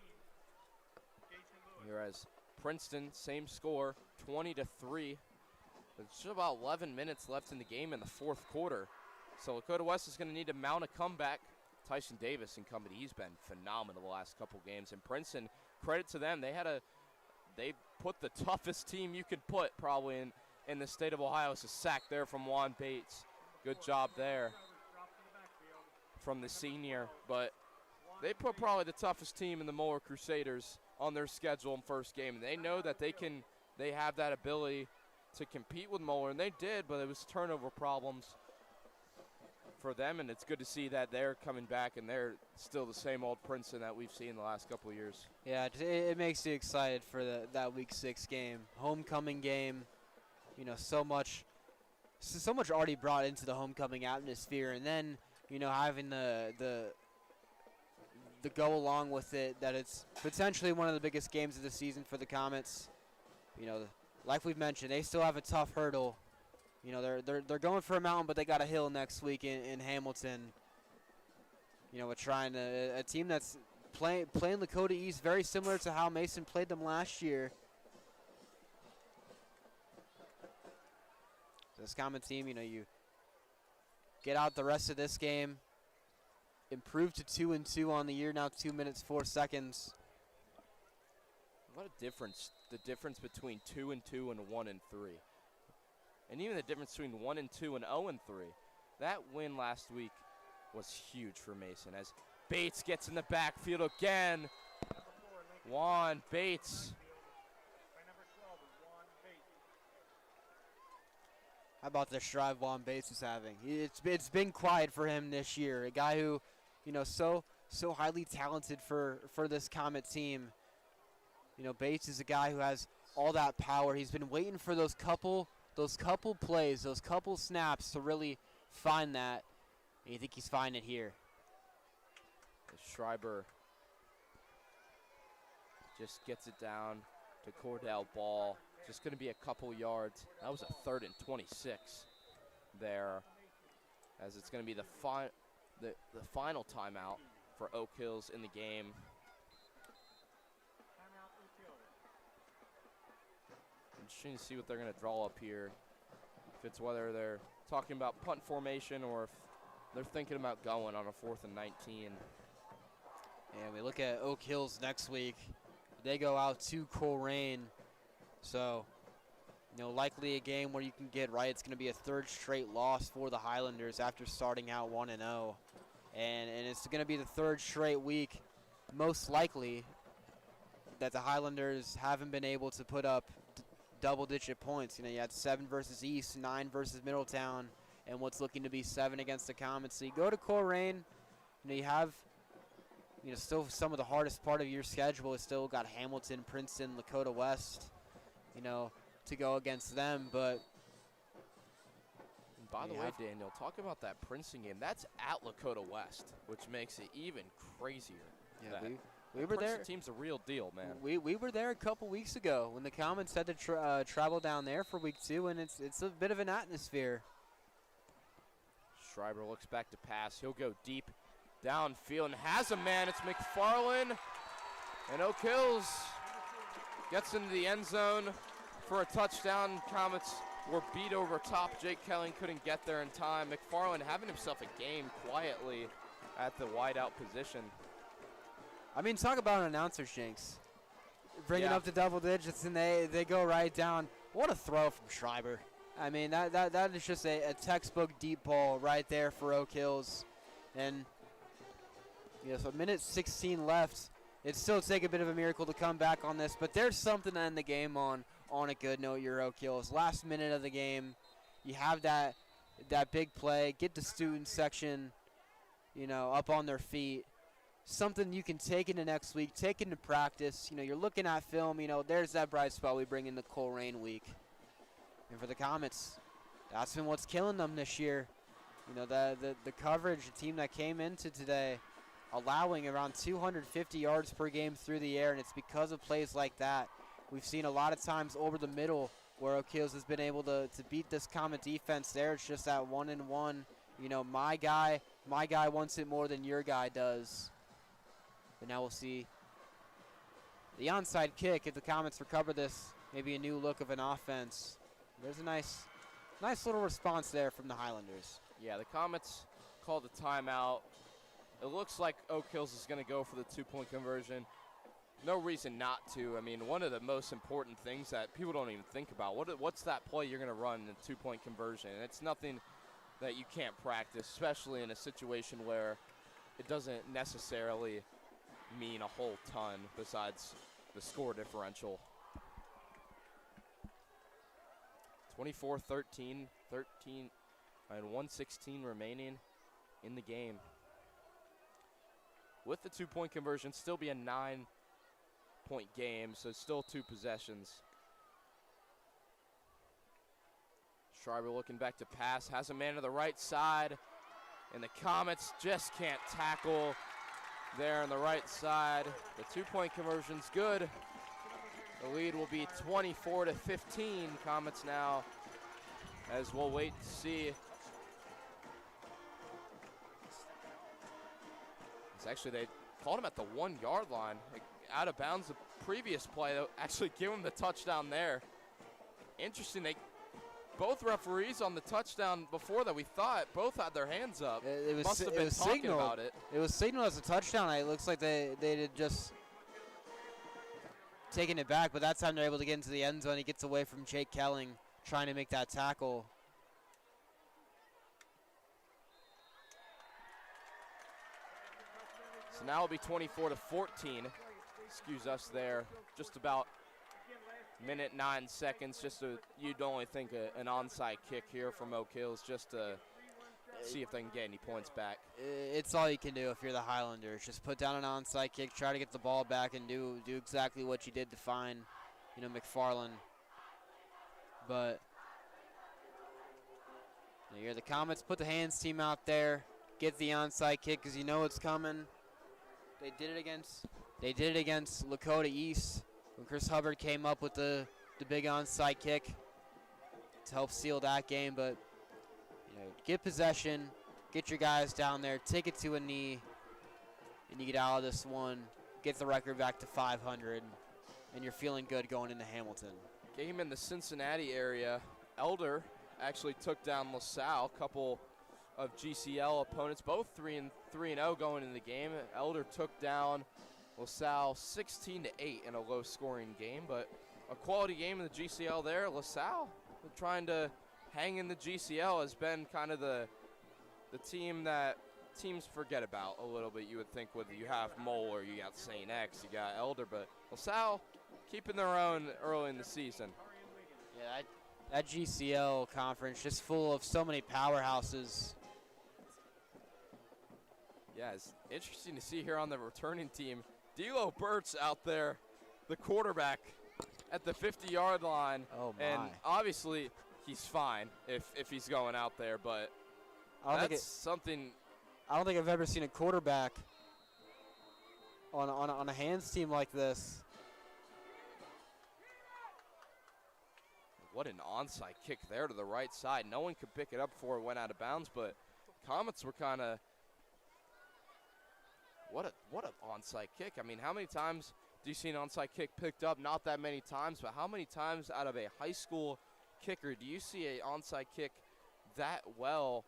Jason Lewis. Here as Princeton, same score, 20-3. There's just about 11 minutes left in the game in the 4th quarter. So Lakota West is going to need to mount a comeback. Tyson Davis, incumbent, he's been phenomenal the last couple games. And Princeton, credit to them, they put the toughest team you could put probably in the state of Ohio. It's a sack there from Juan Bates. Good job there from the senior. But they put probably the toughest team in the Moeller Crusaders on their schedule in first game. And they know that they have that ability to compete with Moeller, and they did, but it was turnover problems for them, and it's good to see that they're coming back and they're still the same old Princeton that we've seen the last couple of years. Yeah, it makes you excited for that Week 6 game. Homecoming game, you know, so much already brought into the homecoming atmosphere, and then, you know, having the go along with it, that it's potentially one of the biggest games of the season for the Comets. You know, like we've mentioned, they still have a tough hurdle. You know, they're going for a mountain, but they got a hill next week in Hamilton. You know, we're trying a team that's playing Lakota East very similar to how Mason played them last year. This Comet team, you know, you get out the rest of this game, improve to 2-2 on the year, now 2 minutes 4 seconds. What a difference, the difference between 2-2 and 1-3. And even the difference between 1-2 and 0-3. That win last week was huge for Mason as Bates gets in the backfield again. Juan Bates. By number 12 is Juan Bates. How about the strive Juan Bates is having? It's been quiet for him this year. A guy who, you know, so highly talented for this Comet team. You know, Bates is a guy who has all that power. He's been waiting for those couple plays, those couple snaps to really find that. And you think he's finding it here. Schreiber just gets it down to Cordell Ball. Just going to be a couple yards. That was a 3rd and 26 there, as it's going to be the final timeout for Oak Hills in the game. Timeout, Oak Hills. Interesting to see what they're going to draw up here. If it's whether they're talking about punt formation or if they're thinking about going on a 4th and 19. And we look at Oak Hills next week. They go out to Coleraine. So, you know, likely a game where you can get right. It's going to be a 3rd straight loss for the Highlanders after starting out 1-0. And it's going to be the 3rd straight week, most likely, that the Highlanders haven't been able to put up double-digit points. You know, you had 7 versus East, 9 versus Middletown, and what's looking to be 7 against the Comets. So you go to Coleraine, you know, you have, you know, still some of the hardest part of your schedule is still got Hamilton, Princeton, Lakota West, you know, to go against them. But and by the way, Daniel, talk about that Princeton game. That's at Lakota West, which makes it even crazier. yeah, that we were there. Princeton team's a real deal, man. We were there a couple weeks ago when the Comets had to travel down there for week 2, and it's a bit of an atmosphere. Schreiber looks back to pass. He'll go deep downfield and has a man. It's McFarland. And Oak Hills gets into the end zone for a touchdown. Comets were beat over top. Jake Kelly couldn't get there in time. McFarland having himself a game quietly at the wideout position. I mean, talk about an announcer jinx. Bringing Yeah. up to double digits, and they go right down. What a throw from Schreiber. I mean, that is just a textbook deep ball right there for Oak Hills. And, so 1:16 left. It'd still take a bit of a miracle to come back on this, but there's something to end the game on a good note, your Oak Hills. Last minute of the game, you have that big play, get the student section, up on their feet. Something you can take into next week, take into practice. You're looking at film, there's that bright spot we bring in the Coleraine week. And for the Comets, that's been what's killing them this year. The coverage, the team that came into today, allowing around 250 yards per game through the air, and it's because of plays like that. We've seen a lot of times over the middle where Oak Hills has been able to beat this Comet defense there. It's just that 1-and-1. My guy wants it more than your guy does. But now we'll see the onside kick. If the Comets recover this, maybe a new look of an offense. There's a nice little response there from the Highlanders. Yeah, the Comets called a timeout. It looks like Oak Hills is going to go for the two-point conversion. No reason not to. I mean, one of the most important things that people don't even think about, what's that play you're going to run in a two-point conversion? And it's nothing that you can't practice, especially in a situation where it doesn't necessarily mean a whole ton besides the score differential. 24-13, 13 and 1:16 remaining in the game. With the two-point conversion, still be a 9-point game, so still 2 possessions. Schreiber looking back to pass, has a man to the right side, and the Comets just can't tackle there on the right side. The two-point conversion's good. The lead will be 24-15. Comets now, as we'll wait to see. It's actually, they called him at the 1-yard line, out of bounds the previous play. Actually give him the touchdown there. Interesting, both referees on the touchdown before that, we thought both had their hands up. It was, Must have been talking signaled about it. It was signaled as a touchdown. It looks like they had just taken it back, but that time they're able to get into the end zone. He gets away from Jake Kelling trying to make that tackle. So now it'll be 24-14. Excuse us there. Just about minute 9 seconds. You'd only think an onside kick here from Oak Hills just to see if they can get any points back. It's all you can do if you're the Highlanders. Just put down an onside kick, try to get the ball back, and do exactly what you did to find, McFarland. But you're the Comets. Put the hands team out there. Get the onside kick because you know it's coming. They did it against Lakota East when Chris Hubbard came up with the big onside kick to help seal that game. But get possession, get your guys down there, take it to a knee, and you get out of this one. Get the record back to 500, and you're feeling good going into Hamilton. Game in the Cincinnati area. Elder actually took down LaSalle, a couple of GCL opponents, both 3-0 going into the game. Elder took down LaSalle 16-8 in a low-scoring game, but a quality game in the GCL there. LaSalle trying to hang in the GCL has been kind of the team that teams forget about a little bit. You would think whether you have Moeller, you got St. X, you got Elder, but LaSalle keeping their own early in the season. Yeah, that GCL conference just full of so many powerhouses. Yeah, it's interesting to see here on the returning team. D'Lo Burt's out there, the quarterback, at the 50-yard line. Oh, my. And obviously he's fine if he's going out there, but that's something. I don't think I've ever seen a quarterback on a hands team like this. What an onside kick there to the right side. No one could pick it up before it went out of bounds, but Comets were kind of what an onside kick. I mean, how many times do you see an onside kick picked up? Not that many times, but how many times out of a high school kicker, do you see a onside kick that well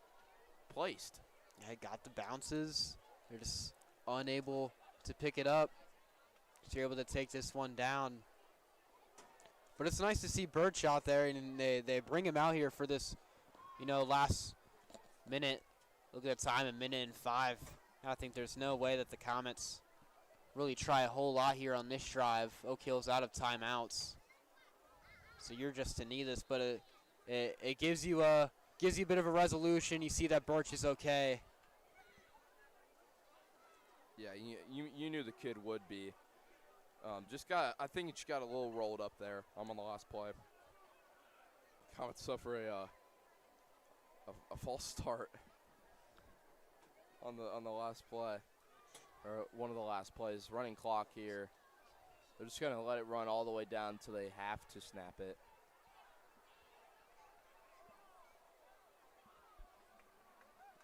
placed? Yeah, got the bounces. They're just unable to pick it up. You're able to take this one down. But it's nice to see Birch out there, and they bring him out here for this, last minute. Look at the time, 1:05. I think there's no way that the Comets really try a whole lot here on this drive. Oak Hill's out of timeouts. So you're just to need this, but it gives you a bit of a resolution. You see that Birch is okay. Yeah, you knew the kid would be. I think he just got a little rolled up there. I'm on the last play. Comets suffer a false start on the last play, or one of the last plays. Running clock here. They're just gonna let it run all the way down until they have to snap it.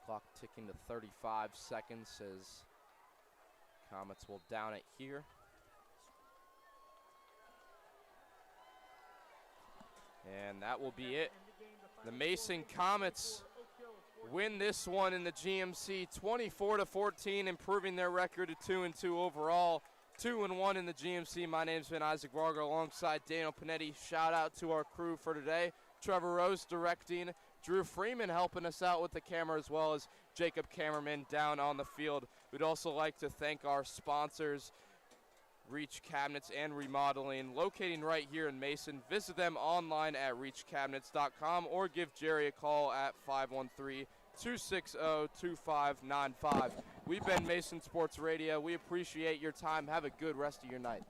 Clock ticking to 35 seconds as Comets will down it here. And that will be it. The Mason Comets win this one in the GMC 24-14, improving their record to 2-2 overall. 2-1 in the GMC. My name's been Isaac Varga alongside Daniel Panetti. Shout out to our crew for today. Trevor Rose directing. Drew Freeman helping us out with the camera, as well as Jacob Cameraman down on the field. We'd also like to thank our sponsors, Reach Cabinets and Remodeling, locating right here in Mason. Visit them online at reachcabinets.com or give Jerry a call at 513-260-2595. We've been Mason Sports Radio. We appreciate your time. Have a good rest of your night.